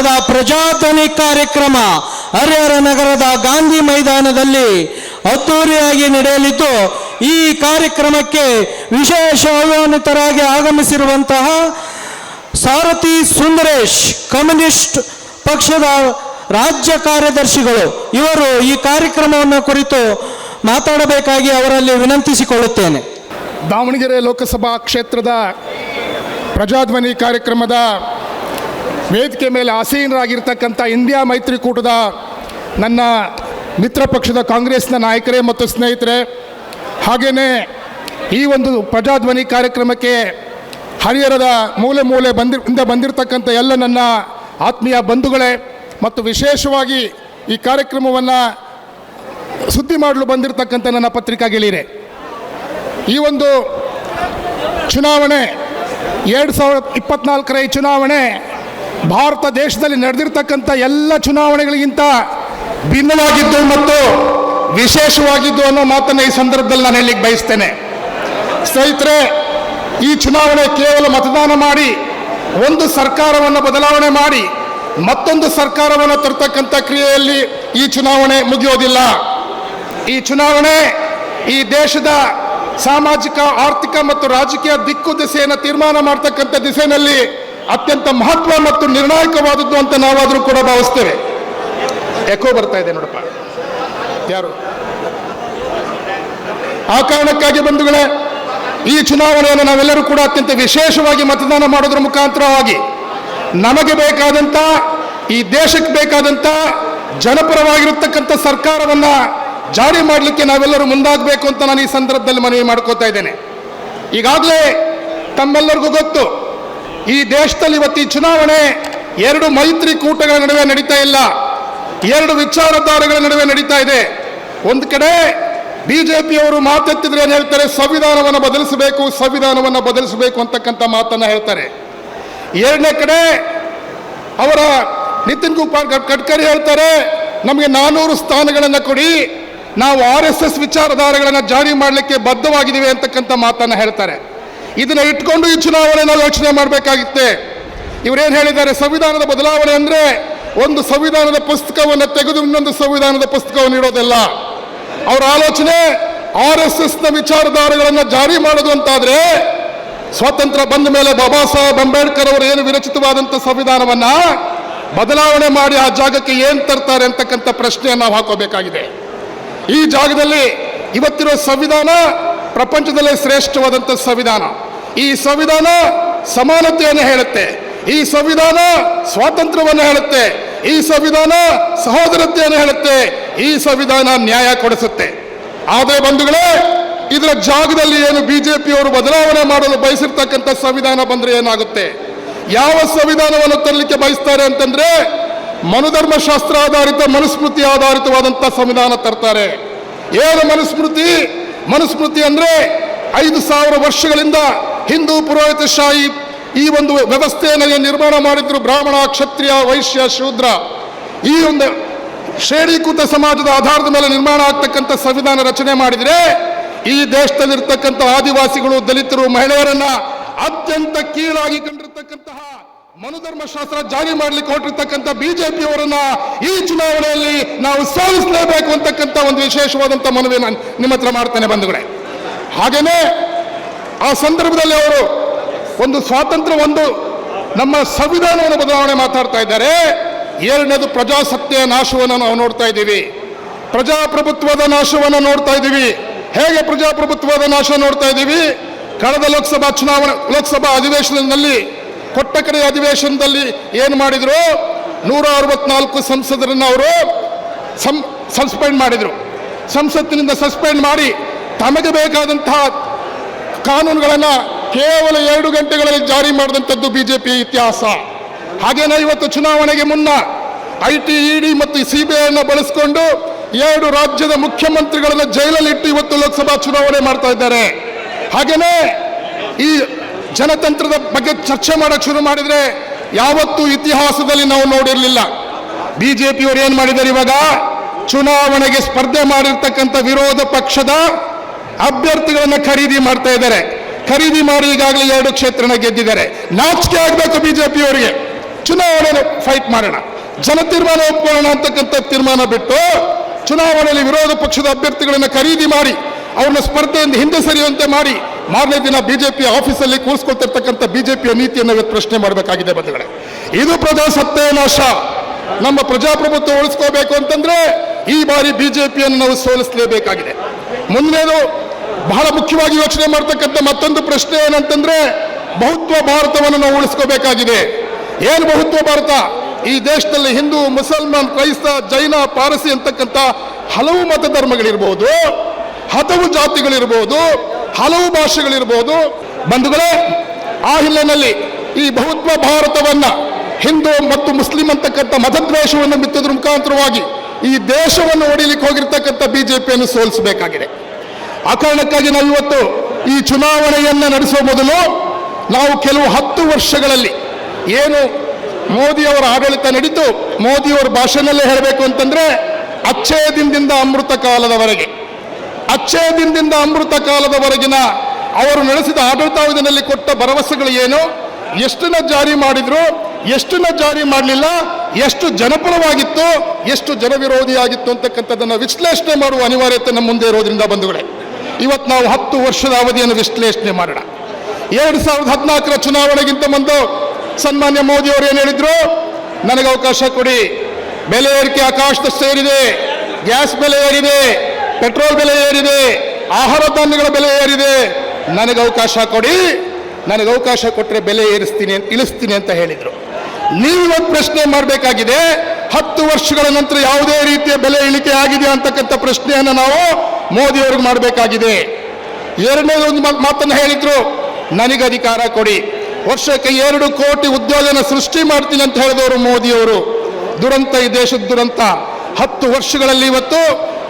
ಮಟ್ಟದ ಪ್ರಜಾಧ್ವನಿ ಕಾರ್ಯಕ್ರಮ ಹರಿಹರ ನಗರದ ಗಾಂಧಿ ಮೈದಾನದಲ್ಲಿ ಅದ್ದೂರಿಯಾಗಿ ನಡೆಯಲಿದ್ದು, ಈ ಕಾರ್ಯಕ್ರಮಕ್ಕೆ ವಿಶೇಷ ಆಹ್ವಾನಿತರಾಗಿ ಆಗಮಿಸಿರುವಂತಹ ಸಾರಥಿ ಸುಂದರೇಶ್, ಕಮ್ಯುನಿಸ್ಟ್ ಪಕ್ಷದ ರಾಜ್ಯ ಕಾರ್ಯದರ್ಶಿಗಳು, ಇವರು ಈ ಕಾರ್ಯಕ್ರಮವನ್ನು ಕುರಿತು ಮಾತಾಡಬೇಕಾಗಿ ಅವರಲ್ಲಿ ವಿನಂತಿಸಿಕೊಳ್ಳುತ್ತೇನೆ. ದಾವಣಗೆರೆ ಲೋಕಸಭಾ ಕ್ಷೇತ್ರದ ಪ್ರಜಾಧ್ವನಿ ಕಾರ್ಯಕ್ರಮದ ವೇದಿಕೆ ಮೇಲೆ ಆಸೀನರಾಗಿರ್ತಕ್ಕಂಥ ಇಂಡಿಯಾ ಮೈತ್ರಿಕೂಟದ ನನ್ನ ಮಿತ್ರ ಪಕ್ಷದ ಕಾಂಗ್ರೆಸ್ನ ನಾಯಕರೇ ಮತ್ತು ಸ್ನೇಹಿತರೆ, ಹಾಗೆಯೇ ಈ ಒಂದು ಪ್ರಜಾಧ್ವನಿ ಕಾರ್ಯಕ್ರಮಕ್ಕೆ ಹರಿಹರದ ಮೂಲೆ ಮೂಲೆ ಬಂದಿರತಕ್ಕಂಥ ಎಲ್ಲ ನನ್ನ ಆತ್ಮೀಯ ಬಂಧುಗಳೇ ಮತ್ತು ವಿಶೇಷವಾಗಿ ಈ ಕಾರ್ಯಕ್ರಮವನ್ನು ಸುದ್ದಿ ಮಾಡಲು ಬಂದಿರತಕ್ಕಂಥ ನನ್ನ ಪತ್ರಿಕಾ ಗೆಳೆಯರೇ, ಈ ಒಂದು ಚುನಾವಣೆ 2024ರ ಈ ಚುನಾವಣೆ ಭಾರತ ದೇಶದಲ್ಲಿ ನಡೆದಿರ್ತಕ್ಕಂಥ ಎಲ್ಲ ಚುನಾವಣೆಗಳಿಗಿಂತ ಭಿನ್ನವಾಗಿದ್ದು ಮತ್ತು ವಿಶೇಷವಾಗಿದ್ದು ಅನ್ನೋ ಮಾತನ್ನು ಈ ಸಂದರ್ಭದಲ್ಲಿ ನಾನು ಹೇಳಲಿಕ್ಕೆ ಬಯಸ್ತೇನೆ. ಸ್ನೇಹಿತರೆ, ಈ ಚುನಾವಣೆ ಕೇವಲ ಮತದಾನ ಮಾಡಿ ಒಂದು ಸರ್ಕಾರವನ್ನು ಬದಲಾವಣೆ ಮಾಡಿ ಮತ್ತೊಂದು ಸರ್ಕಾರವನ್ನು ತರ್ತಕ್ಕಂಥ ಕ್ರಿಯೆಯಲ್ಲಿ ಈ ಚುನಾವಣೆ ಮುಗಿಯೋದಿಲ್ಲ. ಈ ಚುನಾವಣೆ ಈ ದೇಶದ ಸಾಮಾಜಿಕ, ಆರ್ಥಿಕ ಮತ್ತು ರಾಜಕೀಯ ದಿಕ್ಕು ದಿಸೆಯನ್ನು ತೀರ್ಮಾನ ಮಾಡ್ತಕ್ಕಂಥ ದಿಸೆಯಲ್ಲಿ ಅತ್ಯಂತ ಮಹತ್ವ ಮತ್ತು ನಿರ್ಣಾಯಕವಾದದ್ದು ಅಂತ ನಾವಾದರೂ ಕೂಡ ಭಾವಿಸ್ತೇವೆ. ಎಕೋ ಬರ್ತಾ ಇದೆ ನೋಡಪ್ಪ, ಯಾರು? ಆ ಕಾರಣಕ್ಕಾಗಿ ಬಂಧುಗಳೇ, ಈ ಚುನಾವಣೆಯನ್ನು ನಾವೆಲ್ಲರೂ ಕೂಡ ಅತ್ಯಂತ ವಿಶೇಷವಾಗಿ ಮತದಾನ ಮಾಡೋದ್ರ ಮುಖಾಂತರವಾಗಿ ನಮಗೆ ಬೇಕಾದಂಥ, ಈ ದೇಶಕ್ಕೆ ಬೇಕಾದಂಥ ಜನಪರವಾಗಿರತಕ್ಕಂಥ ಸರ್ಕಾರವನ್ನು ಜಾರಿ ಮಾಡಲಿಕ್ಕೆ ನಾವೆಲ್ಲರೂ ಮುಂದಾಗಬೇಕು ಅಂತ ನಾನು ಈ ಸಂದರ್ಭದಲ್ಲಿ ಮನವಿ ಮಾಡ್ಕೋತಾ ಇದ್ದೇನೆ. ಈಗಾಗಲೇ ತಮ್ಮೆಲ್ಲರಿಗೂ ಗೊತ್ತು, ಈ ದೇಶದಲ್ಲಿ ಇವತ್ತು ಈ ಚುನಾವಣೆ ಎರಡು ಮೈತ್ರಿಕೂಟಗಳ ನಡುವೆ ನಡೀತಾ ಇಲ್ಲ, ಎರಡು ವಿಚಾರಧಾರೆಗಳ ನಡುವೆ ನಡೀತಾ ಇದೆ. ಒಂದು ಕಡೆ ಬಿಜೆಪಿಯವರು ಮಾತೆತ್ತಿದ್ರೆ ಏನು ಹೇಳ್ತಾರೆ, ಸಂವಿಧಾನವನ್ನು ಬದಲಿಸಬೇಕು, ಸಂವಿಧಾನವನ್ನು ಬದಲಿಸಬೇಕು ಅಂತಕ್ಕಂಥ ಮಾತನ್ನು ಹೇಳ್ತಾರೆ. ಎರಡನೇ ಕಡೆ ಅವರ ನಿತಿನ್ ಕುಮಾರ್ ಗಡ್ಕರಿ ಹೇಳ್ತಾರೆ, ನಮಗೆ 400 ಸ್ಥಾನಗಳನ್ನು ಕೊಡಿ, ನಾವು RSS ವಿಚಾರಧಾರೆಗಳನ್ನು ಜಾರಿ ಮಾಡಲಿಕ್ಕೆ ಬದ್ಧವಾಗಿದ್ದೀವಿ ಅಂತಕ್ಕಂಥ ಮಾತನ್ನು ಹೇಳ್ತಾರೆ. ಇದನ್ನು ಇಟ್ಕೊಂಡು ಈ ಚುನಾವಣೆ ನಾವು ಯೋಚನೆ ಮಾಡಬೇಕಾಗಿತ್ತೆ. ಇವರೇನು ಹೇಳಿದ್ದಾರೆ, ಸಂವಿಧಾನದ ಬದಲಾವಣೆ ಅಂದರೆ ಒಂದು ಸಂವಿಧಾನದ ಪುಸ್ತಕವನ್ನು ತೆಗೆದು ಇನ್ನೊಂದು ಸಂವಿಧಾನದ ಪುಸ್ತಕವನ್ನು ಇಡೋದಲ್ಲ. ಅವರ ಆಲೋಚನೆ RSSನ ವಿಚಾರಧಾರೆಗಳನ್ನು ಜಾರಿ ಮಾಡೋದು ಅಂತಾದರೆ, ಸ್ವಾತಂತ್ರ್ಯ ಬಂದ ಮೇಲೆ ಬಾಬಾ ಸಾಹೇಬ್ ಅಂಬೇಡ್ಕರ್ ಅವರು ಏನು ವಿರಚಿತವಾದಂಥ ಸಂವಿಧಾನವನ್ನು ಬದಲಾವಣೆ ಮಾಡಿ ಆ ಜಾಗಕ್ಕೆ ಏನು ತರ್ತಾರೆ ಅಂತಕ್ಕಂಥ ಪ್ರಶ್ನೆಯನ್ನು ನಾವು ಹಾಕೋಬೇಕಾಗಿದೆ. ಈ ಜಾಗದಲ್ಲಿ ಇವತ್ತಿರೋ ಸಂವಿಧಾನ ಪ್ರಪಂಚದಲ್ಲೇ ಶ್ರೇಷ್ಠವಾದಂಥ ಸಂವಿಧಾನ. ಈ ಸಂವಿಧಾನ ಸಮಾನತೆಯನ್ನು ಹೇಳುತ್ತೆ, ಈ ಸಂವಿಧಾನ ಸ್ವಾತಂತ್ರ್ಯವನ್ನು ಹೇಳುತ್ತೆ, ಈ ಸಂವಿಧಾನ ಸಹೋದರತೆಯನ್ನು ಹೇಳುತ್ತೆ, ಈ ಸಂವಿಧಾನ ನ್ಯಾಯ ಕೊಡಿಸುತ್ತೆ. ಆದರೆ ಬಂಧುಗಳೇ, ಇದರ ಜಾಗದಲ್ಲಿ ಏನು ಬಿಜೆಪಿಯವರು ಬದಲಾವಣೆ ಮಾಡಲು ಬಯಸಿರ್ತಕ್ಕಂಥ ಸಂವಿಧಾನ ಬಂದರೆ ಏನಾಗುತ್ತೆ? ಯಾವ ಸಂವಿಧಾನವನ್ನು ತರಲಿಕ್ಕೆ ಬಯಸ್ತಾರೆ ಅಂತಂದ್ರೆ, ಮನುಧರ್ಮಶಾಸ್ತ್ರ ಆಧಾರಿತ, ಮನುಸ್ಮೃತಿ ಆಧಾರಿತವಾದಂಥ ಸಂವಿಧಾನ ತರ್ತಾರೆ. ಏನು ಮನುಸ್ಮೃತಿ ಅಂದ್ರೆ 5000 ವರ್ಷಗಳಿಂದ ಹಿಂದೂ ಪುರೋಹಿತಶಾಹಿ ಈ ಒಂದು ವ್ಯವಸ್ಥೆಯನ್ನು ನಿರ್ಮಾಣ ಮಾಡಿದ್ರು. ಬ್ರಾಹ್ಮಣ, ಕ್ಷತ್ರಿಯ, ವೈಶ್ಯ, ಶೂದ್ರ, ಈ ಒಂದು ಶ್ರೇಣೀಕೃತ ಸಮಾಜದ ಆಧಾರದ ಮೇಲೆ ನಿರ್ಮಾಣ ಆಗ್ತಕ್ಕಂಥ ಸಂವಿಧಾನ ರಚನೆ ಮಾಡಿದರೆ, ಈ ದೇಶದಲ್ಲಿರ್ತಕ್ಕಂಥ ಆದಿವಾಸಿಗಳು, ದಲಿತರು, ಮಹಿಳೆಯರನ್ನ ಅತ್ಯಂತ ಕೀಳಾಗಿ ಕಂಡಿರ್ತಕ್ಕಂತಹ ಮನುಧರ್ಮಶಾಸ್ತ್ರ ಜಾರಿ ಮಾಡಲಿಕ್ಕೆ ಹೊರಟಿರ್ತಕ್ಕಂಥ ಬಿಜೆಪಿಯವರನ್ನ ಈ ಚುನಾವಣೆಯಲ್ಲಿ ನಾವು ಸೋಲಿಸಲೇಬೇಕು ಅಂತಕ್ಕಂಥ ಒಂದು ವಿಶೇಷವಾದಂಥ ಮನವಿ ನಾನು ನಿಮ್ಮ ಹತ್ರ ಮಾಡ್ತೇನೆ ಬಂಧುಗಳೇ. ಹಾಗೇನೆ ಆ ಸಂದರ್ಭದಲ್ಲಿ ಅವರು ಒಂದು ಸ್ವಾತಂತ್ರ್ಯ, ಒಂದು ನಮ್ಮ ಸಂವಿಧಾನವನ್ನು ಬದಲಾವಣೆ ಮಾತಾಡ್ತಾ ಇದ್ದಾರೆ. ಎರಡನೇದು ಪ್ರಜಾಸತ್ತೆಯ ನಾಶವನ್ನು ನಾವು ನೋಡ್ತಾ ಇದ್ದೀವಿ, ಪ್ರಜಾಪ್ರಭುತ್ವದ ನಾಶವನ್ನು ನೋಡ್ತಾ ಇದ್ದೀವಿ. ಹೇಗೆ ಪ್ರಜಾಪ್ರಭುತ್ವದ ನಾಶ ನೋಡ್ತಾ ಇದ್ದೀವಿ? ಕಳೆದ ಲೋಕಸಭಾ ಅಧಿವೇಶನದಲ್ಲಿ, ಕೊಟ್ಟ ಕಡೆಯ ಅಧಿವೇಶನದಲ್ಲಿ ಏನು ಮಾಡಿದ್ರು? 164 ಸಂಸದರನ್ನು ಅವರು ಸಸ್ಪೆಂಡ್ ಮಾಡಿದರು. ಸಂಸತ್ತಿನಿಂದ ಸಸ್ಪೆಂಡ್ ಮಾಡಿ ತಮಗೆ ಬೇಕಾದಂತಹ ಕಾನೂನುಗಳನ್ನು ಕೇವಲ 2 ಗಂಟೆಗಳಲ್ಲಿ ಜಾರಿ ಮಾಡಿದಂಥದ್ದು ಬಿಜೆಪಿ ಇತಿಹಾಸ. ಹಾಗೇನೇ ಇವತ್ತು ಚುನಾವಣೆಗೆ ಮುನ್ನ IT, ED ಮತ್ತು CBI ಅನ್ನು ಬಳಸಿಕೊಂಡು 2 ರಾಜ್ಯದ ಮುಖ್ಯಮಂತ್ರಿಗಳನ್ನು ಜೈಲಲ್ಲಿ ಇಟ್ಟು ಇವತ್ತು ಲೋಕಸಭಾ ಚುನಾವಣೆ ಮಾಡ್ತಾ ಇದ್ದಾರೆ. ಹಾಗೇನೇ ಈ ಜನತಂತ್ರದ ಬಗ್ಗೆ ಚರ್ಚೆ ಮಾಡಕ್ಕೆ ಶುರು ಮಾಡಿದರೆ ಯಾವತ್ತೂ ಇತಿಹಾಸದಲ್ಲಿ ನಾವು ನೋಡಿರಲಿಲ್ಲ. ಬಿಜೆಪಿಯವರು ಏನು ಮಾಡಿದ್ದಾರೆ, ಇವಾಗ ಚುನಾವಣೆಗೆ ಸ್ಪರ್ಧೆ ಮಾಡಿರ್ತಕ್ಕಂಥ ವಿರೋಧ ಪಕ್ಷದ ಅಭ್ಯರ್ಥಿಗಳನ್ನು ಖರೀದಿ ಮಾಡ್ತಾ ಇದ್ದಾರೆ. ಖರೀದಿ ಮಾಡಿ ಈಗಾಗಲೇ 2 ಕ್ಷೇತ್ರನ ಗೆದ್ದಿದ್ದಾರೆ. ನಾಚಿಕೆ ಆಗಬೇಕು ಬಿಜೆಪಿಯವರಿಗೆ. ಚುನಾವಣೆ ಫೈಟ್ ಮಾಡೋಣ, ಜನ ತೀರ್ಮಾನ ಒಪ್ಕೊಳ್ಳೋಣ ಅಂತಕ್ಕಂಥ ತೀರ್ಮಾನ ಬಿಟ್ಟು ಚುನಾವಣೆಯಲ್ಲಿ ವಿರೋಧ ಪಕ್ಷದ ಅಭ್ಯರ್ಥಿಗಳನ್ನು ಖರೀದಿ ಮಾಡಿ ಅವ್ರನ್ನ ಸ್ಪರ್ಧೆಯಿಂದ ಹಿಂದೆ ಸರಿಯುವಂತೆ ಮಾಡಿ ಮಾರನೇ ದಿನ ಬಿಜೆಪಿ ಆಫೀಸಲ್ಲಿ ಕೂರಿಸ್ಕೊಳ್ತಿರ್ತಕ್ಕಂಥ ಬಿಜೆಪಿಯ ನೀತಿಯನ್ನು ಇವತ್ತು ಪ್ರಶ್ನೆ ಮಾಡಬೇಕಾಗಿದೆ ಬಂಧುಗಳೇ. ಇದು ಪ್ರಜಾಸತ್ತೆನಾಶ. ನಮ್ಮ ಪ್ರಜಾಪ್ರಭುತ್ವ ಉಳಿಸ್ಕೋಬೇಕು ಅಂತಂದ್ರೆ ಈ ಬಾರಿ ಬಿಜೆಪಿಯನ್ನು ನಾವು ಸೋಲಿಸಲೇಬೇಕಾಗಿದೆ. ಮುಂದಿನದು ಬಹಳ ಮುಖ್ಯವಾಗಿ ಯೋಚನೆ ಮಾಡ್ತಕ್ಕಂಥ ಮತ್ತೊಂದು ಪ್ರಶ್ನೆ ಏನಂತಂದ್ರೆ ಬಹುತ್ವ ಭಾರತವನ್ನು ನಾವು ಉಳಿಸ್ಕೋಬೇಕಾಗಿದೆ. ಏನು ಬಹುತ್ವ ಭಾರತ? ಈ ದೇಶದಲ್ಲಿ ಹಿಂದೂ, ಮುಸಲ್ಮಾನ್, ಕ್ರೈಸ್ತ, ಜೈನ, ಪಾರಸಿ ಅಂತಕ್ಕಂಥ ಹಲವು ಮತ ಧರ್ಮಗಳಿರ್ಬೋದು, ಹಲವು ಜಾತಿಗಳಿರ್ಬೋದು, ಹಲವು ಭಾಷೆಗಳಿರ್ಬೋದು. ಬಂಧುಗಳೇ, ಆ ಹಿನ್ನೆಲೆಯಲ್ಲಿ ಈ ಬಹುತ್ವ ಭಾರತವನ್ನ ಹಿಂದೂ ಮತ್ತು ಮುಸ್ಲಿಂ ಅಂತಕ್ಕಂಥ ಮತದ್ವೇಷವನ್ನು ಬಿತ್ತೋದ್ರ ಮುಖಾಂತರವಾಗಿ ಈ ದೇಶವನ್ನು ಒಡಿಲಿಕ್ಕೆ ಹೋಗಿರ್ತಕ್ಕಂಥ ಬಿಜೆಪಿಯನ್ನು ಸೋಲಿಸಬೇಕಾಗಿದೆ. ಆ ಕಾರಣಕ್ಕಾಗಿ ನಾವು ಇವತ್ತು ಈ ಚುನಾವಣೆಯನ್ನು ನಡೆಸುವ ಮೊದಲು ನಾವು ಕೆಲವು 10 ವರ್ಷಗಳಲ್ಲಿ ಏನು ಮೋದಿಯವರ ಆಡಳಿತ ನಡೀತು, ಮೋದಿಯವರ ಭಾಷಣಲ್ಲೇ ಹೇಳಬೇಕು ಅಂತಂದ್ರೆ ಅಚ್ಚೇ ದಿನದಿಂದ ಅಮೃತ ಕಾಲದವರೆಗೆ, ಅಚ್ಚೇ ದಿನದಿಂದ ಅಮೃತ ಕಾಲದವರೆಗಿನ ಅವರು ನಡೆಸಿದ ಆಡಳಿತಾವಧಿಯಲ್ಲಿ ಕೊಟ್ಟ ಭರವಸೆಗಳು ಏನು, ಎಷ್ಟನ್ನ ಜಾರಿ ಮಾಡಿದ್ರು, ಎಷ್ಟನ್ನ ಜಾರಿ ಮಾಡಲಿಲ್ಲ, ಎಷ್ಟು ಜನಪರವಾಗಿತ್ತು, ಎಷ್ಟು ಜನವಿರೋಧಿಯಾಗಿತ್ತು ಅಂತಕ್ಕಂಥದ್ದನ್ನು ವಿಶ್ಲೇಷಣೆ ಮಾಡುವ ಅನಿವಾರ್ಯತೆ ನಮ್ಮ ಮುಂದೆ ಇರೋದ್ರಿಂದ ಬಂಧುಗಳೇ, ಇವತ್ತು ನಾವು 10 ವರ್ಷದ ಅವಧಿಯನ್ನು ವಿಶ್ಲೇಷಣೆ ಮಾಡೋಣ. 2014ರ ಚುನಾವಣೆಗಿಂತ ಮುಂದೆ ಸನ್ಮಾನ್ಯ ಮೋದಿ ಅವರು ಏನು ಹೇಳಿದ್ರು? ನನಗೆ ಅವಕಾಶ ಕೊಡಿ, ಬೆಲೆ ಏರಿಕೆ ಆಕಾಶದಷ್ಟು ಏರಿದೆ, ಗ್ಯಾಸ್ ಬೆಲೆ ಏರಿದೆ, ಪೆಟ್ರೋಲ್ ಬೆಲೆ ಏರಿದೆ, ಆಹಾರ ಧಾನ್ಯಗಳ ಬೆಲೆ ಏರಿದೆ, ನನಗೆ ಅವಕಾಶ ಕೊಡಿ, ನನಗೆ ಅವಕಾಶ ಕೊಟ್ಟರೆ ಬೆಲೆ ಇಳಿಸ್ತೀನಿ ಅಂತ ಹೇಳಿದರು. ನೀವು ಇವತ್ತು ಪ್ರಶ್ನೆ ಮಾಡಬೇಕಾಗಿದೆ, 10 ವರ್ಷಗಳ ನಂತರ ಯಾವುದೇ ರೀತಿಯ ಬೆಲೆ ಇಳಿಕೆ ಆಗಿದೆ ಅಂತಕ್ಕಂಥ ಪ್ರಶ್ನೆಯನ್ನು ನಾವು ಮೋದಿಯವ್ರಿಗೆ ಮಾಡಬೇಕಾಗಿದೆ. ಎರಡನೇದೊಂದು ಮಾತನ್ನು ಹೇಳಿದ್ರು, ನನಗೆ ಅಧಿಕಾರ ಕೊಡಿ, ವರ್ಷಕ್ಕೆ 2 ಕೋಟಿ ಉದ್ಯೋಗನ ಸೃಷ್ಟಿ ಮಾಡ್ತೀನಿ ಅಂತ ಹೇಳಿದವರು ಮೋದಿಯವರು. ದುರಂತ, ಈ ದೇಶದ ದುರಂತ. 10 ವರ್ಷಗಳಲ್ಲಿ ಇವತ್ತು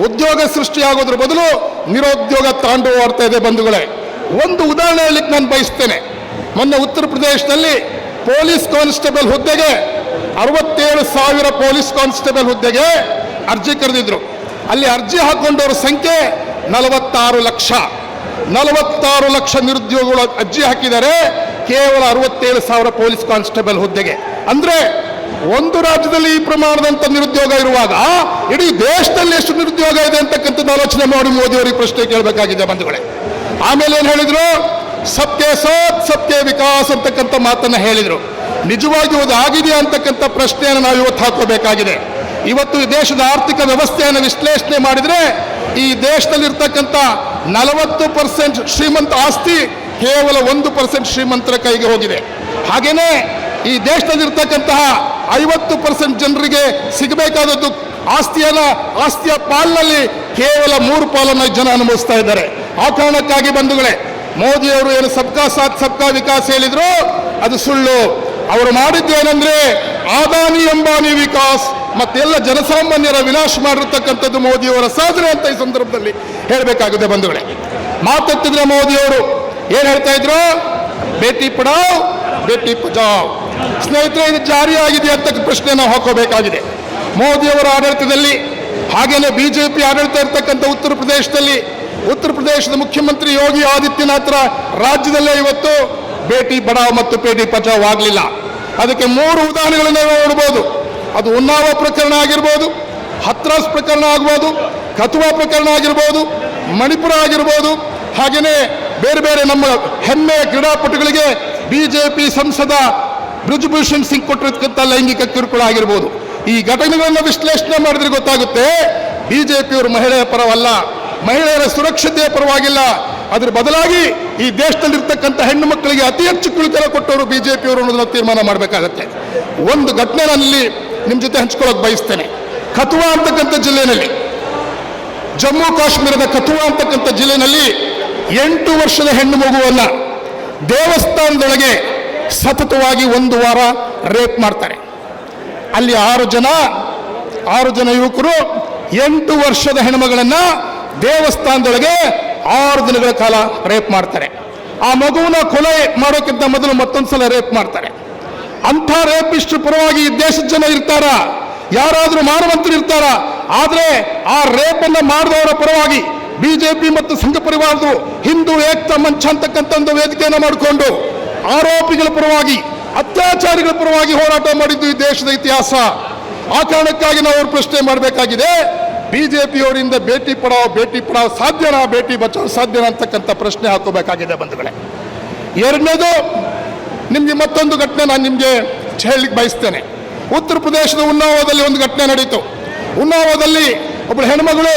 ಉದ್ಯೋಗ ಸೃಷ್ಟಿಯಾಗೋದ್ರ ಬದಲು ನಿರುದ್ಯೋಗ ತಾಂಡವಾಡ್ತಾ ಇದೆ ಬಂಧುಗಳೇ. ಒಂದು ಉದಾಹರಣೆ ಹೇಳಲಿಕ್ಕೆ ನಾನು ಬಯಸ್ತೇನೆ. ಮೊನ್ನೆ ಉತ್ತರ ಪ್ರದೇಶದಲ್ಲಿ ಪೊಲೀಸ್ ಕಾನ್ಸ್ಟೇಬಲ್ ಹುದ್ದೆಗೆ 67,000 ಪೊಲೀಸ್ ಕಾನ್ಸ್ಟೇಬಲ್ ಹುದ್ದೆಗೆ ಅರ್ಜಿ ಕರೆದಿದ್ರು. ಅಲ್ಲಿ ಅರ್ಜಿ ಹಾಕೊಂಡವ್ರ ಸಂಖ್ಯೆ 46 ಲಕ್ಷ. 46 ಲಕ್ಷ ನಿರುದ್ಯೋಗಿಗಳು ಅರ್ಜಿ ಹಾಕಿದ್ದಾರೆ ಕೇವಲ 67,000 ಪೊಲೀಸ್ ಕಾನ್ಸ್ಟೇಬಲ್ ಹುದ್ದೆಗೆ. ಅಂದ್ರೆ ಒಂದು ರಾಜ್ಯದಲ್ಲಿ ಈ ಪ್ರಮಾಣದಂತ ನಿರುದ್ಯೋಗ ಇರುವಾಗ ಇಡೀ ದೇಶದಲ್ಲಿ ಎಷ್ಟು ನಿರುದ್ಯೋಗ ಇದೆ ಅಂತಕ್ಕಂಥದ್ದು ಆಲೋಚನೆ ಮಾಡಿ ಮೋದಿ ಅವರಿಗೆ ಪ್ರಶ್ನೆ ಕೇಳಬೇಕಾಗಿದೆ ಬಂಧುಗಳೇ. ಆಮೇಲೆ ಏನು ಹೇಳಿದ್ರು? ಸಬ್ಕೆ ಸಾಥ್ ಸಬ್ಕೆ ವಿಕಾಸ್ ಅಂತಕ್ಕಂಥ ಮಾತನ್ನ ಹೇಳಿದ್ರು. ನಿಜವಾಗಿ ಅದು ಆಗಿದೆಯಾ ಅಂತಕ್ಕಂಥ ಪ್ರಶ್ನೆಯನ್ನು ನಾವು ಇವತ್ತು ಹಾಕೋಬೇಕಾಗಿದೆ. ಇವತ್ತು ಈ ದೇಶದ ಆರ್ಥಿಕ ವ್ಯವಸ್ಥೆಯನ್ನು ವಿಶ್ಲೇಷಣೆ ಮಾಡಿದ್ರೆ ಈ ದೇಶದಲ್ಲಿರ್ತಕ್ಕಂಥ 40% ಶ್ರೀಮಂತ ಆಸ್ತಿ ಕೇವಲ 1% ಶ್ರೀಮಂತರ ಕೈಗೆ ಹೋಗಿದೆ. ಹಾಗೇನೆ ಈ ದೇಶದಲ್ಲಿರ್ತಕ್ಕಂತಹ 50% ಜನರಿಗೆ ಸಿಗಬೇಕಾದದ್ದು ಆಸ್ತಿಯ ಪಾಲಿನಲ್ಲಿ ಕೇವಲ 3 ಪಾಲನ್ನು ಜನ ಅನುಭವಿಸ್ತಾ ಇದ್ದಾರೆ. ಆ ಕಾರಣಕ್ಕಾಗಿ ಬಂಧುಗಳೇ, ಮೋದಿಯವರು ಏನು ಸಬ್ಕಾ ಸಾಥ್ ಸಬ್ಕಾ ವಿಕಾಸ್ ಹೇಳಿದ್ರು ಅದು ಸುಳ್ಳು. ಅವರು ಮಾಡಿದ್ದೇನೆಂದ್ರೆ ಅದಾನಿ ಅಂಬಾನಿ ವಿಕಾಸ್ ಮತ್ತೆಲ್ಲ ಜನಸಾಮಾನ್ಯರ ವಿನಾಶ ಮಾಡಿರ್ತಕ್ಕಂಥದ್ದು ಮೋದಿಯವರ ಸಾಧನೆ ಅಂತ ಈ ಸಂದರ್ಭದಲ್ಲಿ ಹೇಳಬೇಕಾಗಿದೆ ಬಂಧುಗಳೇ. ಮಾತೆತ್ತಿದ್ರೆ ಮೋದಿಯವರು ಏನು ಹೇಳ್ತಾ ಇದ್ರು? ಬೇಟಿ ಪಡಾವ್ ಬೇಟಿ ಬಚಾವ್. ಸ್ನೇಹಿತರೆ, ಇದು ಜಾರಿಯಾಗಿದೆ ಅಂತ ಪ್ರಶ್ನೆ ನಾವು ಹಾಕೋಬೇಕಾಗಿದೆ. ಮೋದಿಯವರ ಆಡಳಿತದಲ್ಲಿ ಹಾಗೇನೆ ಬಿಜೆಪಿ ಆಡಳಿತ ಇರ್ತಕ್ಕಂಥ ಉತ್ತರ ಪ್ರದೇಶದ ಮುಖ್ಯಮಂತ್ರಿ ಯೋಗಿ ಆದಿತ್ಯನಾಥರ ರಾಜ್ಯದಲ್ಲೇ ಇವತ್ತು ಬೇಟಿ ಬಡಾವ್ ಮತ್ತು ಬೇಟಿ ಬಚಾವ್ ಆಗಲಿಲ್ಲ. ಅದಕ್ಕೆ 3 ಉದಾಹರಣೆಗಳನ್ನು ನಾವು ನೋಡ್ಬೋದು. ಅದು ಉನ್ನಾವ ಪ್ರಕರಣ ಆಗಿರ್ಬೋದು, ಹತ್ರಾಸ್ ಪ್ರಕರಣ ಆಗ್ಬೋದು, ಕಥುವಾ ಪ್ರಕರಣ ಆಗಿರ್ಬೋದು, ಮಣಿಪುರ ಆಗಿರ್ಬೋದು, ಹಾಗೆಯೇ ಬೇರೆ ಬೇರೆ ನಮ್ಮ ಹೆಮ್ಮೆಯ ಕ್ರೀಡಾಪಟುಗಳಿಗೆ ಬಿಜೆಪಿ ಸಂಸದ ಬ್ರಿಜ್ಭೂಷಣ್ ಸಿಂಗ್ ಕೊಟ್ಟಿರ್ತಕ್ಕಂಥ ಲೈಂಗಿಕ ಕಿರುಕುಳ ಆಗಿರ್ಬೋದು. ಈ ಘಟನೆಗಳನ್ನು ವಿಶ್ಲೇಷಣೆ ಮಾಡಿದ್ರೆ ಗೊತ್ತಾಗುತ್ತೆ ಬಿಜೆಪಿಯವರು ಮಹಿಳೆಯರ ಪರವಲ್ಲ, ಮಹಿಳೆಯರ ಸುರಕ್ಷತೆಯ ಪರವಾಗಿಲ್ಲ. ಅದರ ಬದಲಾಗಿ ಈ ದೇಶದಲ್ಲಿರ್ತಕ್ಕಂಥ ಹೆಣ್ಣು ಮಕ್ಕಳಿಗೆ ಅತಿ ಹೆಚ್ಚು ಕಿರುಕುಳ ಕೊಟ್ಟವರು ಬಿಜೆಪಿಯವರು ಅನ್ನೋದನ್ನ ತೀರ್ಮಾನ ಮಾಡಬೇಕಾಗತ್ತೆ. ಒಂದು ಘಟನೆ ನಾನಲ್ಲಿ ನಿಮ್ಮ ಜೊತೆ ಹಂಚ್ಕೊಳ್ಳೋಕೆ ಬಯಸ್ತೇನೆ. ಕಥುವಾ ಅಂತಕ್ಕಂಥ ಜಿಲ್ಲೆಯಲ್ಲಿ, ಜಮ್ಮು ಕಾಶ್ಮೀರದ ಕಥುವಾ ಅಂತಕ್ಕಂಥ ಜಿಲ್ಲೆಯಲ್ಲಿ 8 ವರ್ಷದ ಹೆಣ್ಣು ಮಗುವನ್ನ ದೇವಸ್ಥಾನದೊಳಗೆ ಸತತವಾಗಿ 1 ವಾರ ರೇಪ್ ಮಾಡ್ತಾರೆ. ಅಲ್ಲಿ 6 ಜನ ಯುವಕರು 8 ವರ್ಷದ ಹೆಣ್ಮಗಳನ್ನ ದೇವಸ್ಥಾನದೊಳಗೆ 6 ದಿನಗಳ ಕಾಲ ರೇಪ್ ಮಾಡ್ತಾರೆ. ಆ ಮಗುವನ್ನ ಕೊಲೆ ಮಾಡೋಕ್ಕಿಂತ ಮೊದಲು ಮತ್ತೊಂದ್ಸಲ ರೇಪ್ ಮಾಡ್ತಾರೆ. ಅಂಥ ರೇಪಿಸ್ಟ್ರ ಪರವಾಗಿ ದೇಶದ ಜನ ಇರ್ತಾರ? ಯಾರಾದರೂ ಮಾನವಂತರು ಇರ್ತಾರ? ಆದ್ರೆ ಆ ರೇಪನ್ನ ಮಾಡಿದವರ ಪರವಾಗಿ ಬಿಜೆಪಿ ಮತ್ತು ಸಂಘ ಪರಿವಾರದು ಹಿಂದೂ ಏಕತಾ ಮಂಚ ಅಂತಕ್ಕಂಥ ಒಂದು ವೇದಿಕೆಯನ್ನು ಮಾಡಿಕೊಂಡು ಆರೋಪಿಗಳ ಪರವಾಗಿ ಅತ್ಯಾಚಾರಿಗಳ ಪರವಾಗಿ ಹೋರಾಟ ಮಾಡಿದ್ದು ಈ ದೇಶದ ಇತಿಹಾಸ. ಆ ಕಾರಣಕ್ಕಾಗಿ ನಾವು ಅವ್ರ ಪ್ರಶ್ನೆ ಮಾಡಬೇಕಾಗಿದೆ, ಬಿಜೆಪಿಯವರಿಂದ ಬೇಟಿ ಪಡಾವ್ ಸಾಧ್ಯನಾ, ಬೇಟಿ ಬಚಾವ್ ಸಾಧ್ಯನಾ ಅಂತಕ್ಕಂಥ ಪ್ರಶ್ನೆ ಹಾಕೋಬೇಕಾಗಿದೆ ಬಂಧುಗಳೇ. ಎರಡನೇದು, ನಿಮಗೆ ಮತ್ತೊಂದು ಘಟನೆ ನಾನು ನಿಮಗೆ ಹೇಳಲಿಕ್ಕೆ ಬಯಸ್ತೇನೆ. ಉತ್ತರ ಪ್ರದೇಶದ ಉನ್ನಾವದಲ್ಲಿ ಒಂದು ಘಟನೆ ನಡೀತು. ಉನ್ನಾವದಲ್ಲಿ ಒಬ್ಬಳು ಹೆಣ್ಮಗಳು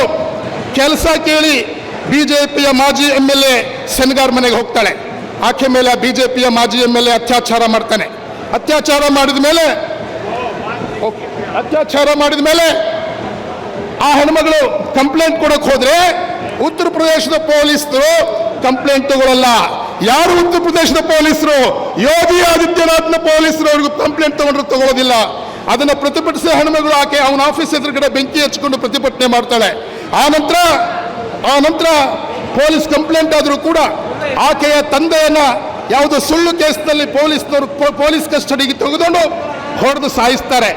ಕೆಲಸ ಕೇಳಿ ಬಿಜೆಪಿಯ ಮಾಜಿ MLA ಸೆನ್ಗಾರ್ ಮನೆಗೆ ಹೋಗ್ತಾಳೆ. ಆಕೆ ಮೇಲೆ ಬಿಜೆಪಿಯ ಮಾಜಿ MLA ಅತ್ಯಾಚಾರ ಮಾಡಿದ ಮೇಲೆ ಆ ಹೆಣ್ಮಗಳು ಕಂಪ್ಲೇಂಟ್ ಕೊಡಕ್ಕೆ ಹೋದ್ರೆ ಉತ್ತರ ಪ್ರದೇಶದ ಪೊಲೀಸರು ಕಂಪ್ಲೇಂಟ್ ತಗೊಳ್ಳಲ್ಲ. ಯಾರು ಉತ್ತರ ಪ್ರದೇಶದ ಪೊಲೀಸರು? ಯೋಗಿ ಆದಿತ್ಯನಾಥ್ನ ಪೊಲೀಸರು. ಅವ್ರಿಗೂ ಕಂಪ್ಲೇಂಟ್ ತಗೊಂಡ್ರು ತಗೊಳ್ಳೋದಿಲ್ಲ. ಅದನ್ನ ಪ್ರತಿಭಟಿಸಿದ ಹೆಣ್ಮಗಳು ಆಕೆ ಅವನ ಆಫೀಸ್ ಎದುರುಗಡೆ ಬೆಂಕಿ ಹಚ್ಕೊಂಡು ಪ್ರತಿಭಟನೆ ಮಾಡ್ತಾಳೆ. ಆ ನಂತರ ಪೊಲೀಸ್ ಕಂಪ್ಲೇಂಟ್ ಆದರೂ ಕೂಡ ಆಕೆಯ ತಂದೆಯನ್ನ ಯಾವುದೋ ಸುಳ್ಳು ಕೇಸ್ನಲ್ಲಿ ಪೊಲೀಸ್ ಕಸ್ಟಡಿಗೆ ತೆಗೆದುಕೊಂಡು ಹೊಡೆದು ಸಾಯಿಸ್ತಾರೆ.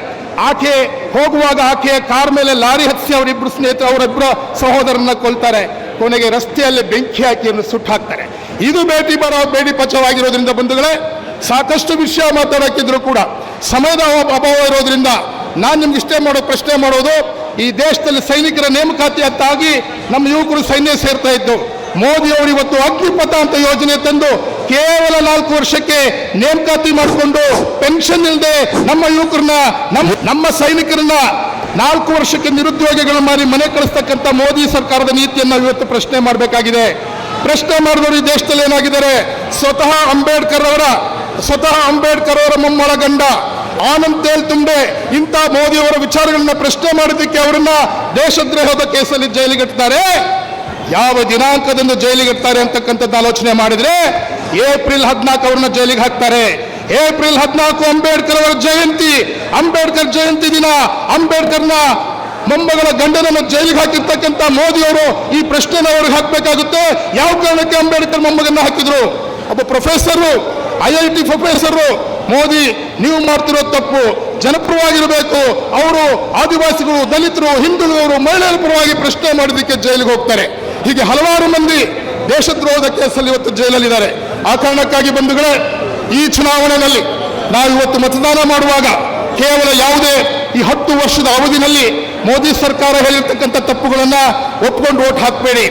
ಆಕೆ ಹೋಗುವಾಗ ಆಕೆಯ ಕಾರ್ ಮೇಲೆ ಲಾರಿ ಹತ್ತಿ ಅವರಿಬ್ಬರ ಸಹೋದರನ್ನ ಕೊಲ್ತಾರೆ. ಕೊನೆಗೆ ರಸ್ತೆಯಲ್ಲಿ ಬೆಂಕಿ ಹಾಕಿಯನ್ನು ಸುಟ್ಟು ಹಾಕ್ತಾರೆ. ಇದು ಬೇಟಿ ಬಚಾವ್ ಬೇಟಿ ಬಚಾವ್ ಆಗಿರೋದ್ರಿಂದ ಬಂಧುಗಳೇ, ಸಾಕಷ್ಟು ವಿಷಯ ಮಾತಾಡಕ್ಕಿದ್ರು ಕೂಡ ಸಮಯದ ಅಭಾವ ಇರೋದ್ರಿಂದ ನಾನು ನಿಮ್ಗೆ ಇಷ್ಟೇ ಪ್ರಶ್ನೆ ಮಾಡೋದು, ಈ ದೇಶದಲ್ಲಿ ಸೈನಿಕರ ನೇಮಕಾತಿ ಅಂತಾಗಿ ನಮ್ಮ ಯುವಕರು ಸೈನ್ಯ ಸೇರ್ತಾ ಇದ್ದು, ಮೋದಿ ಅವರು ಇವತ್ತು ಅಗ್ನಿಪಥ ಅಂತ ಯೋಜನೆ ತಂದು ಕೇವಲ 4 ವರ್ಷಕ್ಕೆ ನೇಮಕಾತಿ ಮಾಡಿಕೊಂಡು ಪೆನ್ಷನ್ ಇಲ್ಲದೆ ನಮ್ಮ ಯುವಕರನ್ನ ನಮ್ಮ ಸೈನಿಕರನ್ನ 4 ವರ್ಷಕ್ಕೆ ನಿರುದ್ಯೋಗಿಗಳ ಮಾರಿ ಮನೆ ಕಳಿಸ್ತಕ್ಕಂಥ ಮೋದಿ ಸರ್ಕಾರದ ನೀತಿಯನ್ನು ಇವತ್ತು ಪ್ರಶ್ನೆ ಮಾಡಬೇಕಾಗಿದೆ. ಪ್ರಶ್ನೆ ಮಾಡಿದವರು ಈ ದೇಶದಲ್ಲಿ ಏನಾಗಿದ್ದಾರೆ? ಸ್ವತಃ ಅಂಬೇಡ್ಕರ್ ಅವರ ಮೊಮ್ಮಳ ಗಂಡ ಆನಂದ್ ತೇಲ್ತುಂಬೆ ಇಂಥ ಮೋದಿಯವರ ವಿಚಾರಗಳನ್ನ ಪ್ರಶ್ನೆ ಮಾಡಿದ್ದಕ್ಕೆ ಅವರನ್ನ ದೇಶದ್ರೋಹದ ಕೇಸಲ್ಲಿ ಜೈಲಿಗಟ್ತಾರೆ. ಯಾವ ದಿನಾಂಕದಂದು ಜೈಲಿಗಟ್ತಾರೆ ಅಂತಕ್ಕಂಥದ್ದು ಆಲೋಚನೆ ಮಾಡಿದ್ರೆ ಏಪ್ರಿಲ್ 14 ಅವ್ರನ್ನ ಜೈಲಿಗೆ ಹಾಕ್ತಾರೆ. ಏಪ್ರಿಲ್ 14 ಅಂಬೇಡ್ಕರ್ ಅವರ ಜಯಂತಿ. ಅಂಬೇಡ್ಕರ್ ಜಯಂತಿ ದಿನ ಅಂಬೇಡ್ಕರ್ನ ಮೊಮ್ಮಗಳ ಗಂಡನನ್ನು ಜೈಲಿಗೆ ಹಾಕಿರ್ತಕ್ಕಂಥ ಮೋದಿ ಅವರು ಈ ಪ್ರಶ್ನೆನ ಅವ್ರಿಗೆ ಹಾಕಬೇಕಾಗುತ್ತೆ. ಯಾವ ಕಾರಣಕ್ಕೆ ಅಂಬೇಡ್ಕರ್ ಮೊಮ್ಮಗನ್ನ ಹಾಕಿದ್ರು? ಒಬ್ಬ ಪ್ರೊಫೆಸರು, IIT ಪ್ರೊಫೆಸರು, ಮೋದಿ ನೀವು ಮಾಡ್ತಿರೋ ತಪ್ಪು, ಜನಪರವಾಗಿರಬೇಕು, ಅವರು ಆದಿವಾಸಿಗಳು, ದಲಿತರು, ಹಿಂದುಳಿದವರು, ಮಹಿಳೆಯರ ಪರವಾಗಿ ಪ್ರಶ್ನೆ ಮಾಡಿದ್ದಕ್ಕೆ ಜೈಲಿಗೆ ಹೋಗ್ತಾರೆ. ಹೀಗೆ ಹಲವಾರು ಮಂದಿ ದೇಶದ್ರೋಹದ ಕೇಸಲ್ಲಿ ಇವತ್ತು ಜೈಲಲ್ಲಿದ್ದಾರೆ. ಆ ಕಾರಣಕ್ಕಾಗಿ ಬಂಧುಗಳೇ, ಈ ಚುನಾವಣೆಯಲ್ಲಿ ನಾವು ಇವತ್ತು ಮತದಾನ ಮಾಡುವಾಗ ಕೇವಲ ಯಾವುದೇ ಈ 10 ವರ್ಷದ ಅವಧಿನಲ್ಲಿ ಮೋದಿ ಸರ್ಕಾರ ಹೇಳಿರ್ತಕ್ಕಂಥ ತಪ್ಪುಗಳನ್ನ ಒಪ್ಕೊಂಡು ವೋಟ್ ಹಾಕಬೇಡಿ.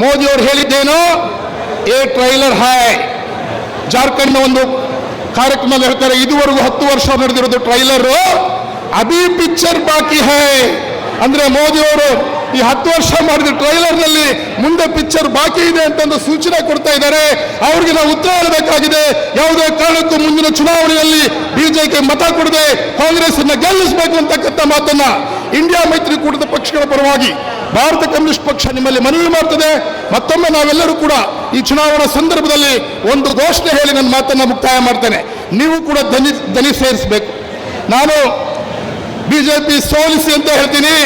ಮೋದಿ ಅವರು ಹೇಳಿದ್ದೇನೋ ಎ ಟ್ರೈಲರ್ ಹಾಯ್. ಜಾರ್ಖಂಡ್ನ ಒಂದು ಕಾರ್ಯಕ್ರಮದಲ್ಲಿ ಹೇಳ್ತಾರೆ, ಇದುವರೆಗೂ 10 ವರ್ಷ ನಡೆದಿರೋದು ಟ್ರೈಲರ್, ಅಭಿ ಪಿಕ್ಚರ್ ಬಾಕಿ ಹೈ. ಅಂದ್ರೆ ಮೋದಿ ಅವರು ಈ 10 ವರ್ಷ ಮಾಡಿದ ಟ್ರೈಲರ್ನಲ್ಲಿ ಮುಂದೆ ಪಿಕ್ಚರ್ ಬಾಕಿ ಇದೆ ಅಂತಂದು ಸೂಚನೆ ಕೊಡ್ತಾ ಇದ್ದಾರೆ. ಅವ್ರಿಗೆ ನಾವು ಉತ್ತರ ಹೇಳಬೇಕಾಗಿದೆ. ಯಾವುದೇ ಕಾರಣಕ್ಕೂ ಮುಂದಿನ ಚುನಾವಣೆಯಲ್ಲಿ ಬಿಜೆಪಿ ಮತ ಕೊಡದೆ ಕಾಂಗ್ರೆಸ್ ಅನ್ನ ಗೆಲ್ಲಿಸಬೇಕು ಅಂತಕ್ಕಂಥ ಮಾತನ್ನ ಇಂಡಿಯಾ ಮೈತ್ರಿಕೂಟದ ಪಕ್ಷಗಳ ಪರವಾಗಿ ಭಾರತ ಕಮ್ಯುನಿಸ್ಟ್ ಪಕ್ಷ ನಿಮ್ಮಲ್ಲಿ ಮನವಿ ಮಾಡ್ತದೆ. ಮತ್ತೊಮ್ಮೆ ನಾವೆಲ್ಲರೂ ಕೂಡ ಈ ಚುನಾವಣಾ ಸಂದರ್ಭದಲ್ಲಿ ಒಂದು ಘೋಷಣೆ ಹೇಳಿ ನನ್ನ ಮಾತನ್ನ ಮುಕ್ತಾಯ ಮಾಡ್ತೇನೆ. ನೀವು ಕೂಡ ದನಿ ಸೇರಿಸಬೇಕು. ನಾನು ಬಿಜೆಪಿ ಸೋಲಿಸಿ ಅಂತ ಹೇಳ್ತೀನಿ,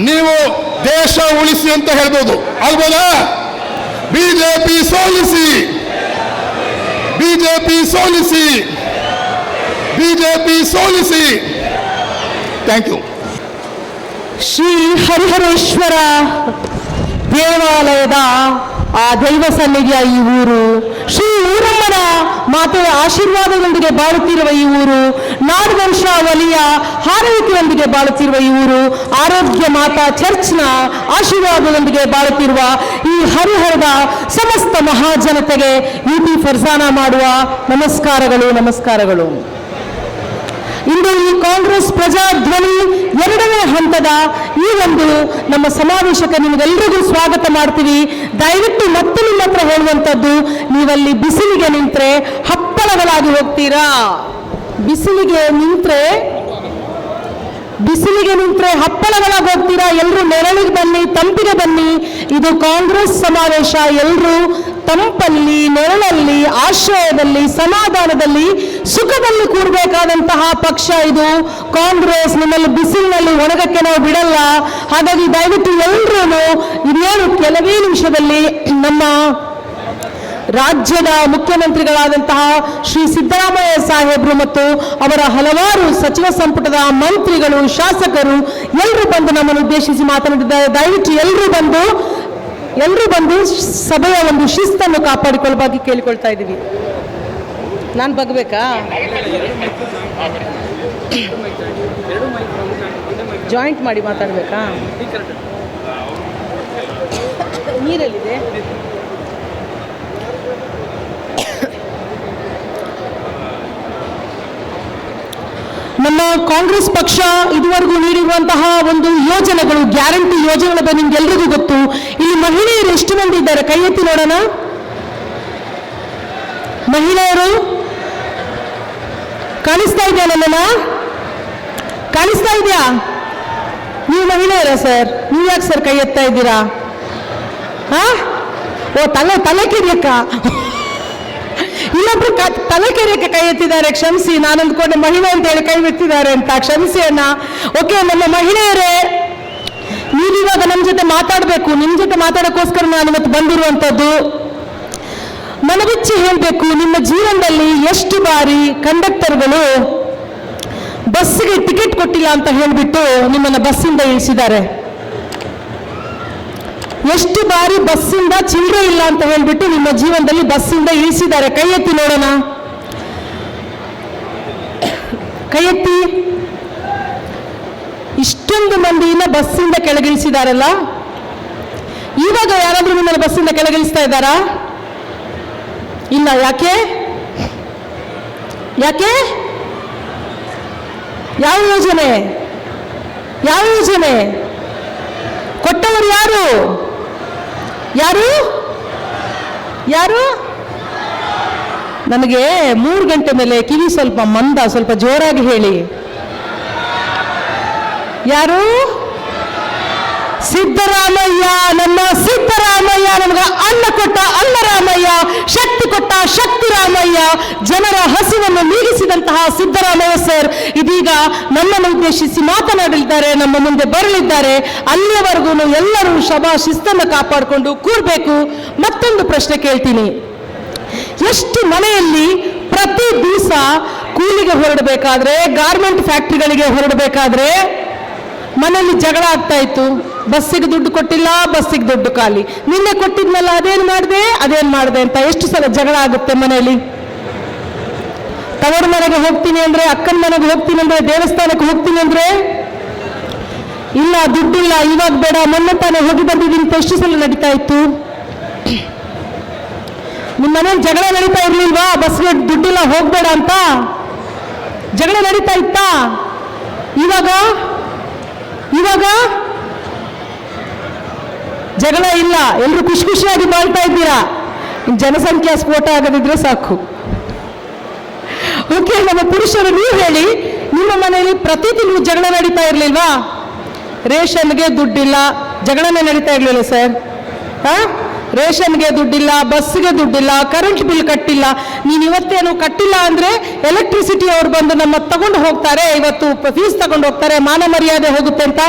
ನೀವು ದೇಶ ಉಳಿಸಿ ಅಂತ ಹೇಳ್ಬೋದು, ಅಲ್ಬೋದಾ? ಬಿಜೆಪಿ ಸೋಲಿಸಿ, ಬಿಜೆಪಿ ಸೋಲಿಸಿ, ಬಿಜೆಪಿ ಸೋಲಿಸಿ. Thank you. ಶ್ರೀ ಹರಿಹರೇಶ್ವರ ದೇವಾಲಯದ ಆ ದೈವ ಸನ್ನಿಧಿಯ ಈ ಊರು, ಶ್ರೀ ಊರಮ್ಮನ ಮಾತೆಯ ಆಶೀರ್ವಾದದೊಂದಿಗೆ ಬಾಳುತ್ತಿರುವ ಈ ಊರು, ನಾಡವಂಶ ವಲಿಯ ಹಾರೈಕೆಯೊಂದಿಗೆ ಬಾಳುತ್ತಿರುವ ಈ ಊರು, ಆರೋಗ್ಯ ಮಾತಾ ಚರ್ಚ್ನ ಆಶೀರ್ವಾದದೊಂದಿಗೆ ಬಾಳುತ್ತಿರುವ ಈ ಹರಿಹರದ ಸಮಸ್ತ ಮಹಾಜನತೆಗೆ UP ಫರ್ಜಾನಾ ಮಾಡುವ ನಮಸ್ಕಾರಗಳು, ನಮಸ್ಕಾರಗಳು. ಇಂದು ಈ ಕಾಂಗ್ರೆಸ್ ಪ್ರಜಾಧ್ವನಿ 2ನೇ ಹಂತದ ಈ ಒಂದು ನಮ್ಮ ಸಮಾವೇಶಕ್ಕೆ ನಿಮಗೆಲ್ಲರಿಗೂ ಸ್ವಾಗತ ಮಾಡ್ತೀವಿ. ದಯವಿಟ್ಟು ಮತ್ತೆ ನಿಮ್ಮ ಹತ್ರ ಹೇಳುವಂಥದ್ದು, ನೀವಲ್ಲಿ ಬಿಸಿಲಿಗೆ ನಿಂತ್ರೆ ಹಪ್ಪಳಗಳಾಗಿ ಹೋಗ್ತೀರಾ. ಬಿಸಿಲಿಗೆ ನಿಂತ್ರೆ ಹಪ್ಪಳಗಳಾಗಿ ಹೋಗ್ತೀರಾ. ಎಲ್ಲರೂ ನೆರಳಿಗೆ ಬನ್ನಿ, ತಂಪಿಗೆ ಬನ್ನಿ. ಇದು ಕಾಂಗ್ರೆಸ್ ಸಮಾವೇಶ. ಎಲ್ಲರೂ ತಂಪಲ್ಲಿ, ನೆರಳಲ್ಲಿ, ಆಶ್ರಯದಲ್ಲಿ, ಸಮಾಧಾನದಲ್ಲಿ, ಸುಖದಲ್ಲಿ ಕೂಡಬೇಕಾದಂತಹ ಪಕ್ಷ ಇದು ಕಾಂಗ್ರೆಸ್. ನಿಮ್ಮಲ್ಲಿ ಬಿಸಿಲಿನಲ್ಲಿ ಒಣಗಕ್ಕೆ ನಾವು ಬಿಡಲ್ಲ. ಹಾಗಾಗಿ ದಯವಿಟ್ಟು ಎಲ್ಲರೂ ಇನ್ನೇನು ಕೆಲವೇ ನಿಮಿಷದಲ್ಲಿ ನಮ್ಮ ರಾಜ್ಯದ ಮುಖ್ಯಮಂತ್ರಿಗಳಾದಂತಹ ಶ್ರೀ ಸಿದ್ದರಾಮಯ್ಯ ಸಾಹೇಬರು ಮತ್ತು ಅವರ ಹಲವಾರು ಸಚಿವ ಸಂಪುಟದ ಮಂತ್ರಿಗಳು, ಶಾಸಕರು ಎಲ್ಲರೂ ಬಂದು ನಮ್ಮನ್ನು ಉದ್ದೇಶಿಸಿ ಮಾತನಾಡಿದ್ದಾರೆ. ದಯವಿಟ್ಟು ಎಲ್ಲರೂ ಬಂದು ಸಭೆಯ ಒಂದು ಶಿಸ್ತನ್ನು ಕಾಪಾಡಿಕೊಳ್ಳುವಾಗಿ ಕೇಳಿಕೊಳ್ತಾ ಇದ್ದೀವಿ. ನಾನು ಬಗ್ಬೇಕಾ? ಜಾಯಿಂಟ್ ಮಾಡಿ ಮಾತಾಡಬೇಕಾ? ನೀರಲ್ಲಿದೆ. ನಮ್ಮ ಕಾಂಗ್ರೆಸ್ ಪಕ್ಷ ಇದುವರೆಗೂ ನೀಡಿರುವಂತಹ ಒಂದು ಯೋಜನೆಗಳು, ಗ್ಯಾರಂಟಿ ಯೋಜನೆಗಳ ಬಗ್ಗೆ ನಿಮ್ಗೆಲ್ರಿಗೂ ಗೊತ್ತು. ಇಲ್ಲಿ ಮಹಿಳೆಯರು ಎಷ್ಟು ಮಂದಿ ಇದ್ದಾರೆ? ಕೈ ಎತ್ತಿ ನೋಡೋಣ. ಮಹಿಳೆಯರು ಕಾಣಿಸ್ತಾ ಇದೆಯಾ? ನನ್ನನ್ನ ಕಾಣಿಸ್ತಾ ಇದೆಯಾ? ನೀವು ಮಹಿಳೆಯರಾ ಸರ್? ನೀವು ಯಾಕೆ ಸರ್ ಕೈ ಎತ್ತಾ ಇದ್ದೀರಾ? ಹಾ, ಓ ತಲೆ ಕೆರಿಯಕ್ಕ ಇನ್ನೊಬ್ರು ತಲೆ ಕೆರೆಯಕ್ಕೆ ಕೈ ಎತ್ತಿದ್ದಾರೆ. ಕ್ಷಮಿಸಿ, ನಾನು ಅಂದ್ಕೊಂಡೆ ಮಹಿಳೆ ಅಂತ ಹೇಳಿ ಕೈ ಎತ್ತಿದ್ದಾರೆ ಅಂತ. ಕ್ಷಮಿಸಿ ಅಣ್ಣ. ಓಕೆ, ನಮ್ಮ ಮಹಿಳೆಯರೇ, ನೀವಿವಾಗ ನಮ್ಮ ಜೊತೆ ಮಾತಾಡಬೇಕು. ನಿಮ್ಮ ಜೊತೆ ಮಾತಾಡೋಕ್ಕೋಸ್ಕರ ನಾನು ಇವತ್ತು ಬಂದಿರುವಂಥದ್ದು. ಮನಬಿಚ್ಚಿ ಹೇಳಬೇಕು, ನಿಮ್ಮ ಜೀವನದಲ್ಲಿ ಎಷ್ಟು ಬಾರಿ ಕಂಡಕ್ಟರ್ಗಳು ಬಸ್ಸಿಗೆ ಟಿಕೆಟ್ ಕೊಟ್ಟಿಲ್ಲ ಅಂತ ಹೇಳಿಬಿಟ್ಟು ನಿಮ್ಮನ್ನು ಬಸ್ಸಿಂದ ಇಳಿಸಿದ್ದಾರೆ? ಎಷ್ಟು ಬಾರಿ ಬಸ್ಸಿಂದ ಚಿಲ್ಲರೆ ಇಲ್ಲ ಅಂತ ಹೇಳಿಬಿಟ್ಟು ನಿಮ್ಮ ಜೀವನದಲ್ಲಿ ಬಸ್ಸಿಂದ ಇಳಿಸಿದ್ದಾರೆ? ಕೈ ಎತ್ತಿ ನೋಡೋಣ. ಕೈ ಎತ್ತಿ. ಇಷ್ಟೊಂದು ಮಂದಿನ ಬಸ್ಸಿಂದ ಕೆಳಗಿಳಿಸಿದಾರಲ್ಲ, ಇವಾಗ ಯಾರಾದ್ರೂ ನಿಮ್ಮನ್ನು ಬಸ್ಸಿಂದ ಕೆಳಗಿಳಿಸ್ತಾ ಇದ್ದಾರಾ? ಇಲ್ಲ. ಯಾಕೆ? ಯಾಕೆ? ಯಾವ ಯೋಜನೆ? ಯಾವ ಯೋಜನೆ ಕೊಟ್ಟವರು ಯಾರು? ಯಾರು? ಯಾರು? ನನಗೆ 3 ಗಂಟೆ ಮೇಲೆ ಕಿವಿ ಸ್ವಲ್ಪ ಮಂದ, ಸ್ವಲ್ಪ ಜೋರಾಗಿ ಹೇಳಿ. ಯಾರು? ಸಿದ್ದರಾಮಯ್ಯ. ನಮ್ಮ ಸಿದ್ದರಾಮಯ್ಯ ನಮಗೆ ಅನ್ನ ಕೊಟ್ಟ ಅನ್ನರಾಮಯ್ಯ, ಶಕ್ತಿ ಕೊಟ್ಟ ಶಕ್ತಿ ರಾಮಯ್ಯ, ಜನರ ಹಸಿವನ್ನು ನೀಗಿಸಿದಂತಹ ಸಿದ್ದರಾಮಯ್ಯ ಸರ್ ಇದೀಗ ನಮ್ಮನ್ನು ಉದ್ದೇಶಿಸಿ ಮಾತನಾಡಲಿದ್ದಾರೆ, ನಮ್ಮ ಮುಂದೆ ಬರಲಿದ್ದಾರೆ. ಅಲ್ಲಿಯವರೆಗೂ ಎಲ್ಲರೂ ಶಿಸ್ತನ್ನು ಕಾಪಾಡಿಕೊಂಡು ಕೂರಬೇಕು. ಮತ್ತೊಂದು ಪ್ರಶ್ನೆ ಕೇಳ್ತೀನಿ. ಎಷ್ಟು ಮನೆಯಲ್ಲಿ ಪ್ರತಿ ದಿವಸ ಕೂಲಿಗೆ ಹೊರಡಬೇಕಾದ್ರೆ, ಗಾರ್ಮೆಂಟ್ ಫ್ಯಾಕ್ಟ್ರಿಗಳಿಗೆ ಹೊರಡಬೇಕಾದ್ರೆ ಮನೆಯಲ್ಲಿ ಜಗಳ ಆಗ್ತಾ ಇತ್ತು. ಬಸ್ಸಿಗೆ ದುಡ್ಡು ಕೊಟ್ಟಿಲ್ಲ, ಬಸ್ಸಿಗೆ ದುಡ್ಡು ಖಾಲಿ, ನಿನ್ನೆ ಕೊಟ್ಟಿದ್ನಲ್ಲ ಅದೇನು ಮಾಡಿದೆ ಅಂತ ಎಷ್ಟು ಸಲ ಜಗಳ ಆಗುತ್ತೆ ಮನೆಯಲ್ಲಿ. ತವರು ಮನೆಗೆ ಹೋಗ್ತೀನಿ ಅಂದ್ರೆ, ಅಕ್ಕನ ಮನೆಗೆ ಹೋಗ್ತೀನಿ ಅಂದ್ರೆ, ದೇವಸ್ಥಾನಕ್ಕೆ ಹೋಗ್ತೀನಿ ಅಂದ್ರೆ, ಇಲ್ಲ ದುಡ್ಡಿಲ್ಲ ಇವಾಗ ಬೇಡ, ಮೊನ್ನೆ ತಾನೇ ಹೋಗಿ ಬಂದಿದ್ದೀನಿ ಅಂತ ಎಷ್ಟು ಸಲ ನಡೀತಾ ಇತ್ತು? ನಿಮ್ಮ ಮನೇಲಿ ಜಗಳ ನಡೀತಾ ಇರ್ಲಿಲ್ವಾ? ಬಸ್ಗೆ ದುಡ್ಡಿಲ್ಲ ಹೋಗ್ಬೇಡ ಅಂತ ಜಗಳ ನಡೀತಾ ಇತ್ತಾ? ಇವಾಗ ಜಗಳ ಇಲ್ಲ, ಎಲ್ಲರೂ ಖುಷಿ ಖುಷಿಯಾಗಿ ಬಾಳ್ತಾ ಇದ್ದೀರಾ. ಜನಸಂಖ್ಯಾ ಸ್ಫೋಟ ಆಗದಿದ್ರೆ ಸಾಕು. ಓಕೆ, ನಮ್ಮ ಪುರುಷರು ನೀವು ಹೇಳಿ, ನಿಮ್ಮ ಮನೆಯಲ್ಲಿ ಪ್ರತಿ ತಿಂಗಳು ಜಗಳ ನಡೀತಾ ಇರಲಿಲ್ವಾ? ರೇಷನ್ಗೆ ದುಡ್ಡಿಲ್ಲ, ಜಗಳನೇ ನಡೀತಾ ಇರಲಿಲ್ಲ ಸರ್? ರೇಷನ್ಗೆ ದುಡ್ಡಿಲ್ಲ, ಬಸ್ಗೆ ದುಡ್ಡಿಲ್ಲ, ಕರೆಂಟ್ ಬಿಲ್ ಕಟ್ಟಿಲ್ಲ. ನೀನು ಇವತ್ತೇನು ಕಟ್ಟಿಲ್ಲ ಅಂದರೆ ಎಲೆಕ್ಟ್ರಿಸಿಟಿ ಅವ್ರು ಬಂದು ನಮ್ಮ ತಗೊಂಡು ಹೋಗ್ತಾರೆ, ಇವತ್ತು ಫೀಸ್ ತಗೊಂಡು ಹೋಗ್ತಾರೆ, ಮಾನ ಮರ್ಯಾದೆ ಹೋಗುತ್ತೆ ಅಂತ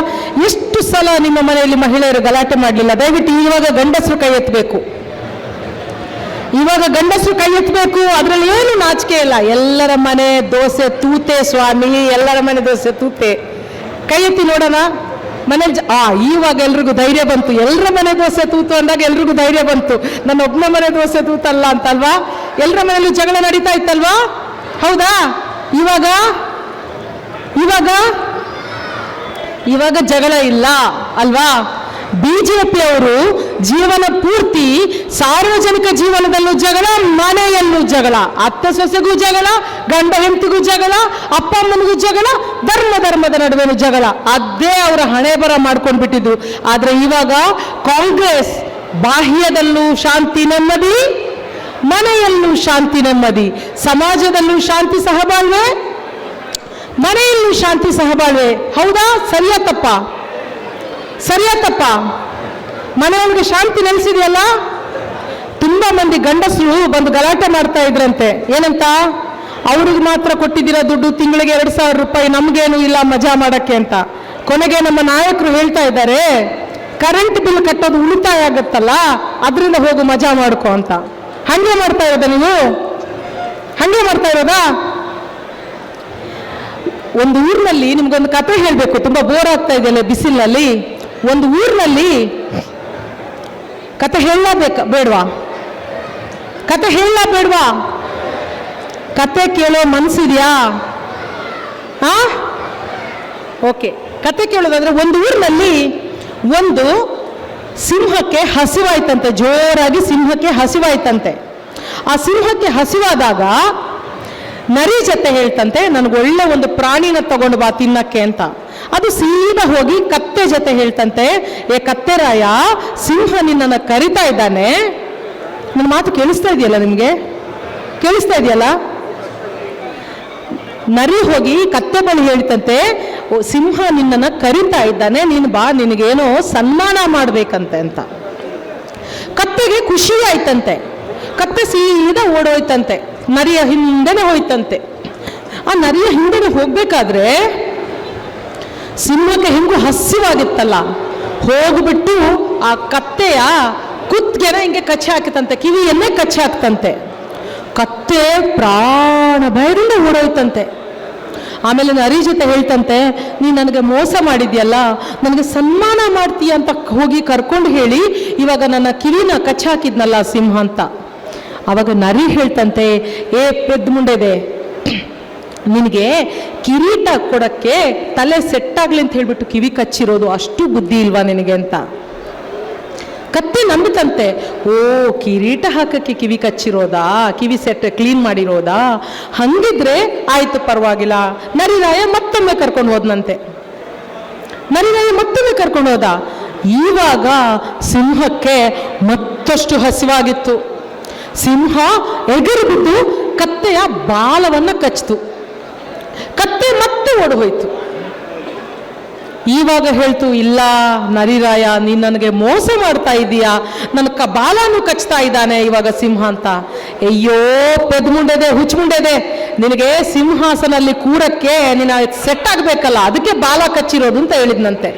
ಎಷ್ಟು ಸಲ ನಿಮ್ಮ ಮನೆಯಲ್ಲಿ ಮಹಿಳೆಯರು ಗಲಾಟೆ ಮಾಡಲಿಲ್ಲ? ದಯವಿಟ್ಟು ಇವಾಗ ಗಂಡಸರು ಕೈ ಎತ್ತಬೇಕು. ಇವಾಗ ಗಂಡಸರು ಕೈ ಎತ್ತಬೇಕು. ಅದರಲ್ಲಿ ಏನು ನಾಚಿಕೆ ಇಲ್ಲ. ಎಲ್ಲರ ಮನೆ ದೋಸೆ ತೂತೆ ಸ್ವಾಮಿ, ಎಲ್ಲರ ಮನೆ ದೋಸೆ ತೂತೆ. ಕೈ ಎತ್ತಿ ನೋಡೋಣ. ಮನೇಲಿ ಇವಾಗ ಎಲ್ರಿಗೂ ಧೈರ್ಯ ಬಂತು. ಎಲ್ಲರ ಮನೆ ದೋಸೆ ತೂತು ಅಂದಾಗ ಎಲ್ರಿಗೂ ಧೈರ್ಯ ಬಂತು. ನನ್ನ ಒಬ್ಬನ ಮನೆ ದೋಸೆ ತೂತಲ್ಲ ಅಂತಲ್ವಾ? ಎಲ್ಲರ ಮನೆಯಲ್ಲೂ ಜಗಳ ನಡೀತಾ ಇತ್ತಲ್ವಾ? ಹೌದಾ? ಇವಾಗ ಜಗಳ ಇಲ್ಲ ಅಲ್ವಾ? ಬಿಜೆಪಿ ಅವರು ಜೀವನ ಪೂರ್ತಿ ಸಾರ್ವಜನಿಕ ಜೀವನದಲ್ಲೂ ಜಗಳ, ಮನೆಯಲ್ಲೂ ಜಗಳ, ಅತ್ತೆ ಸೊಸೆಗೂ ಜಗಳ, ಗಂಡ ಹೆಂಡತಿಗೂ ಜಗಳ, ಅಪ್ಪ ಅಮ್ಮನಿಗೂ ಜಗಳ, ಧರ್ಮದ ನಡುವೆನೂ ಜಗಳ. ಅದೇ ಅವರ ಹಣೆ ಬರ ಮಾಡ್ಕೊಂಡ್ಬಿಟ್ಟಿದ್ದು. ಆದ್ರೆ ಇವಾಗ ಕಾಂಗ್ರೆಸ್ ಬಾಹ್ಯದಲ್ಲೂ ಶಾಂತಿ ನೆಮ್ಮದಿ, ಮನೆಯಲ್ಲೂ ಶಾಂತಿ ನೆಮ್ಮದಿ, ಸಮಾಜದಲ್ಲೂ ಶಾಂತಿ ಸಹಬಾಳ್ವೆ, ಮನೆಯಲ್ಲೂ ಶಾಂತಿ ಸಹಬಾಳ್ವೆ. ಹೌದಾ? ಸರಿಯಾ ತಪ್ಪ? ಮನೆಯೊಳಗೆ ಶಾಂತಿ ನೆಲೆಸಿದೆಯಲ್ಲ? ತುಂಬಾ ಮಂದಿ ಗಂಡಸರು ಬಂದು ಗಲಾಟೆ ಮಾಡ್ತಾ ಇದ್ರಂತೆ. ಏನಂತ? ಅವ್ರಿಗೆ ಮಾತ್ರ ಕೊಟ್ಟಿದ್ದೀರಾ ದುಡ್ಡು, ತಿಂಗಳಿಗೆ 2,000 ರೂಪಾಯಿ, ನಮ್ಗೇನು ಇಲ್ಲ ಮಜಾ ಮಾಡಕ್ಕೆ ಅಂತ. ಕೊನೆಗೆ ನಮ್ಮ ನಾಯಕರು ಹೇಳ್ತಾ ಇದ್ದಾರೆ, ಕರೆಂಟ್ ಬಿಲ್ ಕಟ್ಟೋದು ಉಳಿತಾಯ ಆಗತ್ತಲ್ಲ, ಅದರಿಂದ ಹೋಗು ಮಜಾ ಮಾಡ್ಕೊ ಅಂತ. ಹಂಗೆ ಮಾಡ್ತಾ ಇರೋದ ನೀವು? ಹಂಗೆ ಮಾಡ್ತಾ ಇರೋದಾ? ಒಂದು ಊರಿನಲ್ಲಿ ನಿಮ್ಗೊಂದು ಕತೆ ಹೇಳಬೇಕು, ತುಂಬಾ ಬೋರ್ ಆಗ್ತಾ ಇದೆಯಲ್ಲ ಬಿಸಿಲಿನಲ್ಲಿ. ಒಂದು ಊರಿನಲ್ಲಿ ಕತೆ ಬೇಡವಾ? ಕತೆ ಕೇಳೋ ಮನಸ್ಸಿದೆಯಾ? ಹಾ, ಓಕೆ. ಕತೆ ಕೇಳೋದಾದ್ರೆ, ಒಂದು ಊರಿನಲ್ಲಿ ಒಂದು ಸಿಂಹಕ್ಕೆ ಹಸಿವಾಯ್ತಂತೆ, ಜೋರಾಗಿ ಸಿಂಹಕ್ಕೆ ಹಸಿವಾಯ್ತಂತೆ. ಆ ಸಿಂಹಕ್ಕೆ ಹಸಿವಾದಾಗ ನರಿ ಜೊತೆ ಹೇಳ್ತಂತೆ, ನನಗೆ ಒಳ್ಳೆ ಒಂದು ಪ್ರಾಣಿನ ತಗೊಂಡು ಬಾ ತಿನ್ನಕ್ಕೆ ಅಂತ. ಅದು ಸೀದಾ ಹೋಗಿ ಕತ್ತೆ ಜೊತೆ ಹೇಳ್ತಂತೆ, ಏ ಕತ್ತೆರಾಯ, ಸಿಂಹ ನಿನ್ನನ್ನು ಕರಿತಾ ಇದ್ದಾನೆ. ನನ್ನ ಮಾತು ಕೇಳಿಸ್ತಾ ಇದೆಯಲ್ಲ ನಿಮಗೆ? ಕೇಳಿಸ್ತಾ ಇದೆಯಲ್ಲ? ನರಿ ಹೋಗಿ ಕತ್ತೆ ಬಳಿ ಹೇಳ್ತಂತೆ, ಸಿಂಹ ನಿನ್ನನ್ನು ಕರಿತಾ ಇದ್ದಾನೆ, ನೀನು ಬಾ, ನಿನಗೇನೋ ಸನ್ಮಾನ ಮಾಡ್ಬೇಕಂತೆ ಅಂತ. ಕತ್ತೆಗೆ ಖುಷಿ ಆಯ್ತಂತೆ. ಕತ್ತೆ ಸೀದಾ ಓಡೋಯ್ತಂತೆ, ನರಿಯ ಹಿಂದೆನೆ ಹೋಯ್ತಂತೆ. ಆ ನರಿಯ ಹಿಂದೆನೆ ಹೋಗ್ಬೇಕಾದ್ರೆ ಸಿಂಹಕ್ಕೆ ಹೆಂಗೂ ಹಸಿವಾಗಿತ್ತಲ್ಲ, ಹೋಗ್ಬಿಟ್ಟು ಆ ಕತ್ತೆಯ ಕುತ್ತಿಗೆನ ಹಿಂಗೆ ಕಚ್ಚಿ ಹಾಕಿತಂತೆ, ಕಿವಿಯನ್ನೇ ಕಚ್ಚಿ ಹಾಕ್ತಂತೆ. ಕತ್ತೆ ಪ್ರಾಣ ಭಯದಿಂದ ಓಡೋಯ್ತಂತೆ. ಆಮೇಲೆ ನರಿ ಜೊತೆ ಹೇಳ್ತಂತೆ, ನೀನು ನನಗೆ ಮೋಸ ಮಾಡಿದ್ಯಲ್ಲ, ನನಗೆ ಸನ್ಮಾನ ಮಾಡ್ತೀಯ ಅಂತ ಹೋಗಿ ಕರ್ಕೊಂಡು ಹೇಳಿ ಇವಾಗ ನನ್ನ ಕಿವಿನ ಕಚ್ಚಿ ಹಾಕಿದ್ನಲ್ಲ ಸಿಂಹ ಅಂತ. ಅವಾಗ ನರಿ ಹೇಳ್ತಂತೆ, ಏ ಪೆದ್ದು ಮುಂಡೆದೆ, ನಿನಗೆ ಕಿರೀಟ ಕೊಡಕ್ಕೆ ತಲೆ ಸೆಟ್ಟಾಗ್ಲಿ ಅಂತ ಹೇಳ್ಬಿಟ್ಟು ಕಿವಿ ಕಚ್ಚಿರೋದು, ಅಷ್ಟು ಬುದ್ಧಿ ಇಲ್ವಾ ನಿನಗೆ ಅಂತ. ಕತ್ತೆ ನಂಬಿತಂತೆ, ಓ ಕಿರೀಟ ಹಾಕಕ್ಕೆ ಕಿವಿ ಕಚ್ಚಿರೋದಾ, ಕಿವಿ ಸೆಟ್ ಕ್ಲೀನ್ ಮಾಡಿರೋದಾ, ಹಂಗಿದ್ರೆ ಆಯ್ತು ಪರವಾಗಿಲ್ಲ. ನರಿರಾಯ ಮತ್ತೊಮ್ಮೆ ಕರ್ಕೊಂಡು ಹೋದ್ನಂತೆ. ನರಿರಾಯ ಮತ್ತೊಮ್ಮೆ ಕರ್ಕೊಂಡು ಹೋದ. ಈವಾಗ ಸಿಂಹಕ್ಕೆ ಮತ್ತಷ್ಟು ಹಸಿವಾಗಿತ್ತು. ಸಿಂಹ ಎಗರು ಬಿದ್ದು ಕತ್ತೆಯ ಬಾಲವನ್ನು ಕಚ್ಚಿತು. ಕತ್ತೆ ಮತ್ತೆ ಓಡಿ ಹೋಯ್ತು. ಈವಾಗ ಹೇಳ್ತು, ಇಲ್ಲ ನರಿರಾಯ, ನೀನು ನನಗೆ ಮೋಸ ಮಾಡ್ತಾ ಇದ್ದೀಯಾ, ನನ್ನ ಬಾಲನು ಕಚ್ತಾ ಇದ್ದಾನೆ ಇವಾಗ ಸಿಂಹ ಅಂತ. ಅಯ್ಯೋ ಪೆದ್ಮುಂಡೆದೆ, ಹುಚ್ಚುಮುಂಡೆದೆ, ನಿನಗೆ ಸಿಂಹಾಸನಲ್ಲಿ ಕೂರಕ್ಕೆ ನೀನು ಸೆಟ್ ಆಗಬೇಕಲ್ಲ, ಅದಕ್ಕೆ ಬಾಲ ಕಚ್ಚಿರೋದು ಅಂತ ಹೇಳಿದ್ನಂತೆ.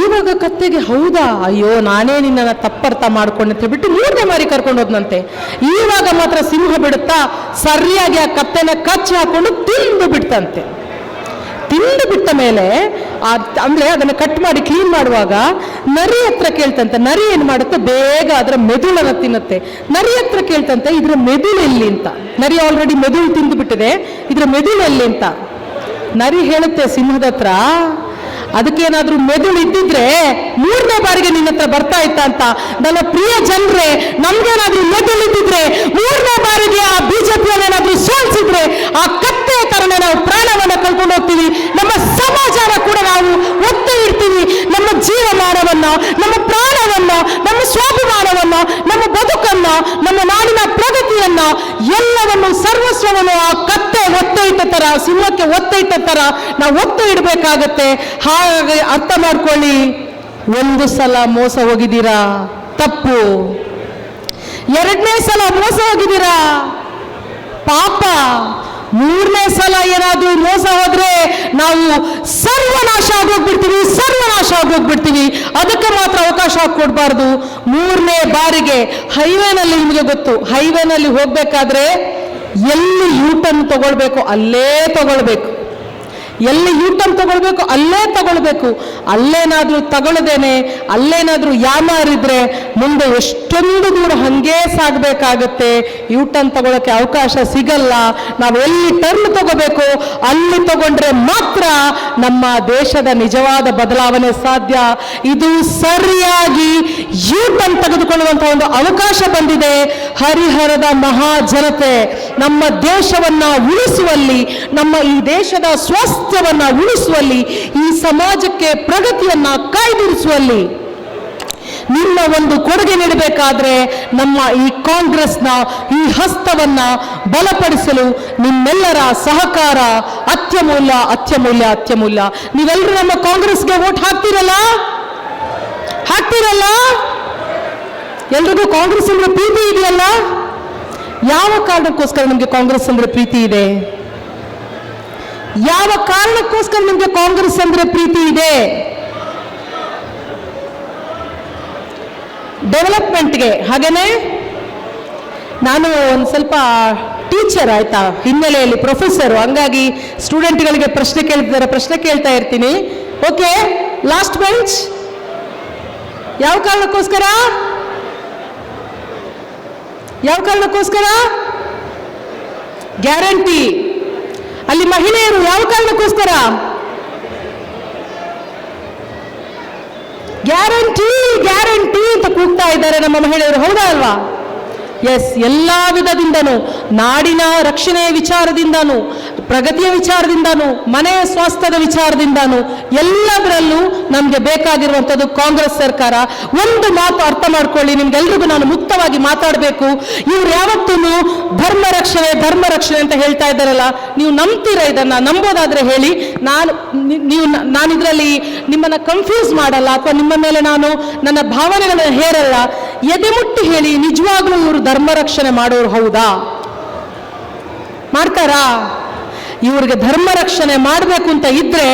ಇವಾಗ ಕತ್ತೆಗೆ ಹೌದಾ, ಅಯ್ಯೋ ನಾನೇ ನಿನ್ನನ್ನು ತಪ್ಪರ್ಥ ಮಾಡ್ಕೊಂಡೆ ಅಂತ ಹೇಳ್ಬಿಟ್ಟು 3ನೇ ಬಾರಿ ಕರ್ಕೊಂಡು ಹೋದ್ನಂತೆ. ಈವಾಗ ಮಾತ್ರ ಸಿಂಹ ಬಿಡುತ್ತಾ ಸರಿಯಾಗಿ ಆ ಕತ್ತೆನ ಕಚ್ಚಿ ಹಾಕೊಂಡು ತಿಂದು ಬಿಡ್ತಂತೆ. ತಿಂದು ಬಿಟ್ಟ ಮೇಲೆ ಅಂದ್ರೆ ಅದನ್ನು ಕಟ್ ಮಾಡಿ ಕ್ಲೀನ್ ಮಾಡುವಾಗ ನರಿ ಹತ್ರ ಕೇಳ್ತಂತೆ. ನರಿ ಏನು ಮಾಡುತ್ತೆ, ಬೇಗ ಅದರ ಮೆದುಳನ್ನು ತಿನ್ನುತ್ತೆ. ನರಿ ಹತ್ರ ಕೇಳ್ತಂತೆ, ಇದ್ರ ಮೆದುಳು ಎಲ್ಲಿ ಅಂತ. ನರಿ ಆಲ್ರೆಡಿ ಮೆದುಳು ತಿಂದು ಬಿಟ್ಟಿದೆ, ಇದ್ರ ಮೆದುಳು ಎಲ್ಲಿ ಅಂತ. ನರಿ ಹೇಳುತ್ತೆ ಸಿಂಹದ ಹತ್ರ, ಅದಕ್ಕೇನಾದ್ರೂ ಮೆದುಳು ಇದ್ದಿದ್ರೆ 3ನೇ ಬಾರಿಗೆ ನಿನ್ನ ಹತ್ರ ಬರ್ತಾ ಇತ್ತ ಅಂತ. ನನ್ನ ಪ್ರಿಯ ಜನರೇ, ನಮ್ಗೇನಾದ್ರೂ ಮೆದುಳು ಇದ್ದಿದ್ರೆ 3ನೇ ಬಾರಿಗೆ ಆ ಬಿಜೆಪಿಯನ್ನೇನಾದ್ರೂ ಸೋಲಿಸಿದ್ರೆ ಆ ಕತ್ತೆ ತರನೇ ನಾವು ಪ್ರಾಣವನ್ನ ಕಳ್ಕೊಂಡು ಹೋಗ್ತೀವಿ. ನಮ್ಮ ಸಮಾಜನ ಕೂಡ ನಾವು ಒತ್ತೆ ಇಡ್ತೀವಿ. ನಮ್ಮ ಜೀವಮಾನವನ್ನ, ನಮ್ಮ ಪ್ರಾಣವನ್ನ, ನಮ್ಮ ಸ್ವಾಭಿಮಾನವನ್ನ, ನಮ್ಮ ಬದುಕನ್ನ, ನಮ್ಮ ನಾಡಿನ ಪ್ರಗತಿಯನ್ನ, ಎಲ್ಲವನ್ನು ಸರ್ವಸ್ವವನ್ನು ಆ ಕತ್ತೆ ಒತ್ತೆ ಇಟ್ಟ ತರ, ಸಿಂಹಕ್ಕೆ ಒತ್ತೆ ಇಟ್ಟ ತರ ನಾವು ಒತ್ತೆ ಇಡಬೇಕಾಗತ್ತೆ. ಹಾಗೆ ಅರ್ಥ ಮಾಡ್ಕೊಳ್ಳಿ. ಒಂದು ಸಲ ಮೋಸ ಹೋಗಿದ್ದೀರಾ, ತಪ್ಪು. 2ನೇ ಸಲ ಮೋಸ ಹೋಗಿದ್ದೀರಾ, ಪಾಪ. 3ನೇ ಸಲ ಏನಾದ್ರೂ ಮೋಸ ಹೋದ್ರೆ ನಾವು ಸರ್ವನಾಶ ಆಗೋಗ್ಬಿಡ್ತೀವಿ. ಅದಕ್ಕೆ ಮಾತ್ರ ಅವಕಾಶ ಕೊಡಬಾರ್ದು. 3ನೇ ಬಾರಿಗೆ ಹೈವೇನಲ್ಲಿ, ನಿಮಗೆ ಗೊತ್ತು, ಹೈವೇನಲ್ಲಿ ಹೋಗ್ಬೇಕಾದ್ರೆ ಎಲ್ಲಿ ಯೂಟರ್ನ್ ತಗೊಳ್ಬೇಕು ಅಲ್ಲೇ ತಗೊಳ್ಬೇಕು. ಎಲ್ಲಿ ಯೂಟರ್ನ್ ತಗೊಳ್ಬೇಕು ಅಲ್ಲೇ ತಗೊಳ್ಬೇಕು. ಅಲ್ಲೇನಾದ್ರೂ ತಗೊಳ್ಳದೇನೆ, ಅಲ್ಲೇನಾದ್ರೂ ಯಾಮಾರಿದ್ರೆ ಮುಂದೆ ಎಷ್ಟೊಂದು ದೂರ ಹಂಗೇ ಸಾಗಬೇಕಾಗತ್ತೆ. ಯೂಟರ್ನ್ ತಗೊಳ್ಳೋಕೆ ಅವಕಾಶ ಸಿಗಲ್ಲ. ನಾವು ಎಲ್ಲಿ ಟರ್ನ್ ತಗೋಬೇಕು ಅಲ್ಲಿ ತಗೊಂಡ್ರೆ ಮಾತ್ರ ನಮ್ಮ ದೇಶದ ನಿಜವಾದ ಬದಲಾವಣೆ ಸಾಧ್ಯ. ಇದು ಸರಿಯಾಗಿ ಯೂಟರ್ನ್ ತೆಗೆದುಕೊಳ್ಳುವಂತಹ ಒಂದು ಅವಕಾಶ ಬಂದಿದೆ. ಹರಿಹರದ ಮಹಾಜನತೆ ನಮ್ಮ ದೇಶವನ್ನ ಉಳಿಸುವಲ್ಲಿ, ನಮ್ಮ ಈ ದೇಶದ ಸ್ವಾಸ್ಥ್ಯವನ್ನ ಉಳಿಸುವಲ್ಲಿ, ಈ ಸಮಾಜಕ್ಕೆ ಪ್ರಗತಿಯನ್ನ ಕಾಯ್ದಿರಿಸುವಲ್ಲಿ ನಿಮ್ಮ ಒಂದು ಕೊಡುಗೆ ನೀಡಬೇಕಾದ್ರೆ ನಮ್ಮ ಈ ಕಾಂಗ್ರೆಸ್ನ ಈ ಹಸ್ತವನ್ನ ಬಲಪಡಿಸಲು ನಿಮ್ಮೆಲ್ಲರ ಸಹಕಾರ ಅತ್ಯಮೂಲ್ಯ. ನೀವೆಲ್ಲರೂ ನಮ್ಮ ಕಾಂಗ್ರೆಸ್ಗೆ ವೋಟ್ ಹಾಕ್ತಿರಲ್ಲ? ಎಲ್ರಿಗೂ ಕಾಂಗ್ರೆಸ್ ಅಂದ್ರೆ ಪ್ರೀತಿ ಇದೆಯಲ್ಲ? ಯಾವ ಕಾರಣಕ್ಕೋಸ್ಕರ ನಿಮಗೆ ಕಾಂಗ್ರೆಸ್ ಅಂದ್ರೆ ಪ್ರೀತಿ ಇದೆ? ಯಾವ ಕಾರಣಕ್ಕೋಸ್ಕರ ನಿಮಗೆ ಕಾಂಗ್ರೆಸ್ ಅಂದ್ರೆ ಪ್ರೀತಿ ಇದೆ? ಡೆವಲಪ್ಮೆಂಟ್ಗೆ. ಹಾಗೇನೆ ನಾನು ಒಂದು ಸ್ವಲ್ಪ ಟೀಚರ್ ಆಯ್ತಾ, ಹಿನ್ನೆಲೆಯಲ್ಲಿ ಪ್ರೊಫೆಸರು, ಹಂಗಾಗಿ ಸ್ಟೂಡೆಂಟ್ಗಳಿಗೆ ಪ್ರಶ್ನೆ ಕೇಳ್ತಾ ಇರ್ತೀನಿ. Okay, last bench. ಯಾವ ಕಾರಣಕ್ಕೋಸ್ಕರ? ಗ್ಯಾರಂಟಿ. ಅಲ್ಲಿ ಮಹಿಳೆಯರು ಯಾವ ಕಾರಣಕ್ಕೋಸ್ಕರ ಗ್ಯಾರಂಟಿ ಗ್ಯಾರಂಟಿ ಅಂತ ಕೂಗ್ತಾ ಇದ್ದಾರೆ ನಮ್ಮ ಮಹಿಳೆಯರು, ಹೌದಾ ಅಲ್ವಾ? ಎಸ್, ಎಲ್ಲ ವಿಧದಿಂದನೂ, ನಾಡಿನ ರಕ್ಷಣೆಯ ವಿಚಾರದಿಂದನೂ, ಪ್ರಗತಿಯ ವಿಚಾರದಿಂದನೂ, ಮನೆಯ ಸ್ವಾಸ್ಥ್ಯದ ವಿಚಾರದಿಂದನೂ, ಎಲ್ಲದರಲ್ಲೂ ನಮಗೆ ಬೇಕಾಗಿರುವಂಥದ್ದು ಕಾಂಗ್ರೆಸ್ ಸರ್ಕಾರ. ಒಂದು ಮಾತು ಅರ್ಥ ಮಾಡ್ಕೊಳ್ಳಿ, ನಿಮ್ಗೆಲ್ರಿಗೂ ನಾನು ಮುಕ್ತವಾಗಿ ಮಾತಾಡಬೇಕು. ಇವ್ರು ಯಾವತ್ತೂ ಧರ್ಮ ರಕ್ಷಣೆ ಅಂತ ಹೇಳ್ತಾ ಇದ್ದಾರಲ್ಲ, ನೀವು ನಂಬ್ತೀರಾ? ಇದನ್ನ ನಂಬೋದಾದ್ರೆ ಹೇಳಿ. ನಾನು ಇದರಲ್ಲಿ ನಿಮ್ಮನ್ನ ಕನ್ಫ್ಯೂಸ್ ಮಾಡಲ್ಲ, ಅಥವಾ ನಿಮ್ಮ ಮೇಲೆ ನಾನು ನನ್ನ ಭಾವನೆಗಳನ್ನು ಹೇರಲ್ಲ. ಎದೆ ಮುಟ್ಟಿ ಹೇಳಿ, ನಿಜವಾಗ್ಲೂ ಇವರು ಧರ್ಮ ರಕ್ಷಣೆ ಮಾಡೋರು ಹೌದಾ? ಮಾಡ್ತಾರಾ? ಇವ್ರಿಗೆ ಧರ್ಮ ರಕ್ಷಣೆ ಮಾಡಬೇಕು ಅಂತ ಇದ್ರೆ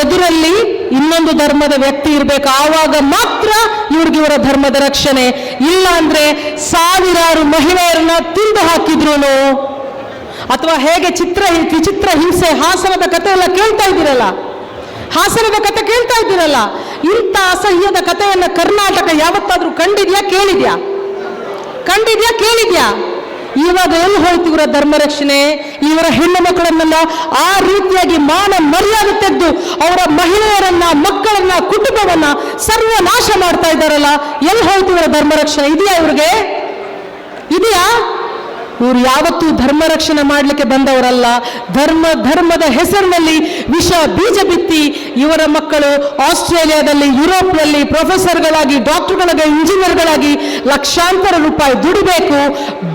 ಎದುರಲ್ಲಿ ಇನ್ನೊಂದು ಧರ್ಮದ ವ್ಯಕ್ತಿ ಇರಬೇಕು, ಆವಾಗ ಮಾತ್ರ ಇವರ ಧರ್ಮದ ರಕ್ಷಣೆ. ಇಲ್ಲ ಅಂದ್ರೆ ಸಾವಿರಾರು ಮಹಿಳೆಯರನ್ನ ತಿಂದು ಹಾಕಿದ್ರು, ಅಥವಾ ಹೇಗೆ ವಿಚಿತ್ರ ಹಿಂಸೆ, ಹಾಸನದ ಕಥೆ ಎಲ್ಲ ಕೇಳ್ತಾ ಇದ್ದೀರಲ್ಲ, ಇಂಥ ಅಸಹ್ಯದ ಕಥೆಯನ್ನ ಕರ್ನಾಟಕ ಯಾವತ್ತಾದ್ರೂ ಕಂಡಿದ್ಯಾ, ಕೇಳಿದ್ಯಾ? ಇವಾಗ ಎಲ್ಲಿ ಹೋಯ್ತು ಇವರ ಧರ್ಮ ರಕ್ಷಣೆ? ಇವರ ಹೆಣ್ಣು ಮಕ್ಕಳನ್ನೆಲ್ಲ ಆ ರೀತಿಯಾಗಿ ಮಾನ ಮರ್ಯಾದೆ ತೆಗೆದು ಅವರ ಮಹಿಳೆಯರನ್ನ, ಮಕ್ಕಳನ್ನ, ಕುಟುಂಬವನ್ನ ಸರ್ವನಾಶ ಮಾಡ್ತಾ ಇದ್ದಾರಲ್ಲ, ಎಲ್ಲಿ ಹೋಯ್ತು ಇವರ ಧರ್ಮ ರಕ್ಷಣೆ? ಇದೆಯಾ ಇವ್ರಿಗೆ? ಇದೆಯಾ? ಇವರು ಯಾವತ್ತೂ ಧರ್ಮ ರಕ್ಷಣೆ ಮಾಡಲಿಕ್ಕೆ ಬಂದವರಲ್ಲ. ಧರ್ಮದ ಹೆಸರಿನಲ್ಲಿ ವಿಷ ಬೀಜ ಬಿತ್ತಿ ಇವರ ಮಕ್ಕಳು ಆಸ್ಟ್ರೇಲಿಯಾದಲ್ಲಿ, ಯುರೋಪ್ನಲ್ಲಿ ಪ್ರೊಫೆಸರ್ಗಳಾಗಿ, ಡಾಕ್ಟರ್ಗಳಾಗಿ, ಇಂಜಿನಿಯರ್ಗಳಾಗಿ ಲಕ್ಷಾಂತರ ರೂಪಾಯಿ ದುಡಿಬೇಕು.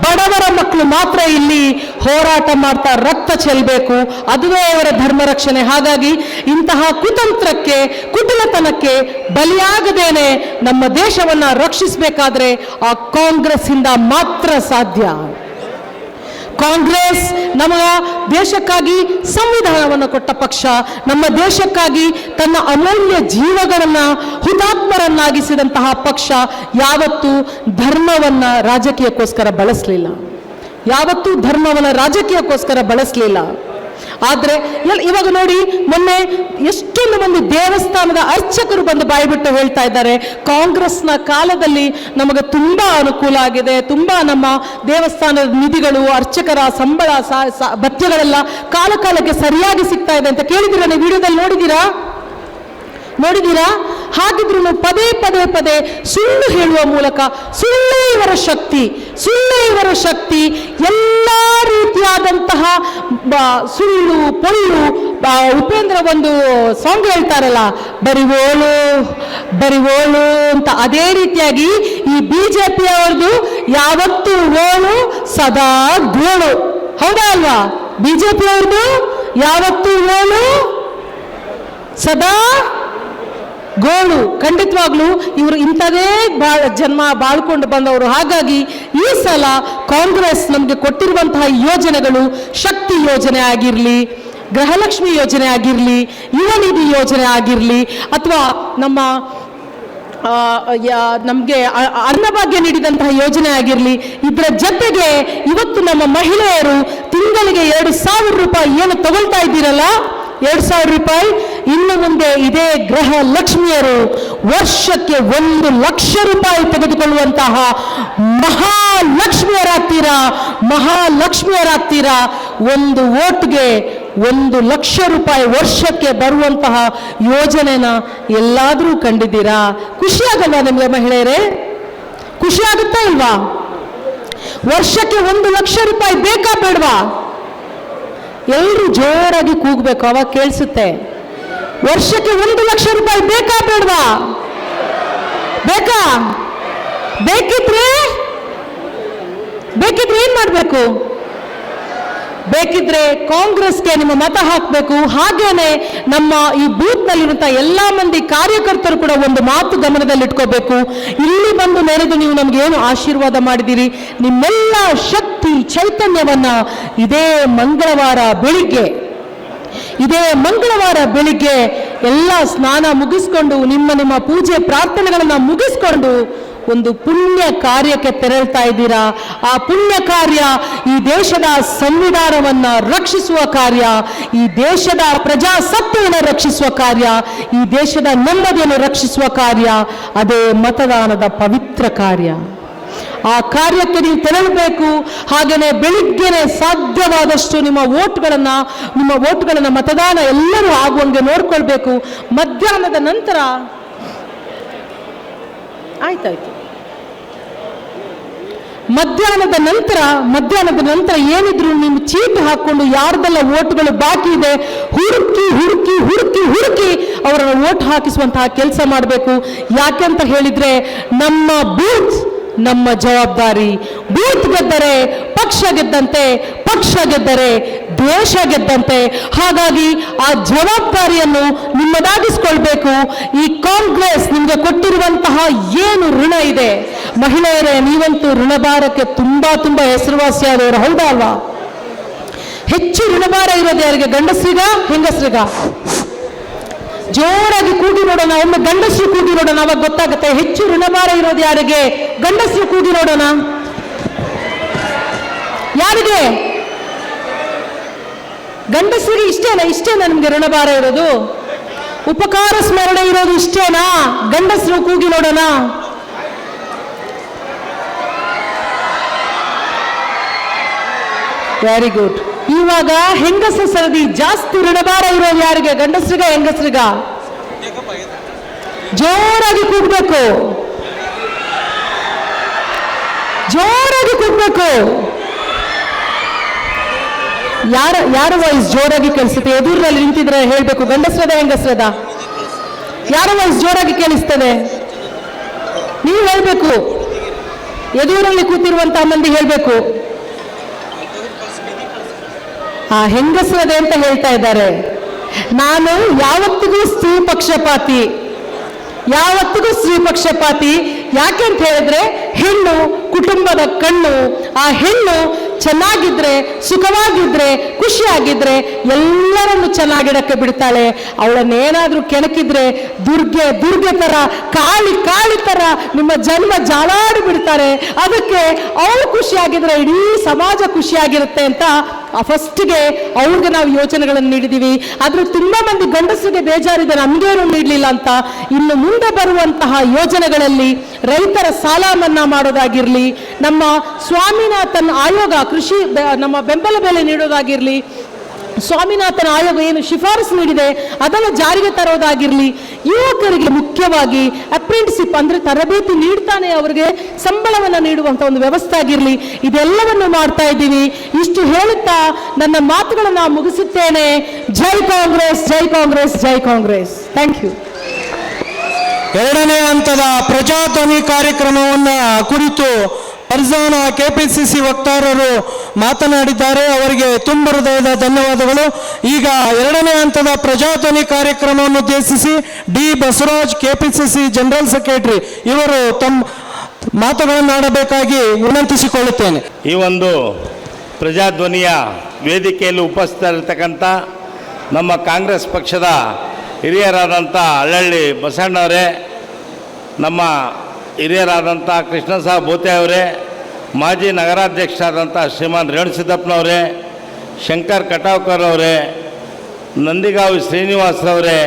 ಬಡವರ ಮಕ್ಕಳು ಮಾತ್ರ ಇಲ್ಲಿ ಹೋರಾಟ ಮಾಡ್ತಾ ರಕ್ತ ಚೆಲ್ಲಬೇಕು. ಅದುವೇ ಅವರ ಧರ್ಮ ರಕ್ಷಣೆ. ಹಾಗಾಗಿ ಇಂತಹ ಕುತಂತ್ರಕ್ಕೆ, ಕುಟಿಲತನಕ್ಕೆ ಬಲಿಯಾಗದೇನೆ ನಮ್ಮ ದೇಶವನ್ನ ರಕ್ಷಿಸಬೇಕಾದ್ರೆ ಆ ಕಾಂಗ್ರೆಸ್ ಇಂದ ಮಾತ್ರ ಸಾಧ್ಯ. ಕಾಂಗ್ರೆಸ್ ನಮ್ಮ ದೇಶಕ್ಕಾಗಿ ಸಂವಿಧಾನವನ್ನು ಕೊಟ್ಟ ಪಕ್ಷ, ನಮ್ಮ ದೇಶಕ್ಕಾಗಿ ತನ್ನ ಅಮೂಲ್ಯ ಜೀವಗಳನ್ನ ಹುತಾತ್ಮರನ್ನಾಗಿಸಿದಂತಹ ಪಕ್ಷ. ಯಾವತ್ತೂ ಧರ್ಮವನ್ನ ರಾಜಕೀಯಕ್ಕೋಸ್ಕರ ಬಳಸಲಿಲ್ಲ. ಆದ್ರೆ ಇವಾಗ ನೋಡಿ, ಮೊನ್ನೆ ಎಷ್ಟೊಂದು ಮಂದಿ ದೇವಸ್ಥಾನದ ಅರ್ಚಕರು ಬಂದು ಬಾಯ್ಬಿಟ್ಟು ಹೇಳ್ತಾ ಇದ್ದಾರೆ, ಕಾಂಗ್ರೆಸ್ನ ಕಾಲದಲ್ಲಿ ನಮಗೆ ತುಂಬಾ ಅನುಕೂಲ ಆಗಿದೆ, ತುಂಬಾ ನಮ್ಮ ದೇವಸ್ಥಾನದ ನಿಧಿಗಳು, ಅರ್ಚಕರ ಸಂಬಳ, ಭತ್ಯಗಳೆಲ್ಲ ಕಾಲಕ್ಕೆ ಸರಿಯಾಗಿ ಸಿಗ್ತಾ ಇದೆ ಅಂತ ಕೇಳಿದಿರಾ? ನೀವು ವಿಡಿಯೋದಲ್ಲಿ ನೋಡಿದ್ದೀರಾ? ಹಾಗಿದ್ರು ಪದೇ ಸುಳ್ಳು ಹೇಳುವ ಮೂಲಕ, ಸುಳ್ಳೇ ಇವರ ಶಕ್ತಿ, ಎಲ್ಲ ರೀತಿಯಾದಂತಹ ಸುಳ್ಳು ಪೊಳ್ಳು. ಉಪೇಂದ್ರ ಒಂದು ಸಾಂಗ್ ಹೇಳ್ತಾರಲ್ಲ, ಬರಿವೋಳು ಅಂತ, ಅದೇ ರೀತಿಯಾಗಿ ಈ ಬಿಜೆಪಿ ಅವ್ರದ್ದು ಯಾವತ್ತೂ ಓಳು ಸದಾ ಗೋಳು, ಹೌದಾ ಅಲ್ವಾ? ಬಿಜೆಪಿ ಅವ್ರದ್ದು ಯಾವತ್ತೂ ಓಳು ಸದಾ ಗೋಳು. ಖಂಡಿತವಾಗ್ಲೂ ಇವರು ಇಂಥದೇ ಜನ್ಮ ಬಾಳ್ಕೊಂಡು ಬಂದವರು. ಹಾಗಾಗಿ ಈ ಸಲ ಕಾಂಗ್ರೆಸ್ ನಮಗೆ ಕೊಟ್ಟಿರುವಂತಹ ಯೋಜನೆಗಳು, ಶಕ್ತಿ ಯೋಜನೆ ಆಗಿರಲಿ, ಗೃಹಲಕ್ಷ್ಮಿ ಯೋಜನೆ ಆಗಿರಲಿ, ಯುವ ನಿಧಿ ಯೋಜನೆ ಆಗಿರಲಿ, ಅಥವಾ ನಮಗೆ ಅನ್ನಭಾಗ್ಯ ನೀಡಿದಂತಹ ಯೋಜನೆ ಆಗಿರಲಿ, ಇದರ ಜೊತೆಗೆ ಇವತ್ತು ನಮ್ಮ ಮಹಿಳೆಯರು ತಿಂಗಳಿಗೆ 2,000 ರೂಪಾಯಿ ಏನು ತಗೊಳ್ತಾ ಇದ್ದೀರಲ್ಲ, 2,000 ರೂಪಾಯಿ, ಇನ್ನು ಮುಂದೆ ಇದೇ ಗೃಹ ಲಕ್ಷ್ಮಿಯರು ವರ್ಷಕ್ಕೆ 1 ಲಕ್ಷ ರೂಪಾಯಿ ತೆಗೆದುಕೊಳ್ಳುವಂತಹ ಮಹಾಲಕ್ಷ್ಮಿಯರಾಗ್ತೀರಾ. ಒಂದು ಓಟ್ಗೆ 1 ಲಕ್ಷ ರೂಪಾಯಿ ವರ್ಷಕ್ಕೆ ಬರುವಂತಹ ಯೋಜನೆನ ಎಲ್ಲಾದರೂ ಕಂಡಿದ್ದೀರಾ? ಖುಷಿಯಾಗಲ್ವಾ ನಿಮಗೆ ಮಹಿಳೆಯರೇ? ಖುಷಿಯಾಗುತ್ತಾ ಇಲ್ವಾ? ವರ್ಷಕ್ಕೆ 1 ಲಕ್ಷ ರೂಪಾಯಿ ಬೇಕಾ ಬೇಡವಾ? ಎಲ್ಲರೂ ಜೋರಾಗಿ ಕೂಗಬೇಕು, ಅವಾಗ ಕೇಳಿಸುತ್ತೆ. ವರ್ಷಕ್ಕೆ 1 ಲಕ್ಷ ರೂಪಾಯಿ ಬೇಕಾ ಬೇಡವಾ? ಬೇಕಿದ್ರೆ ಏನ್ ಮಾಡಬೇಕು? ಬೇಕಿದ್ರೆ ಕಾಂಗ್ರೆಸ್ಗೆ ನಿಮ್ಮ ಮತ ಹಾಕಬೇಕು. ಹಾಗೇನೆ ನಮ್ಮ ಈ ಬೂತ್ ನಲ್ಲಿರುವಂತಹ ಎಲ್ಲಾ ಮಂದಿ ಕಾರ್ಯಕರ್ತರು ಕೂಡ ಒಂದು ಮಾತು ಗಮನದಲ್ಲಿಟ್ಕೋಬೇಕು. ಇಲ್ಲಿ ಬಂದು ನೆರೆದು ನೀವು ನಮ್ಗೆ ಏನು ಆಶೀರ್ವಾದ ಮಾಡಿದಿರಿ, ನಿಮ್ಮೆಲ್ಲ ಶಕ್ತಿ ಚೈತನ್ಯವನ್ನ ಇದೇ ಮಂಗಳವಾರ ಬೆಳಿಗ್ಗೆ ಎಲ್ಲ ಸ್ನಾನ ಮುಗಿಸ್ಕೊಂಡು, ನಿಮ್ಮ ಪೂಜೆ ಪ್ರಾರ್ಥನೆಗಳನ್ನ ಮುಗಿಸ್ಕೊಂಡು ಒಂದು ಪುಣ್ಯ ಕಾರ್ಯಕ್ಕೆ ತೆರಳ್ತಾ ಇದ್ದೀರಾ. ಆ ಪುಣ್ಯ ಕಾರ್ಯ ಈ ದೇಶದ ಸಂವಿಧಾನವನ್ನ ರಕ್ಷಿಸುವ ಕಾರ್ಯ, ಈ ದೇಶದ ಪ್ರಜಾಸತ್ತೆಯನ್ನು ರಕ್ಷಿಸುವ ಕಾರ್ಯ, ಈ ದೇಶದ ನೆಮ್ಮದಿಯನ್ನು ರಕ್ಷಿಸುವ ಕಾರ್ಯ, ಅದೇ ಮತದಾನದ ಪವಿತ್ರ ಕಾರ್ಯ. ಆ ಕಾರ್ಯಕ್ಕೆ ನೀವು ತೆರಳಬೇಕು. ಹಾಗೆಯೇ ಬೆಳಿಗ್ಗೆನೆ ಸಾಧ್ಯವಾದಷ್ಟು ನಿಮ್ಮ ಓಟ್ಗಳನ್ನ ಮತದಾನ ಎಲ್ಲರೂ ಆಗುವಂಗೆ ನೋಡ್ಕೊಳ್ಬೇಕು. ಮಧ್ಯಾಹ್ನದ ನಂತರ ಆಯ್ತಾಯ್ತು ಮಧ್ಯಾಹ್ನದ ನಂತರ ಏನಿದ್ರು ನೀವು ಚೀಟ್ ಹಾಕೊಂಡು ಯಾರ್ದೆಲ್ಲ ಓಟ್ಗಳು ಬಾಕಿ ಇದೆ ಹುಡುಕಿ ಅವರನ್ನು ಓಟ್ ಹಾಕಿಸುವಂತಹ ಕೆಲಸ ಮಾಡಬೇಕು. ಯಾಕೆಂತ ಹೇಳಿದ್ರೆ ನಮ್ಮ ಬೂತ್ ನಮ್ಮ ಜವಾಬ್ದಾರಿ. ಬೂತ್ ಗೆದ್ದರೆ ಪಕ್ಷ ಗೆದ್ದಂತೆ, ಪಕ್ಷ ಗೆದ್ದರೆ ದೇಶ ಗೆದ್ದಂತೆ. ಹಾಗಾಗಿ ಆ ಜವಾಬ್ದಾರಿಯನ್ನು ನಿಮ್ಮದಾಗಿಸ್ಕೊಳ್ಬೇಕು. ಈ ಕಾಂಗ್ರೆಸ್ ನಿಮಗೆ ಕೊಟ್ಟಿರುವಂತಹ ಏನು ಋಣ ಇದೆ, ಮಹಿಳೆಯರೇ ನೀವಂತೂ ಋಣಭಾರಕ್ಕೆ ತುಂಬಾ ಹೆಸರುವಾಸಿಯಾದವರು, ಹೌದಾ ಅಲ್ವಾ? ಹೆಚ್ಚು ಋಣಭಾರ ಇರೋದು ಯಾರಿಗೆ, ಗಂಡಸರಿಗ ಹೆಂಗಸರಿಗ? ಜೋರಾಗಿ ಕೂಗಿ ನೋಡೋಣ, ಒಮ್ಮೆ ಗಂಡಸರು ಕೂಗಿ ನೋಡೋಣ, ಅವಾಗ ಗೊತ್ತಾಗುತ್ತೆ ಹೆಚ್ಚು ಋಣಭಾರ ಇರೋದು ಯಾರಿಗೆ. ಗಂಡಸರು ಕೂಗಿ ನೋಡೋಣ, ಯಾರಿಗೆ? ಗಂಡಸರಿಗೆ ಇಷ್ಟೇನಾ ನಿಮ್ಗೆ ಋಣಭಾರ ಇರೋದು? ಉಪಕಾರ ಸ್ಮರಣೆ ಇರೋದು ಇಷ್ಟೇನಾ? ಗಂಡಸರು ಕೂಗಿ ನೋಡೋಣ. Very good. ಇವಾಗ ಹೆಂಗಸ ಸರದಿ ಜಾಸ್ತಿ ಋಣಭಾರ ಇರೋದು ಯಾರಿಗೆ, ಗಂಡಸರಿಗ ಹೆಂಗಸರಿಗ? ಜೋರಾಗಿ ಕೂಗ್ಬೇಕು, ಯಾರ ವಾಯ್ಸ್ ಜೋರಾಗಿ ಕೇಳಿಸುತ್ತೆ? ಎದುರಿನಲ್ಲಿ ನಿಂತಿದ್ರೆ ಹೇಳ್ಬೇಕು, ಗಂಡಸರದ ಹೆಂಗಸರದ? ಯಾರ ವಾಯ್ಸ್ ಜೋರಾಗಿ ಕೇಳಿಸ್ತದೆ? ನೀವು ಹೇಳ್ಬೇಕು, ಎದುರಲ್ಲಿ ಕೂತಿರುವಂತಹ ಮಂದಿ ಹೇಳ್ಬೇಕು. ಆ ಹೆಂಗಸರದೆ ಅಂತ ಹೇಳ್ತಾ ಇದ್ದಾರೆ. ನಾನು ಯಾವತ್ತಿಗೂ ಸ್ತ್ರೀ ಪಕ್ಷಪಾತಿ. ಯಾಕೆಂತ ಹೇಳಿದ್ರೆ ಹೆಣ್ಣು ಕುಟುಂಬದ ಕಣ್ಣು. ಆ ಹೆಣ್ಣು ಚೆನ್ನಾಗಿದ್ರೆ, ಸುಖವಾಗಿದ್ರೆ, ಖುಷಿಯಾಗಿದ್ರೆ ಎಲ್ಲರನ್ನು ಚೆನ್ನಾಗಿಡಕ್ಕೆ ಬಿಡ್ತಾಳೆ. ಅವಳನ್ನೇನಾದ್ರೂ ಕೆಣಕಿದ್ರೆ ದುರ್ಗೆ ತರ, ಕಾಳಿ ತರ ನಿಮ್ಮ ಜನ್ಮ ಜಾಲಾಡಿ ಬಿಡ್ತಾರೆ. ಅದಕ್ಕೆ ಅವಳು ಖುಷಿಯಾಗಿದ್ರೆ ಇಡೀ ಸಮಾಜ ಖುಷಿಯಾಗಿರುತ್ತೆ ಅಂತ ಫಸ್ಟ್ಗೆ ಅವ್ರಿಗೆ ನಾವು ಯೋಚನೆಗಳನ್ನು ನೀಡಿದೀವಿ. ಆದ್ರೆ ತುಂಬಾ ಮಂದಿ ಗಂಡಸರಿಗೆ ಬೇಜಾರಿದೆ, ನಮ್ಗೇನು ನೀಡಲಿಲ್ಲ ಅಂತ. ಇನ್ನು ಮುಂದೆ ಬರುವಂತಹ ಯೋಜನೆಗಳಲ್ಲಿ ರೈತರ ಸಾಲ ಮನ್ನಾ ಮಾಡೋದಾಗಿರ್ಲಿ, ನಮ್ಮ ಸ್ವಾಮಿನಾಥನ್ ಆಯೋಗ ಕೃಷಿ ನಮ್ಮ ಬೆಂಬಲ ಬೆಲೆ ನೀಡೋದಾಗಿರ್ಲಿ, ಸ್ವಾಮಿನಾಥನ್ ಆಯೋಗ ಏನು ಶಿಫಾರಸು ನೀಡಿದೆ ಅದನ್ನು ಜಾರಿಗೆ ತರೋದಾಗಿರ್ಲಿ, ಯುವಕರಿಗೆ ಮುಖ್ಯವಾಗಿ ಅಪ್ರೆಂಟಿಸಿಪ್ ಅಂದ್ರೆ ತರಬೇತಿ ನೀಡ್ತಾನೆ ಅವರಿಗೆ ಸಂಬಳವನ್ನು ನೀಡುವಂತ ಒಂದು ವ್ಯವಸ್ಥೆ ಆಗಿರ್ಲಿ, ಇದೆಲ್ಲವನ್ನು ಮಾಡ್ತಾ ಇದ್ದೀವಿ. ಇಷ್ಟು ಹೇಳುತ್ತಾ ನನ್ನ ಮಾತುಗಳನ್ನು ಮುಗಿಸುತ್ತೇನೆ. ಜೈ ಕಾಂಗ್ರೆಸ್, ಜೈ ಕಾಂಗ್ರೆಸ್, ಜೈ ಕಾಂಗ್ರೆಸ್. Thank you. ಎರಡನೇ ಹಂತದ ಪ್ರಜಾಧ್ವನಿ ಕಾರ್ಯಕ್ರಮವನ್ನ ಕುರಿತು ಫರ್ಜಾನಾ ಕೆಪಿಸಿಸಿ ವಕ್ತಾರರು ಮಾತನಾಡಿದ್ದಾರೆ. ಅವರಿಗೆ ತುಂಬ ಹೃದಯದ ಧನ್ಯವಾದಗಳು. ಈಗ ಎರಡನೇ ಹಂತದ ಪ್ರಜಾಧ್ವನಿ ಕಾರ್ಯಕ್ರಮವನ್ನು ಉದ್ದೇಶಿಸಿ D Basavaraj KPCC general secretary ಇವರು ತಮ್ಮ ಮಾತುಗಳನ್ನಾಡಬೇಕಾಗಿ ವಿನಂತಿಸಿಕೊಳ್ಳುತ್ತೇನೆ. ಈ ಒಂದು ಪ್ರಜಾಧ್ವನಿಯ ವೇದಿಕೆಯಲ್ಲಿ ಉಪಸ್ಥಿತರಿರ್ತಕ್ಕಂಥ ನಮ್ಮ ಕಾಂಗ್ರೆಸ್ ಪಕ್ಷದ ಹಿರಿಯರಾದಂಥ ಹಳ್ಳಹಳ್ಳಿ ಬಸಣ್ಣವರೇ, ನಮ್ಮ ಹಿರಿಯರಾದಂಥ ಕೃಷ್ಣಸಾಬ್ ಬೋತೆ ಅವರೇ, ಮಾಜಿ ನಗರಾಧ್ಯಕ್ಷರಾದಂಥ ಶ್ರೀಮಾನ್ ರೇಣುಸಿದ್ದಪ್ಪನವರೇ, ಶಂಕರ್ ಕಟಾವ್ಕರ್ ಅವರೇ, ನಂದಿಗಾವಿ ಶ್ರೀನಿವಾಸರವರೇ,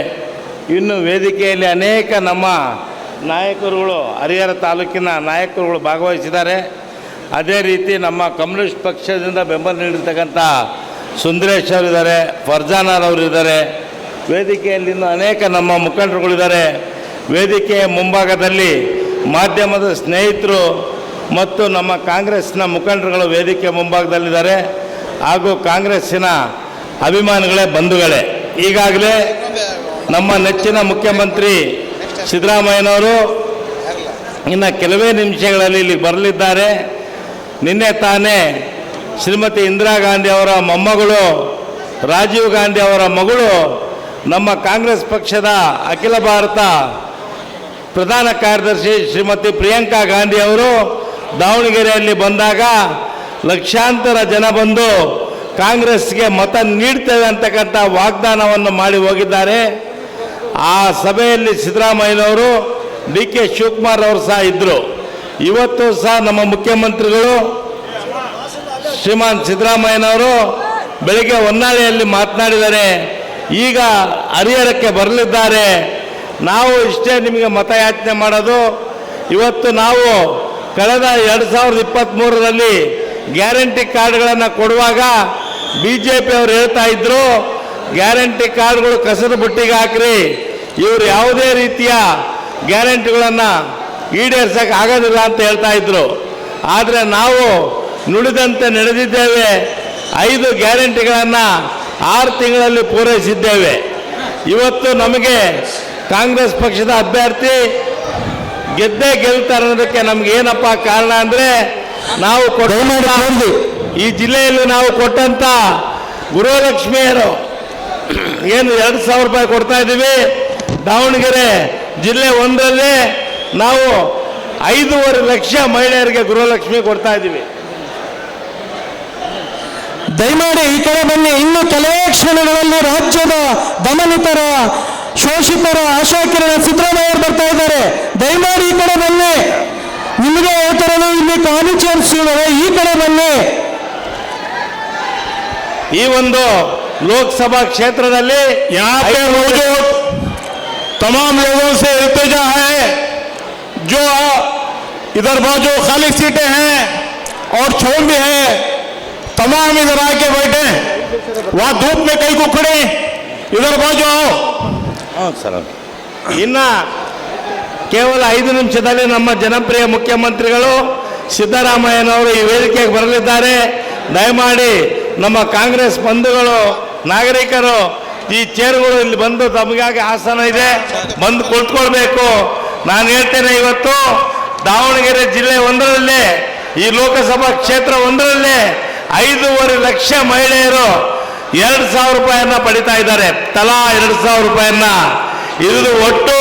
ಇನ್ನು ವೇದಿಕೆಯಲ್ಲಿ ಅನೇಕ ನಮ್ಮ ನಾಯಕರುಗಳು, ಹರಿಹರ ತಾಲೂಕಿನ ನಾಯಕರುಗಳು ಭಾಗವಹಿಸಿದ್ದಾರೆ. ಅದೇ ರೀತಿ ನಮ್ಮ ಕಮ್ಯುನಿಸ್ಟ್ ಪಕ್ಷದಿಂದ ಬೆಂಬಲ ನೀಡಿರ್ತಕ್ಕಂಥ ಸುಂದರೇಶ್ ಅವರಿದ್ದಾರೆ, ಫರ್ಜಾನಾರವರಿದ್ದಾರೆ. ವೇದಿಕೆಯಲ್ಲಿ ಇನ್ನು ಅನೇಕ ನಮ್ಮ ಮುಖಂಡರುಗಳಿದ್ದಾರೆ. ವೇದಿಕೆಯ ಮುಂಭಾಗದಲ್ಲಿ ಮಾಧ್ಯಮದ ಸ್ನೇಹಿತರು ಮತ್ತು ನಮ್ಮ ಕಾಂಗ್ರೆಸ್ನ ಮುಖಂಡರುಗಳು ವೇದಿಕೆ ಮುಂಭಾಗದಲ್ಲಿದ್ದಾರೆ. ಹಾಗೂ ಕಾಂಗ್ರೆಸ್ಸಿನ ಅಭಿಮಾನಿಗಳೇ, ಬಂಧುಗಳೇ, ಈಗಾಗಲೇ ನಮ್ಮ ನೆಚ್ಚಿನ ಮುಖ್ಯಮಂತ್ರಿ ಸಿದ್ದರಾಮಯ್ಯನವರು ಇನ್ನು ಕೆಲವೇ ನಿಮಿಷಗಳಲ್ಲಿ ಇಲ್ಲಿ ಬರಲಿದ್ದಾರೆ. ನಿನ್ನೆ ತಾನೇ ಶ್ರೀಮತಿ ಇಂದಿರಾ ಗಾಂಧಿ ಅವರ ಮೊಮ್ಮಗಳು, ರಾಜೀವ್ ಗಾಂಧಿ ಅವರ ಮಗಳು, ನಮ್ಮ ಕಾಂಗ್ರೆಸ್ ಪಕ್ಷದ ಅಖಿಲ ಭಾರತ ಪ್ರಧಾನ ಕಾರ್ಯದರ್ಶಿ ಶ್ರೀಮತಿ ಪ್ರಿಯಾಂಕಾ ಗಾಂಧಿ ಅವರು ದಾವಣಗೆರೆಯಲ್ಲಿ ಬಂದಾಗ ಲಕ್ಷಾಂತರ ಜನ ಬಂದು ಕಾಂಗ್ರೆಸ್ಗೆ ಮತ ನೀಡ್ತೇವೆ ಅಂತಕ್ಕಂಥ ವಾಗ್ದಾನವನ್ನು ಮಾಡಿ ಹೋಗಿದ್ದಾರೆ. ಆ ಸಭೆಯಲ್ಲಿ ಸಿದ್ದರಾಮಯ್ಯನವರು, ಡಿ ಕೆ ಶಿವಕುಮಾರ್ ಅವರು ಸಹ ಇದ್ದರು. ಇವತ್ತು ಸಹ ನಮ್ಮ ಮುಖ್ಯಮಂತ್ರಿಗಳು ಶ್ರೀಮಾನ್ ಸಿದ್ದರಾಮಯ್ಯನವರು ಬೆಳಗ್ಗೆ ಹೊನ್ನಾಳಿಯಲ್ಲಿ ಮಾತನಾಡಿದ್ದಾರೆ. ಈಗ ಹರಿಹರಕ್ಕೆ ಬರಲಿದ್ದಾರೆ. ನಾವು ಇಷ್ಟೇ ನಿಮಗೆ ಮತಯಾಚನೆ ಮಾಡೋದು. ಇವತ್ತು ನಾವು ಕಳೆದ 2023ರಲ್ಲಿ ಗ್ಯಾರಂಟಿ ಕಾರ್ಡ್ಗಳನ್ನು ಕೊಡುವಾಗ BJP ಅವರು ಹೇಳ್ತಾ ಇದ್ರು, ಗ್ಯಾರಂಟಿ ಕಾರ್ಡ್ಗಳು ಕಸದ ಬುಟ್ಟಿಗೆ ಹಾಕ್ರಿ, ಇವರು ಯಾವುದೇ ರೀತಿಯ ಗ್ಯಾರಂಟಿಗಳನ್ನು ಈಡೇರಿಸಕ್ಕೆ ಆಗೋದಿಲ್ಲ ಅಂತ ಹೇಳ್ತಾ ಇದ್ರು. ಆದರೆ ನಾವು ನುಡಿದಂತೆ ನಡೆದಿದ್ದೇವೆ. 5 ಗ್ಯಾರಂಟಿಗಳನ್ನು 6 ತಿಂಗಳಲ್ಲಿ ಪೂರೈಸಿದ್ದೇವೆ. ಇವತ್ತು ನಮಗೆ ಕಾಂಗ್ರೆಸ್ ಪಕ್ಷದ ಅಭ್ಯರ್ಥಿ ಗೆದ್ದೇ ಗೆಲ್ತಾರೆ ಅನ್ನೋದಕ್ಕೆ ನಮ್ಗೆ ಏನಪ್ಪ ಕಾರಣ ಅಂದರೆ, ನಾವು ಈ ಜಿಲ್ಲೆಯಲ್ಲಿ ನಾವು ಕೊಟ್ಟಂತ ಗೃಹಲಕ್ಷ್ಮಿಯರು ಏನು 2,000 ರೂಪಾಯಿ ಕೊಡ್ತಾ ಇದ್ದೀವಿ. ದಾವಣಗೆರೆ ಜಿಲ್ಲೆ 1ರಲ್ಲಿ ನಾವು 5.5 ಲಕ್ಷ ಮಹಿಳೆಯರಿಗೆ ಗೃಹಲಕ್ಷ್ಮಿ ಕೊಡ್ತಾ ಇದ್ದೀವಿ. ದಯಮಾಡಿ ಈ ಕಡೆ ಬನ್ನಿ. ಇನ್ನು ಕೆಲವೇ ಕ್ಷಣಗಳಲ್ಲಿ ರಾಜ್ಯದ ದಮನಿತರ ಶೋಷಿತರ ಆಶಾಕಿರಣ ಸಿದ್ದರಾಮಯ್ಯ ಅವರು ಬರ್ತಾ ಇದ್ದಾರೆ. ದಯಮಾಡಿ ಈ ಕಡೆ ಬನ್ನಿ. ನಿಮಗೆ ಹೇಳ್ತಾರಲ್ಲ, ಇಲ್ಲಿ ಖಾಲಿ ಚೇರ್ಸ್ ಇದ್ದಾವೆ, ಈ ಕಡೆ ಬನ್ನಿ. ಈ ಒಂದು ಲೋಕಸಭಾ ಕ್ಷೇತ್ರದಲ್ಲಿ यहाँ पे मौजूद तमाम लोगों से इल्तिजा है, जो इधर जो खाली सीटें हैं और छोड़ भी है, तमाम इधर आके बैठे, वहाँ धूप में कई को खड़े, इधर जो आओ. ಸರ್, ಇನ್ನು ಕೇವಲ 5 ನಿಮಿಷದಲ್ಲಿ ನಮ್ಮ ಜನಪ್ರಿಯ ಮುಖ್ಯಮಂತ್ರಿಗಳು ಸಿದ್ದರಾಮಯ್ಯನವರು ಈ ವೇದಿಕೆಗೆ ಬರಲಿದ್ದಾರೆ. ದಯಮಾಡಿ ನಮ್ಮ ಕಾಂಗ್ರೆಸ್ ಬಂಧುಗಳು, ನಾಗರಿಕರು ಈ ಚೇರ್ಗಳು ಇಲ್ಲಿ ಬಂದು ತಮಗಾಗಿ ಆಸನ ಇದೆ, ಬಂದು ಕುಳಿತುಕೊಳ್ಬೇಕು. ನಾನು ಹೇಳ್ತೇನೆ, ಇವತ್ತು ದಾವಣಗೆರೆ ಜಿಲ್ಲೆ 1ರಲ್ಲೇ, ಈ ಲೋಕಸಭಾ ಕ್ಷೇತ್ರ 1ರಲ್ಲೇ 5.5 ಲಕ್ಷ ಮಹಿಳೆಯರು 2,000 ರೂಪಾಯಿಯನ್ನ ಪಡಿತಾ ಇದ್ದಾರೆ. ತಲಾ 2,000 ರೂಪಾಯಿಯನ್ನ. ಇದು ಒಟ್ಟು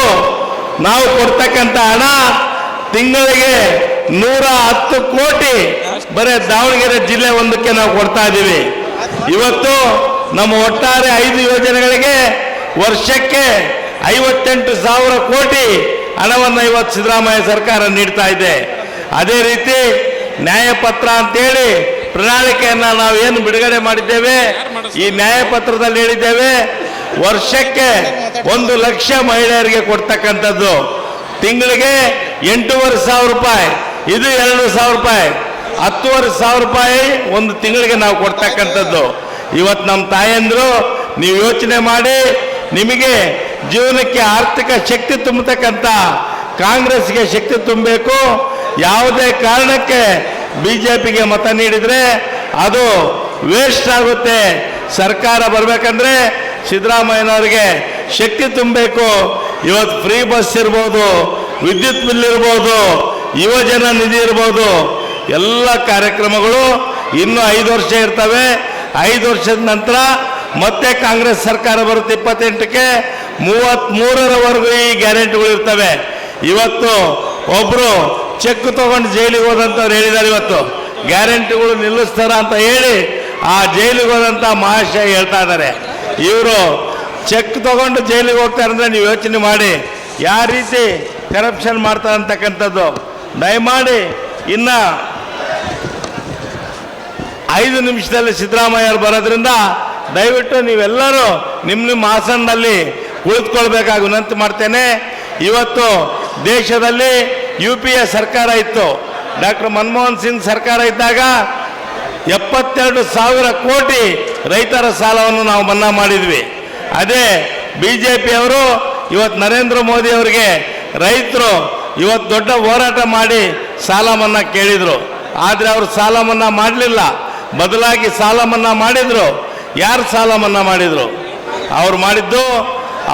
ನಾವು ಕೊಡ್ತಕ್ಕಂಥ ಹಣ ತಿಂಗಳಿಗೆ 110 ಕೋಟಿ ಬರೀ ದಾವಣಗೆರೆ ಜಿಲ್ಲೆ 1ಕ್ಕೆ ನಾವು ಕೊಡ್ತಾ ಇದ್ದೀವಿ. ಇವತ್ತು ನಮ್ಮ ಒಟ್ಟಾರೆ 5 ಯೋಜನೆಗಳಿಗೆ ವರ್ಷಕ್ಕೆ 58,000 ಕೋಟಿ ಹಣವನ್ನು ಇವತ್ತು ಸಿದ್ದರಾಮಯ್ಯ ಸರ್ಕಾರ ನೀಡ್ತಾ ಇದೆ. ಅದೇ ರೀತಿ ನ್ಯಾಯಪತ್ರ ಅಂತೇಳಿ ಪ್ರಣಾಳಿಕೆಯನ್ನು ನಾವು ಏನು ಬಿಡುಗಡೆ ಮಾಡಿದ್ದೇವೆ, ಈ ನ್ಯಾಯಪತ್ರದಲ್ಲಿ ಹೇಳಿದ್ದೇವೆ, ವರ್ಷಕ್ಕೆ 1 ಲಕ್ಷ ಮಹಿಳೆಯರಿಗೆ ಕೊಡ್ತಕ್ಕಂಥದ್ದು. ತಿಂಗಳಿಗೆ 8,500 ರೂಪಾಯಿ, ಇದು 2,000 ರೂಪಾಯಿ, 10,500 ರೂಪಾಯಿ ಒಂದು ತಿಂಗಳಿಗೆ ನಾವು ಕೊಡ್ತಕ್ಕಂಥದ್ದು. ಇವತ್ತು ನಮ್ಮ ತಾಯಂದರು, ನೀವು ಯೋಚನೆ ಮಾಡಿ, ನಿಮಗೆ ಜೀವನಕ್ಕೆ ಆರ್ಥಿಕ ಶಕ್ತಿ ತುಂಬತಕ್ಕಂಥ ಕಾಂಗ್ರೆಸ್ಗೆ ಶಕ್ತಿ ತುಂಬಬೇಕು. ಯಾವುದೇ ಕಾರಣಕ್ಕೆ BJPಗೆ ಮತ ನೀಡಿದರೆ ಅದು ವೇಸ್ಟ್ ಆಗುತ್ತೆ. ಸರ್ಕಾರ ಬರಬೇಕಂದ್ರೆ ಸಿದ್ದರಾಮಯ್ಯನವರಿಗೆ ಶಕ್ತಿ ತುಂಬಬೇಕು. ಇವತ್ತು ಫ್ರೀ ಬಸ್ ಇರ್ಬೋದು, ವಿದ್ಯುತ್ ಬಿಲ್ ಇರ್ಬೋದು, ಯುವಜನ ನಿಧಿ ಇರ್ಬೋದು, ಎಲ್ಲ ಕಾರ್ಯಕ್ರಮಗಳು ಇನ್ನೂ 5 ವರ್ಷ ಇರ್ತವೆ. 5 ವರ್ಷದ ನಂತರ ಮತ್ತೆ ಕಾಂಗ್ರೆಸ್ ಸರ್ಕಾರ ಬರುತ್ತೆ. 28ಕ್ಕೆ 33ರವರೆಗೂ ಈ ಗ್ಯಾರಂಟಿಗಳು ಇರ್ತವೆ. ಇವತ್ತು ಒಬ್ಬರು ಚೆಕ್ ತಗೊಂಡು ಜೈಲಿಗೆ ಹೋದಂಥವ್ರು ಹೇಳಿದ್ದಾರೆ, ಇವತ್ತು ಗ್ಯಾರಂಟಿಗಳು ನಿಲ್ಲಿಸ್ತಾರ ಅಂತ ಹೇಳಿ ಆ ಜೈಲಿಗೆ ಹೋದಂಥ ಮಹಾಶಯ ಹೇಳ್ತಾ ಇದ್ದಾರೆ. ಇವರು ಚೆಕ್ ತಗೊಂಡು ಜೈಲಿಗೆ ಹೋಗ್ತಾರೆ ಅಂದರೆ ನೀವು ಯೋಚನೆ ಮಾಡಿ ಯಾವ ರೀತಿ ಕರಪ್ಷನ್ ಮಾಡ್ತಾರೆ ಅಂತಕ್ಕಂಥದ್ದು. ದಯಮಾಡಿ ಇನ್ನು 5 ನಿಮಿಷದಲ್ಲಿ ಸಿದ್ದರಾಮಯ್ಯ ಅವರು ಬರೋದ್ರಿಂದ ದಯವಿಟ್ಟು ನೀವೆಲ್ಲರೂ ನಿಮ್ಮ ಆಸನದಲ್ಲಿ ಕುಳಿತುಕೊಳ್ಬೇಕಾಗಿ ವಿನಂತಿ ಮಾಡ್ತೇನೆ. ಇವತ್ತು ದೇಶದಲ್ಲಿ UPA ಸರ್ಕಾರ ಇತ್ತು, ಡಾಕ್ಟರ್ ಮನಮೋಹನ್ ಸಿಂಗ್ ಸರ್ಕಾರ ಇದ್ದಾಗ 72,000 ಕೋಟಿ ರೈತರ ಸಾಲವನ್ನು ನಾವು ಮನ್ನಾ ಮಾಡಿದ್ವಿ. ಅದೇ BJP ಅವರು ಇವತ್ತು ನರೇಂದ್ರ ಮೋದಿ ಅವರಿಗೆ ರೈತರು ಇವತ್ತು ದೊಡ್ಡ ಹೋರಾಟ ಮಾಡಿ ಸಾಲ ಮನ್ನಾ ಕೇಳಿದರು. ಆದರೆ ಅವರು ಸಾಲ ಮನ್ನಾ ಮಾಡಲಿಲ್ಲ, ಬದಲಾಗಿ ಸಾಲ ಮನ್ನಾ ಮಾಡಿದರು. ಯಾರು ಸಾಲ ಮನ್ನಾ ಮಾಡಿದರು? ಅವ್ರು ಮಾಡಿದ್ದು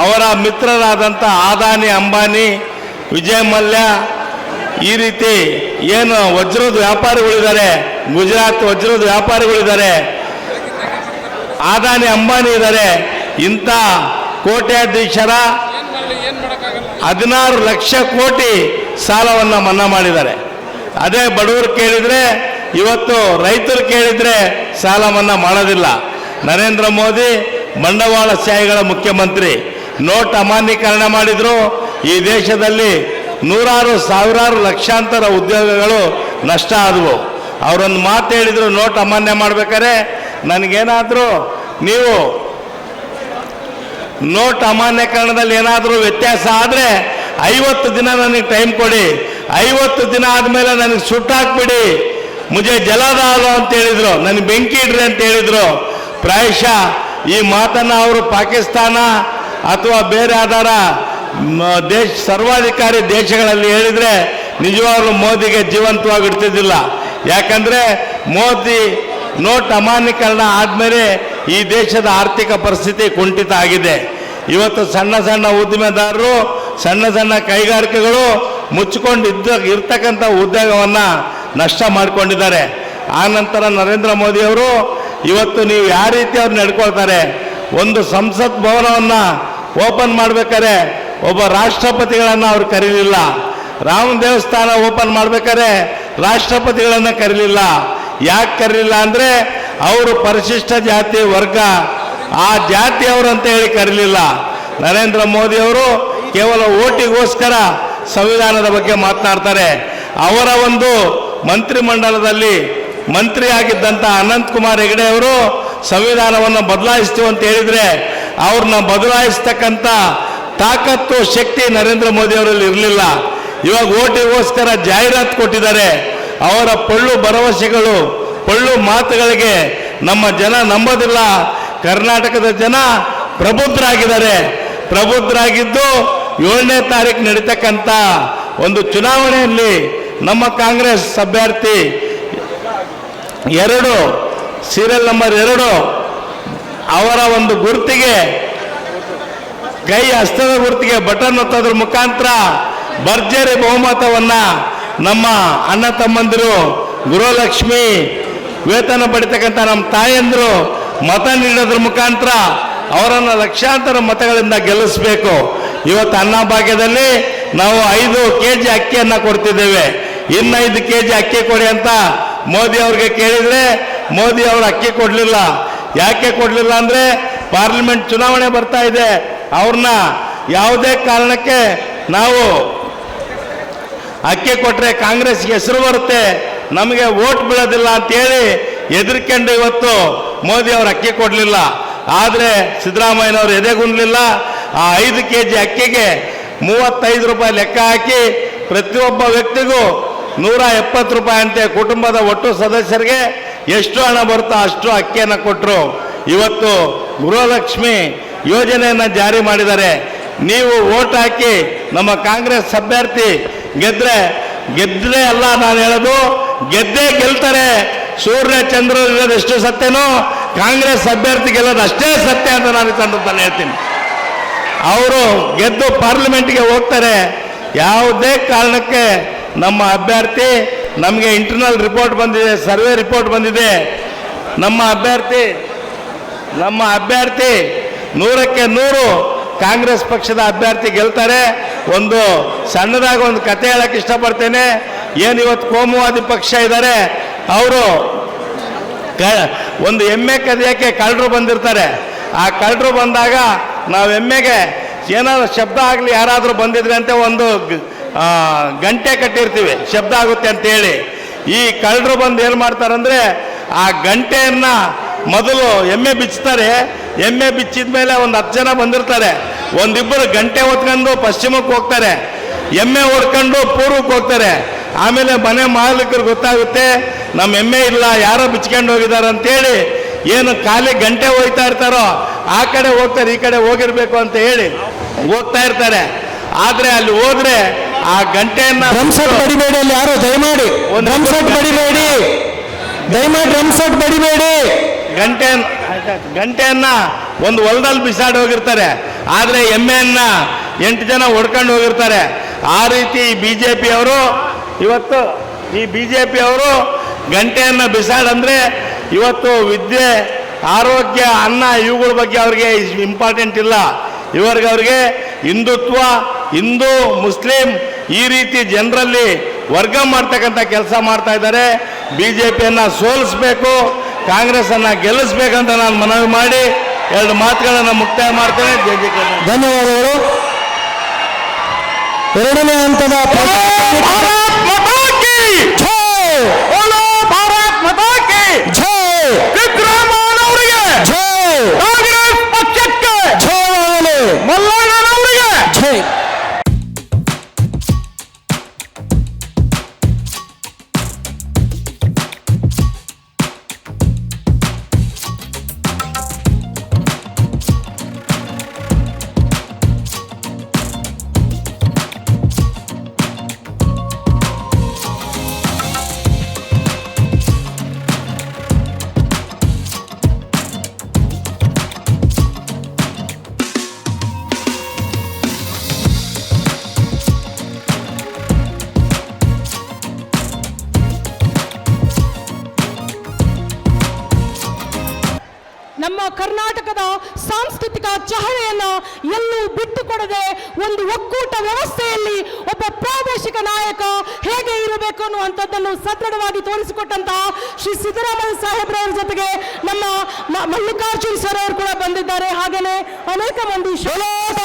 ಅವರ ಮಿತ್ರರಾದಂಥ ಅದಾನಿ, ಅಂಬಾನಿ, ವಿಜಯ್ ಮಲ್ಯ, ಈ ರೀತಿ ಏನು ವಜ್ರದ ವ್ಯಾಪಾರಿಗಳಿದ್ದಾರೆ, ಗುಜರಾತ್ ವಜ್ರದ ವ್ಯಾಪಾರಿಗಳಿದ್ದಾರೆ, ಅದಾನಿ ಅಂಬಾನಿ ಇದ್ದಾರೆ. ಇಂಥ ಕೋಟ್ಯಾಧೀಶರ 16 ಲಕ್ಷ ಕೋಟಿ ಸಾಲವನ್ನು ಮನ್ನಾ ಮಾಡಿದ್ದಾರೆ. ಅದೇ ಬಡವರು ಕೇಳಿದರೆ, ಇವತ್ತು ರೈತರು ಕೇಳಿದರೆ ಸಾಲ ಮನ್ನಾ ಮಾಡೋದಿಲ್ಲ. ನರೇಂದ್ರ ಮೋದಿ ಬಂಡವಾಳಶಾಹಿಗಳ ಮುಖ್ಯಮಂತ್ರಿ, ನೋಟ್ ಅಮಾನ್ಯೀಕರಣ ಮಾಡಿದ್ರು. ಈ ದೇಶದಲ್ಲಿ ನೂರಾರು ಸಾವಿರಾರು ಲಕ್ಷಾಂತರ ಉದ್ಯೋಗಗಳು ನಷ್ಟ ಆದವು. ಅವರೊಂದು ಮಾತು ಹೇಳಿದರು, ನೋಟ್ ಅಮಾನ್ಯ ಮಾಡ್ಬೇಕಾದ್ರೆ, ನನಗೇನಾದರೂ ನೀವು ನೋಟ್ ಅಮಾನ್ಯೀಕರಣದಲ್ಲಿ ಏನಾದರೂ ವ್ಯತ್ಯಾಸ ಆದರೆ 50 ದಿನ ನನಗೆ ಟೈಮ್ ಕೊಡಿ, 50 ದಿನ ಆದಮೇಲೆ ನನಗೆ ಸುಟ್ಟಾಕ್ಬಿಡಿ, ಮುಜೆ ಜಲದಾಲು ಅಂತ ಹೇಳಿದ್ರು, ನನಗೆ ಬೆಂಕಿ ಇಡ್ರಿ ಅಂತ ಹೇಳಿದ್ರು. ಪ್ರಾಯಶಃ ಈ ಮಾತನ್ನು ಅವರು ಪಾಕಿಸ್ತಾನ ಅಥವಾ ಬೇರೆ ಆಧಾರ ಸರ್ವಾಧಿಕಾರಿ ದೇಶಗಳಲ್ಲಿ ಹೇಳಿದರೆ ನಿಜವಾಗ್ಲೂ ಮೋದಿಗೆ ಜೀವಂತವಾಗಿ ಇಡ್ತಿದ್ದಿಲ್ಲ. ಯಾಕಂದರೆ ಮೋದಿ ನೋಟ್ ಅಮಾನ್ಯೀಕರಣ ಆದಮೇಲೆ ಈ ದೇಶದ ಆರ್ಥಿಕ ಪರಿಸ್ಥಿತಿ ಕುಂಠಿತ ಆಗಿದೆ. ಇವತ್ತು ಸಣ್ಣ ಸಣ್ಣ ಉದ್ದಿಮೆದಾರರು, ಸಣ್ಣ ಸಣ್ಣ ಕೈಗಾರಿಕೆಗಳು ಮುಚ್ಚಿಕೊಂಡು ಇರ್ತಕ್ಕಂಥ ಉದ್ಯೋಗವನ್ನು ನಷ್ಟ ಮಾಡಿಕೊಂಡಿದ್ದಾರೆ. ಆನಂತರ ನರೇಂದ್ರ ಮೋದಿಯವರು ಇವತ್ತು ನೀವು ಯಾವ ರೀತಿ ಅವ್ರು ನಡ್ಕೊಳ್ತಾರೆ, ಒಂದು ಸಂಸತ್ ಭವನವನ್ನು ಓಪನ್ ಮಾಡ್ಬೇಕಾದ್ರೆ ಒಬ್ಬ ರಾಷ್ಟ್ರಪತಿಗಳನ್ನು ಅವ್ರು ಕರೀಲಿಲ್ಲ. ರಾಮ ದೇವಸ್ಥಾನ ಓಪನ್ ಮಾಡ್ಬೇಕಾದ್ರೆ ರಾಷ್ಟ್ರಪತಿಗಳನ್ನು ಕರೀಲಿಲ್ಲ. ಯಾಕೆ ಕರೀಲಿಲ್ಲ ಅಂದರೆ ಅವರು ಪರಿಶಿಷ್ಟ ಜಾತಿ ವರ್ಗ, ಆ ಜಾತಿಯವರು ಅಂತ ಹೇಳಿ ಕರೀಲಿಲ್ಲ. ನರೇಂದ್ರ ಮೋದಿಯವರು ಕೇವಲ ಓಟಿಗೋಸ್ಕರ ಸಂವಿಧಾನದ ಬಗ್ಗೆ ಮಾತನಾಡ್ತಾರೆ. ಅವರ ಒಂದು ಮಂತ್ರಿಮಂಡಲದಲ್ಲಿ ಮಂತ್ರಿಯಾಗಿದ್ದಂಥ ಅನಂತಕುಮಾರ್ ಹೆಗಡೆ ಅವರು ಸಂವಿಧಾನವನ್ನು ಬದಲಾಯಿಸ್ತೀವಿ ಅಂತ ಹೇಳಿದರೆ ಅವ್ರನ್ನ ಬದಲಾಯಿಸ್ತಕ್ಕಂಥ ತಾಕತ್ತು ಶಕ್ತಿ ನರೇಂದ್ರ ಮೋದಿ ಅವರಲ್ಲಿ ಇರಲಿಲ್ಲ. ಇವಾಗ ಓಟಿಗೋಸ್ಕರ ಜಾಹೀರಾತು ಕೊಟ್ಟಿದ್ದಾರೆ. ಅವರ ಪೊಳ್ಳು ಭರವಸೆಗಳು, ಪೊಳ್ಳು ಮಾತುಗಳಿಗೆ ನಮ್ಮ ಜನ ನಂಬೋದಿಲ್ಲ. ಕರ್ನಾಟಕದ ಜನ ಪ್ರಬುದ್ಧರಾಗಿದ್ದಾರೆ. ಪ್ರಬುದ್ಧರಾಗಿದ್ದು 7ನೇ ತಾರೀಕು ನಡೀತಕ್ಕಂಥ ಒಂದು ಚುನಾವಣೆಯಲ್ಲಿ ನಮ್ಮ ಕಾಂಗ್ರೆಸ್ ಅಭ್ಯರ್ಥಿ 2 ಸೀರಿಯಲ್ ನಂಬರ್ 2 ಅವರ ಒಂದು ಗುರುತಿಗೆ, ಕೈ ಹಸ್ತದ ಗುರುತಿಗೆ ಬಟನ್ ಒತ್ತೋದ್ರ ಮುಖಾಂತರ ಭರ್ಜರಿ ಬಹುಮತವನ್ನು ನಮ್ಮ ಅಣ್ಣ ತಮ್ಮಂದಿರು, ಗೃಹಲಕ್ಷ್ಮಿ ವೇತನ ಪಡಿತಕ್ಕಂಥ ನಮ್ಮ ತಾಯಂದರು ಮತ ನೀಡೋದ್ರ ಮುಖಾಂತರ ಅವರನ್ನು ಲಕ್ಷಾಂತರ ಮತಗಳಿಂದ ಗೆಲ್ಲಿಸಬೇಕು. ಇವತ್ತು ಅನ್ನಭಾಗ್ಯದಲ್ಲಿ ನಾವು 5 ಕೆಜಿ ಅಕ್ಕಿಯನ್ನು ಕೊಡ್ತಿದ್ದೇವೆ. ಇನ್ನು 5 ಕೆಜಿ ಅಕ್ಕಿ ಕೊಡಿ ಅಂತ ಮೋದಿ ಅವ್ರಿಗೆ ಕೇಳಿದರೆ ಮೋದಿ ಅವರು ಅಕ್ಕಿ ಕೊಡಲಿಲ್ಲ. ಯಾಕೆ ಕೊಡಲಿಲ್ಲ ಅಂದರೆ ಪಾರ್ಲಿಮೆಂಟ್ ಚುನಾವಣೆ ಬರ್ತಾ ಇದೆ, ಅವ್ರನ್ನ ಯಾವುದೇ ಕಾರಣಕ್ಕೆ ನಾವು ಅಕ್ಕಿ ಕೊಟ್ಟರೆ ಕಾಂಗ್ರೆಸ್ಗೆ ಹೆಸರು ಬರುತ್ತೆ, ನಮಗೆ ವೋಟ್ ಬೀಳೋದಿಲ್ಲ ಅಂತೇಳಿ ಹೆದರ್ಕೊಂಡು ಇವತ್ತು ಮೋದಿ ಅವರು ಅಕ್ಕಿ ಕೊಡಲಿಲ್ಲ. ಆದರೆ ಸಿದ್ದರಾಮಯ್ಯನವರು ಎದೆಗುಂದಲಿಲ್ಲ. ಆ 5 ಕೆಜಿ ಅಕ್ಕಿಗೆ 35 ರೂಪಾಯಿ ಲೆಕ್ಕ ಹಾಕಿ ಪ್ರತಿಯೊಬ್ಬ ವ್ಯಕ್ತಿಗೂ 170 ರೂಪಾಯಿ ಅಂತೆ ಕುಟುಂಬದ ಒಟ್ಟು ಸದಸ್ಯರಿಗೆ ಎಷ್ಟು ಹಣ ಬರುತ್ತೋ ಅಷ್ಟು ಅಕ್ಕಿಯನ್ನು ಕೊಟ್ಟರು. ಇವತ್ತು ಗೃಹಲಕ್ಷ್ಮಿ ಯೋಜನೆಯನ್ನು ಜಾರಿ ಮಾಡಿದ್ದಾರೆ. ನೀವು ವೋಟ್ ಹಾಕಿ ನಮ್ಮ ಕಾಂಗ್ರೆಸ್ ಅಭ್ಯರ್ಥಿ ಗೆದ್ದರೆ ಅಲ್ಲ ನಾನು ಹೇಳೋದು, ಗೆದ್ದೇ ಗೆಲ್ತಾರೆ. ಸೂರ್ಯ ಚಂದ್ರ ಇರೋದು ಎಷ್ಟು ಸತ್ಯನೋ ಕಾಂಗ್ರೆಸ್ ಅಭ್ಯರ್ಥಿ ಗೆಲ್ಲೋದು ಅಷ್ಟೇ ಸತ್ಯ ಅಂತ ನಾನು ತಂದು ಹೇಳ್ತೀನಿ. ಅವರು ಗೆದ್ದು ಪಾರ್ಲಿಮೆಂಟ್ಗೆ ಹೋಗ್ತಾರೆ. ಯಾವುದೇ ಕಾರಣಕ್ಕೆ ನಮ್ಮ ಅಭ್ಯರ್ಥಿ, ನಮಗೆ ಇಂಟರ್ನಲ್ ರಿಪೋರ್ಟ್ ಬಂದಿದೆ, ಸರ್ವೆ ರಿಪೋರ್ಟ್ ಬಂದಿದೆ, ನಮ್ಮ ಅಭ್ಯರ್ಥಿ 100ಕ್ಕೆ 100 ಕಾಂಗ್ರೆಸ್ ಪಕ್ಷದ ಅಭ್ಯರ್ಥಿ ಗೆಲ್ತಾರೆ. ಒಂದು ಸಣ್ಣದಾಗಿ ಒಂದು ಕತೆ ಹೇಳಕ್ಕೆ ಇಷ್ಟಪಡ್ತೇನೆ. ಏನು ಇವತ್ತು ಕೋಮುವಾದಿ ಪಕ್ಷ ಇದ್ದಾರೆ, ಅವರು ಒಂದು ಎಮ್ಮೆ ಕದಿಯೋಕ್ಕೆ ಕಳ್ಳರು ಬಂದಿರ್ತಾರೆ. ಆ ಕಳ್ಳರು ಬಂದಾಗ ನಾವು ಎಮ್ಮೆಗೆ ಏನಾದ್ರು ಶಬ್ದ ಆಗಲಿ, ಯಾರಾದರೂ ಬಂದಿದ್ರೆ ಅಂತ ಒಂದು ಗಂಟೆ ಕಟ್ಟಿರ್ತೀವಿ ಶಬ್ದ ಆಗುತ್ತೆ ಅಂತೇಳಿ. ಈ ಕಳ್ಳರು ಬಂದು ಏನು ಮಾಡ್ತಾರಂದರೆ ಆ ಗಂಟೆಯನ್ನು ಮೊದಲು ಎಮ್ಮೆ ಬಿಚ್ತಾರೆ. ಎಮ್ಮೆ ಬಿಚ್ಚಿದ ಮೇಲೆ ಒಂದು 10 ಜನ ಬಂದಿರ್ತಾರೆ. ಒಂದಿಬ್ಬರು ಗಂಟೆ ಹೊತ್ಕೊಂಡು ಪಶ್ಚಿಮಕ್ಕೆ ಹೋಗ್ತಾರೆ, ಎಮ್ಮೆ ಹೊಡ್ಕೊಂಡು ಪೂರ್ವಕ್ಕೆ ಹೋಗ್ತಾರೆ. ಆಮೇಲೆ ಮನೆ ಮಾಲೀಕರು ಗೊತ್ತಾಗುತ್ತೆ ನಮ್ಮ ಎಮ್ಮೆ ಇಲ್ಲ, ಯಾರೋ ಬಿಚ್ಕೊಂಡು ಹೋಗಿದ್ದಾರೆ ಅಂತೇಳಿ ಏನು ಖಾಲಿ ಗಂಟೆ ಹೋಗ್ತಾ ಇರ್ತಾರೋ ಆ ಕಡೆ ಹೋಗ್ತಾರೆ, ಈ ಕಡೆ ಹೋಗಿರ್ಬೇಕು ಅಂತ ಹೇಳಿ ಹೋಗ್ತಾ ಇರ್ತಾರೆ. ಆದರೆ ಅಲ್ಲಿ ಹೋದ್ರೆ ಆ ಗಂಟೆಯನ್ನು ಬಡಿಬೇಡಿ, ಅಲ್ಲಿ ಯಾರು ದಯಮಾಡಿ ಬಡಿಬೇಡಿ, ದಯಮಾಡಿ ಡ್ರಮ್ ಬಡಿಬೇಡಿ. ಗಂಟೆಯನ್ನ ಒಂದು ಹೊಲದಲ್ಲಿ ಬಿಸಾಡಿ ಹೋಗಿರ್ತಾರೆ. ಆದರೆ ಎಮ್ಮೆಯನ್ನ 8 ಜನ ಹೊಡ್ಕೊಂಡು ಹೋಗಿರ್ತಾರೆ. ಆ ರೀತಿ ಬಿ ಜೆ ಪಿಯವರು ಗಂಟೆಯನ್ನು ಬಿಸಾಡಂದ್ರೆ ಇವತ್ತು ವಿದ್ಯೆ, ಆರೋಗ್ಯ, ಅನ್ನ ಇವುಗಳ ಬಗ್ಗೆ ಅವ್ರಿಗೆ ಇಂಪಾರ್ಟೆಂಟ್ ಇಲ್ಲ. ಅವ್ರಿಗೆ ಹಿಂದುತ್ವ, ಹಿಂದೂ, ಮುಸ್ಲಿಂ ಈ ರೀತಿ ಜನರಲ್ಲಿ ವರ್ಗ ಮಾಡ್ತಕ್ಕಂಥ ಕೆಲಸ ಮಾಡ್ತಾ ಇದ್ದಾರೆ. BJPಯನ್ನು ಸೋಲಿಸಬೇಕು, ಕಾಂಗ್ರೆಸ್ಸನ್ನು ಗೆಲ್ಲಿಸ್ಬೇಕಂತ ನಾನು ಮನವಿ ಮಾಡಿ 2 ಮಾತುಗಳನ್ನು ಮುಕ್ತಾಯ ಮಾಡ್ತೇನೆ. ಧನ್ಯವಾದಗಳು. 2ನೇ ಹಂತದ ಸಾಂಸ್ಕೃತಿಕ ಚಹರೆಯನ್ನ ಎಲ್ಲೂ ಬಿಟ್ಟುಕೊಡದೆ ಒಂದು ಒಕ್ಕೂಟ ವ್ಯವಸ್ಥೆಯಲ್ಲಿ ಒಬ್ಬ ಪ್ರಾದೇಶಿಕ ನಾಯಕ ಹೇಗೆ ಇರಬೇಕು ಅನ್ನುವಂಥದ್ದನ್ನು ಸದೃಢವಾಗಿ ತೋರಿಸಿಕೊಟ್ಟಂತಹ ಶ್ರೀ ಸಿದ್ದರಾಮಯ್ಯ ಸಾಹೇಬ್ರವರ ಜೊತೆಗೆ ನಮ್ಮ ಮಲ್ಲಿಕಾರ್ಜುನ್ ಸರ್ ಅವರು ಕೂಡ ಬಂದಿದ್ದಾರೆ. ಹಾಗೇನೆ ಅನೇಕ ಮಂದಿ ವಿಷಯವಾಗಲಿ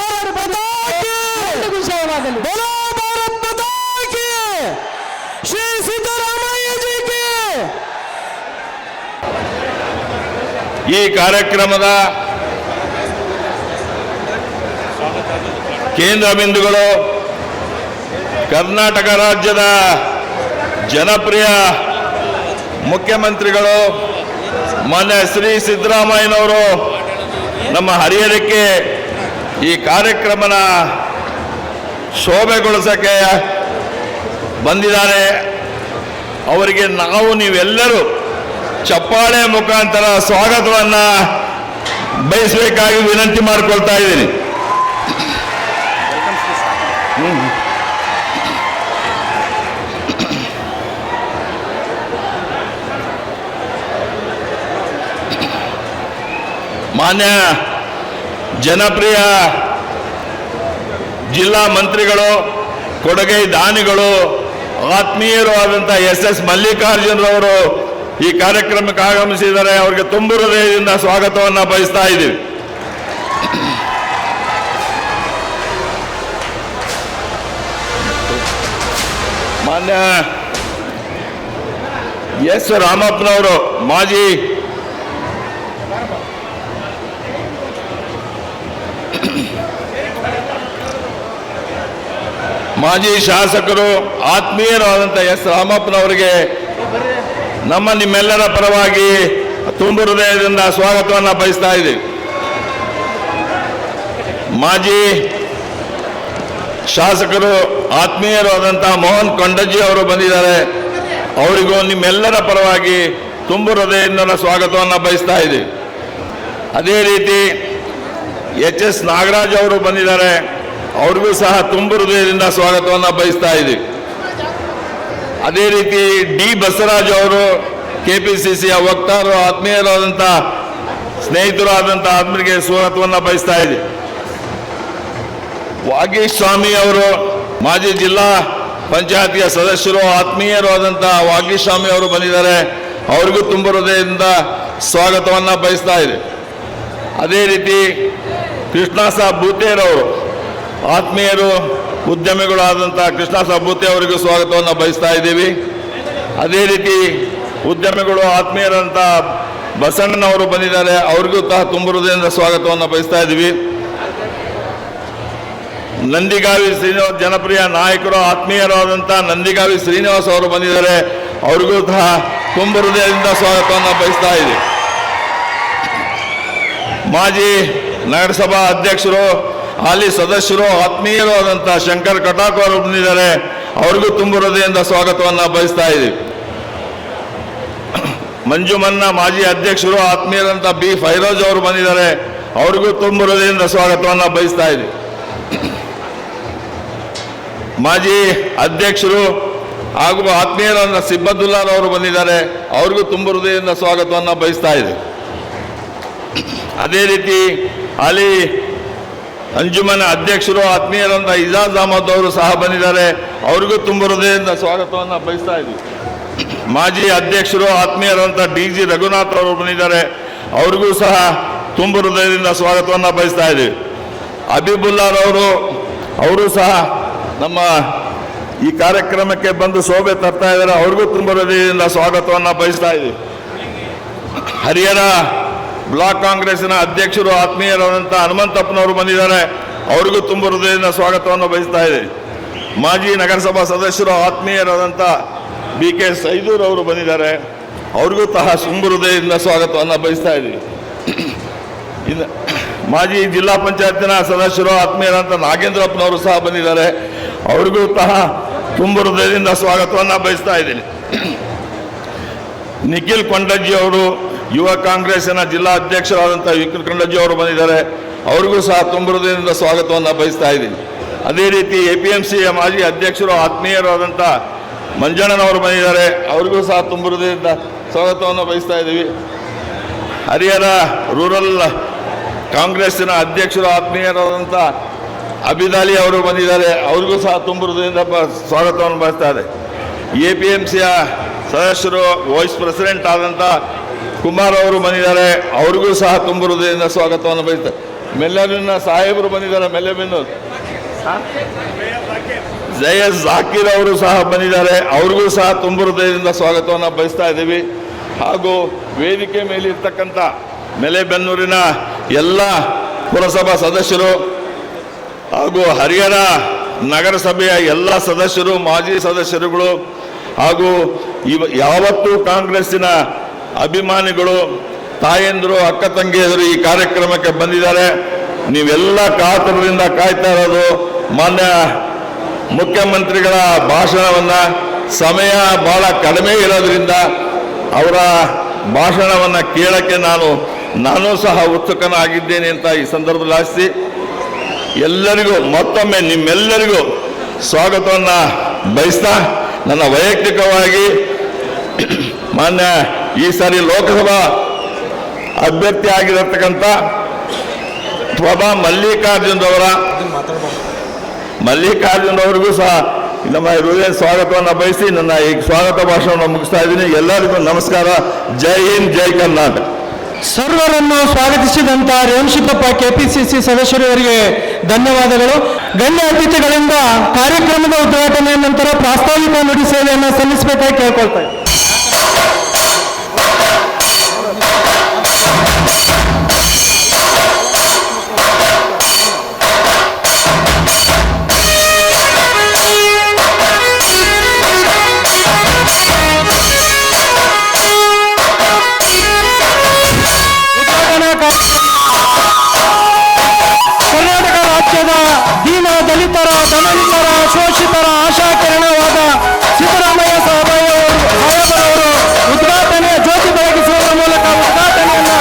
ಶ್ರೀ ಸಿದ್ದರಾಮಯ್ಯ ಜಿಗೆ. ಈ ಕಾರ್ಯಕ್ರಮದ ಕೇಂದ್ರ ಬಿಂದುಗಳು ಕರ್ನಾಟಕ ರಾಜ್ಯದ ಜನಪ್ರಿಯ ಮುಖ್ಯಮಂತ್ರಿಗಳು ಮಾನ್ಯ ಶ್ರೀ ಸಿದ್ದರಾಮಯ್ಯನವರು ನಮ್ಮ ಹರಿಹರಕ್ಕೆ ಈ ಕಾರ್ಯಕ್ರಮನ ಶೋಭೆಗೊಳಿಸಕ್ಕೆ ಬಂದಿದ್ದಾರೆ. ಅವರಿಗೆ ನೀವೆಲ್ಲರೂ ಚಪ್ಪಾಳೆ ಮುಖಾಂತರ ಸ್ವಾಗತವನ್ನು ಬಯಸಬೇಕಾಗಿ ವಿನಂತಿ ಮಾಡಿಕೊಳ್ತಾ ಇದ್ದೀನಿ. ಮಾನ್ಯ ಜನಪ್ರಿಯ ಜಿಲ್ಲಾ ಮಂತ್ರಿಗಳು, ಕೊಡುಗೈ ದಾನಿಗಳು, ಆತ್ಮೀಯರು ಆದಂಥ ಎಸ್ ಮಲ್ಲಿಕಾರ್ಜುನರವರು ಈ ಕಾರ್ಯಕ್ರಮಕ್ಕೆ ಆಗಮಿಸಿದ್ದಾರೆ. ಅವರಿಗೆ ತುಂಬು ಹೃದಯದಿಂದ ಸ್ವಾಗತವನ್ನು ಬಯಸ್ತಾ ಇದ್ದೀವಿ. ಮಾನ್ಯ ಎಸ್ ರಾಮಪ್ಪನವರು ಮಾಜಿ ಶಾಸಕರು, ಆತ್ಮೀಯರಾದಂಥ ಎಸ್ ರಾಮಪ್ಪನವರಿಗೆ ನಿಮ್ಮೆಲ್ಲರ ಪರವಾಗಿ ತುಂಬು ಹೃದಯದಿಂದ ಸ್ವಾಗತವನ್ನು ಬಯಸ್ತಾ ಇದ್ದೀವಿ. ಮಾಜಿ ಶಾಸಕರು, ಆತ್ಮೀಯರಾದಂಥ ಮೋಹನ್ ಕೊಂಡಜ್ಜಿ ಅವರು ಬಂದಿದ್ದಾರೆ. ಅವರಿಗೂ ನಿಮ್ಮೆಲ್ಲರ ಪರವಾಗಿ ತುಂಬು ಹೃದಯದಿಂದ ಸ್ವಾಗತವನ್ನು ಬಯಸ್ತಾ ಇದ್ದೀವಿ. ಅದೇ ರೀತಿ ಎಸ್ ನಾಗರಾಜ್ ಅವರು ಬಂದಿದ್ದಾರೆ. ಅವ್ರಿಗೂ ಸಹ ತುಂಬು ಹೃದಯದಿಂದ ಸ್ವಾಗತವನ್ನು ಬಯಸ್ತಾ ಇದ್ದೀವಿ. ಅದೇ ರೀತಿ ಡಿ ಬಸವರಾಜ್ ಅವರು ಕೆಪಿಸಿಸಿಯ ವಕ್ತಾರರು, ಆತ್ಮೀಯರಾದಂಥ ಸ್ನೇಹಿತರು ಆದಂಥ ಆತ್ಮರಿಗೆ ಸ್ವಾಗತವನ್ನು ಬಯಸ್ತಾ ಇದ್ದೀವಿ. ವಾಗೀಶ್ ಸ್ವಾಮಿ ಅವರು ಮಾಜಿ ಜಿಲ್ಲಾ ಪಂಚಾಯತಿಯ ಸದಸ್ಯರು, ಆತ್ಮೀಯರು ಆದಂಥ ವಾಗೀಶ್ ಸ್ವಾಮಿ ಅವರು ಬಂದಿದ್ದಾರೆ. ಅವ್ರಿಗೂ ತುಂಬು ಹೃದಯದಿಂದ ಸ್ವಾಗತವನ್ನು ಬಯಸ್ತಾ ಇದೆ. ಅದೇ ರೀತಿ ಕೃಷ್ಣ ಸಾಬ್ ಬೂತೇರವರು, ಆತ್ಮೀಯರು, ಉದ್ಯಮಿಗಳಾದಂಥ ಕೃಷ್ಣ ಸಾಬ್ ಬೂತೆ ಅವರಿಗೂ ಸ್ವಾಗತವನ್ನು ಬಯಸ್ತಾ ಇದ್ದೀವಿ. ಅದೇ ರೀತಿ ಉದ್ಯಮಿಗಳು, ಆತ್ಮೀಯರಂಥ ಬಸಣ್ಣನವರು ಬಂದಿದ್ದಾರೆ. ಅವ್ರಿಗೂ ಸಹ ತುಂಬು ಹೃದಯದಿಂದ ಸ್ವಾಗತವನ್ನು ಬಯಸ್ತಾ ಇದ್ದೀವಿ. ನಂದಿಗಾವಿ ಶ್ರೀನಿವಾಸ್, ಜನಪ್ರಿಯ ನಾಯಕರು, ಆತ್ಮೀಯರಾದಂಥ ನಂದಿಗಾವಿ ಶ್ರೀನಿವಾಸ್ ಅವರು ಬಂದಿದ್ದಾರೆ. ಅವ್ರಿಗೂ ಸಹ ತುಂಬು ಹೃದಯದಿಂದ ಸ್ವಾಗತವನ್ನು ಬಯಸ್ತಾ ಇದ್ದೀವಿ. ಮಾಜಿ ನಗರಸಭಾ ಅಧ್ಯಕ್ಷರು, ಹಾಲಿ ಸದಸ್ಯರು, ಆತ್ಮೀಯರು ಆದಂಥ ಶಂಕರ್ ಕಟಾಕ್ ಅವರು ಬಂದಿದ್ದಾರೆ. ಅವ್ರಿಗೂ ತುಂಬು ಹೃದಯದಿಂದ ಸ್ವಾಗತವನ್ನು ಬಯಸ್ತಾ ಇದ್ದೀವಿ. ಮಂಜುಮನ್ನ ಮಾಜಿ ಅಧ್ಯಕ್ಷರು, ಆತ್ಮೀಯರಂಥ ಬಿ ಫೈರೋಜ್ ಅವರು ಬಂದಿದ್ದಾರೆ. ಅವ್ರಿಗೂ ತುಂಬು ಹೃದಯದಿಂದ ಸ್ವಾಗತವನ್ನು ಬಯಸ್ತಾ ಇದ್ದೀವಿ. ಮಾಜಿ ಅಧ್ಯಕ್ಷರು ಹಾಗೂ ಆತ್ಮೀಯರಾದ ಸಿಬ್ಬದ್ದುಲ್ಲಾರ್ ಅವರು ಬಂದಿದ್ದಾರೆ. ಅವ್ರಿಗೂ ತುಂಬು ಹೃದಯದಿಂದ ಸ್ವಾಗತವನ್ನು ಬಯಸ್ತಾ ಇದೆ. ಅದೇ ರೀತಿ ಹಾಲಿ ಅಂಜುಮನ ಅಧ್ಯಕ್ಷರು, ಆತ್ಮೀಯರಾದ ಇಜಾಜ್ ಅಹಮದ್ ಅವರು ಸಹ ಬಂದಿದ್ದಾರೆ. ಅವ್ರಿಗೂ ತುಂಬು ಹೃದಯದಿಂದ ಸ್ವಾಗತವನ್ನು ಬಯಸ್ತಾ ಇದ್ದೀವಿ. ಮಾಜಿ ಅಧ್ಯಕ್ಷರು, ಆತ್ಮೀಯರಾದಂಥ DG ರಘುನಾಥ್ ಅವರು ಬಂದಿದ್ದಾರೆ. ಅವ್ರಿಗೂ ಸಹ ತುಂಬು ಹೃದಯದಿಂದ ಸ್ವಾಗತವನ್ನು ಬಯಸ್ತಾ ಇದ್ದೀವಿ. ಹಬೀಬುಲ್ಲಾರ್ ಅವರು ಸಹ ನಮ್ಮ ಈ ಕಾರ್ಯಕ್ರಮಕ್ಕೆ ಬಂದು ಶೋಭೆ ತರ್ತಾ ಇದ್ದಾರೆ. ಅವ್ರಿಗೂ ತುಂಬು ಹೃದಯದಿಂದ ಸ್ವಾಗತವನ್ನು ಬಯಸ್ತಾ ಇದ್ದೀವಿ. ಹರಿಹರ ಬ್ಲಾಕ್ ಕಾಂಗ್ರೆಸ್ನ ಅಧ್ಯಕ್ಷರು, ಆತ್ಮೀಯರಾದಂಥ ಹನುಮಂತಪ್ಪನವರು ಬಂದಿದ್ದಾರೆ. ಅವ್ರಿಗೂ ತುಂಬು ಹೃದಯದಿಂದ ಸ್ವಾಗತವನ್ನು ಬಯಸ್ತಾ ಇದೆ. ಮಾಜಿ ನಗರಸಭಾ ಸದಸ್ಯರು, ಆತ್ಮೀಯರಾದಂಥ BK ಸೈದೂರ್ ಅವರು ಬಂದಿದ್ದಾರೆ. ಅವ್ರಿಗೂ ಸಹ ತುಂಬು ಹೃದಯದಿಂದ ಸ್ವಾಗತವನ್ನು ಬಯಸ್ತಾ ಇದ್ದೀವಿ. ಇನ್ನು ಮಾಜಿ ಜಿಲ್ಲಾ ಪಂಚಾಯತಿನ ಸದಸ್ಯರು, ಆತ್ಮೀಯರಾದಂಥ ನಾಗೇಂದ್ರಪ್ಪನವರು ಸಹ ಬಂದಿದ್ದಾರೆ. ಅವ್ರಿಗೂ ಸಹ ತುಂಬು ಹೃದಯದಿಂದ ಸ್ವಾಗತವನ್ನು ಬಯಸ್ತಾ ಇದ್ದೀನಿ. ನಿಖಿಲ್ ಕೊಂಡಜ್ಜಿ ಅವರು, ಯುವ ಕಾಂಗ್ರೆಸ್ಸಿನ ಜಿಲ್ಲಾ ಅಧ್ಯಕ್ಷರಾದಂಥ ನಿಖಿಲ್ ಕೊಂಡಜ್ಜಿ ಅವರು ಬಂದಿದ್ದಾರೆ. ಅವ್ರಿಗೂ ಸಹ ತುಂಬು ಹೃದಯದಿಂದ ಸ್ವಾಗತವನ್ನು ಬಯಸ್ತಾ ಇದ್ದೀನಿ. ಅದೇ ರೀತಿ APMCಯ ಮಾಜಿ ಅಧ್ಯಕ್ಷರು, ಆತ್ಮೀಯರಾದಂಥ ಮಂಜಣ್ಣನವರು ಬಂದಿದ್ದಾರೆ. ಅವ್ರಿಗೂ ಸಹ ತುಂಬು ಹೃದಯದಿಂದ ಸ್ವಾಗತವನ್ನು ಬಯಸ್ತಾ ಇದ್ದೀವಿ. ಹರಿಹರ ರೂರಲ್ ಕಾಂಗ್ರೆಸ್ಸಿನ ಅಧ್ಯಕ್ಷರು ಆತ್ಮೀಯರಾದಂಥ ಅಬಿದಾಲಿ ಅವರು ಬಂದಿದ್ದಾರೆ. ಅವ್ರಿಗೂ ಸಹ ತುಂಬ ಹೃದಯದಿಂದ ಸ್ವಾಗತವನ್ನು ಬಯಸ್ತಾರೆ. APMCಯ ಸದಸ್ಯರು ವೈಸ್ ಪ್ರೆಸಿಡೆಂಟ್ ಆದಂಥ ಕುಮಾರ್ ಅವರು ಬಂದಿದ್ದಾರೆ. ಅವ್ರಿಗೂ ಸಹ ತುಂಬ ಹೃದಯದಿಂದ ಸ್ವಾಗತವನ್ನು ಬಯಸ್ತಾರೆ. ಮೆಲ್ಲಬಿನ ಸಾಹೇಬರು ಬಂದಿದ್ದಾರೆ. ಮೆಲ್ಲಬಿನ ಜಯಸ್ ಜಾಕೀರ್ ಅವರು ಸಹ ಬಂದಿದ್ದಾರೆ. ಅವ್ರಿಗೂ ಸಹ ತುಂಬ ಹೃದಯದಿಂದ ಸ್ವಾಗತವನ್ನು ಬಯಸ್ತಾ ಇದ್ದೀವಿ. ಹಾಗೂ ವೇದಿಕೆ ಮೇಲಿರ್ತಕ್ಕಂಥ ಮೆಲೆಬೆನ್ನೂರಿನ ಎಲ್ಲ ಪುರಸಭಾ ಸದಸ್ಯರು ಹಾಗೂ ಹರಿಹರ ನಗರಸಭೆಯ ಎಲ್ಲ ಸದಸ್ಯರು, ಮಾಜಿ ಸದಸ್ಯರುಗಳು ಹಾಗೂ ಯಾವತ್ತೂ ಕಾಂಗ್ರೆಸ್ಸಿನ ಅಭಿಮಾನಿಗಳು, ತಾಯಂದಿರು, ಅಕ್ಕ ತಂಗಿಯರು ಈ ಕಾರ್ಯಕ್ರಮಕ್ಕೆ ಬಂದಿದ್ದಾರೆ. ನೀವೆಲ್ಲ ಕಾತುರದಿಂದ ಕಾಯ್ತಾ ಇರೋದು ಮಾನ್ಯ ಮುಖ್ಯಮಂತ್ರಿಗಳ ಭಾಷಣವನ್ನು. ಸಮಯ ಬಹಳ ಕಡಿಮೆ ಇರೋದ್ರಿಂದ ಅವರ ಭಾಷಣವನ್ನು ಕೇಳಕ್ಕೆ ನಾನು ಸಹ ಉತ್ಸುಕನಾಗಿದ್ದೇನೆ ಅಂತ ಈ ಸಂದರ್ಭದಲ್ಲಿ ಆಶಿಸಿ ಎಲ್ಲರಿಗೂ ಮತ್ತೊಮ್ಮೆ ನಿಮ್ಮೆಲ್ಲರಿಗೂ ಸ್ವಾಗತವನ್ನು ಬಯಸ್ತಾ, ನನ್ನ ವೈಯಕ್ತಿಕವಾಗಿ ಮಾನ್ಯ ಈ ಸಾರಿ ಲೋಕಸಭಾ ಅಭ್ಯರ್ಥಿ ಆಗಿರತಕ್ಕಂಥ ಮಲ್ಲಿಕಾರ್ಜುನ್ ಅವರಿಗೂ ಸಹ ನಮ್ಮ ಹೃದಯ ಸ್ವಾಗತವನ್ನು ಬಯಸಿ ನನ್ನ ಈ ಸ್ವಾಗತ ಭಾಷಣವನ್ನು ಮುಗಿಸ್ತಾ ಇದ್ದೀನಿ. ಎಲ್ಲರಿಗೂ ನಮಸ್ಕಾರ. ಜೈ ಹಿಂದ್, ಜೈ ಕರ್ನಾಟಕ. ಸರ್ವರನ್ನು ಸ್ವಾಗತಿಸಿದಂತ ರೇವಣಸಿದ್ದಪ್ಪ KPCC ಸದಸ್ಯರಿಗೆ ಧನ್ಯವಾದಗಳು. ಗಣ್ಯ ಅತಿಥಿಗಳಿಂದ ಕಾರ್ಯಕ್ರಮದ ಉದ್ಘಾಟನೆಯ ನಂತರ ಪ್ರಾಸ್ತಾವಿಕ ನುಡಿ ಸೇವೆಯನ್ನು ಸಲ್ಲಿಸಬೇಕಾಗಿ ಕೇಳ್ಕೊಳ್ತಾ ಇದ್ದೀನಿ. ಕರ್ನಾಟಕ ರಾಜ್ಯದ ದೀನ ದಲಿತರ, ದಮನಿತರ, ಶೋಷಿತರ ಆಶಾಕಿರಣವಾದ ಸಿದ್ದರಾಮಯ್ಯ ಸಾಹೇಬರವರು ಉದ್ಘಾಟನೆಯ ಜ್ಯೋತಿ ಬೆಳಗಿಸುವುದರ ಮೂಲಕ ಉದ್ಘಾಟನೆಯನ್ನ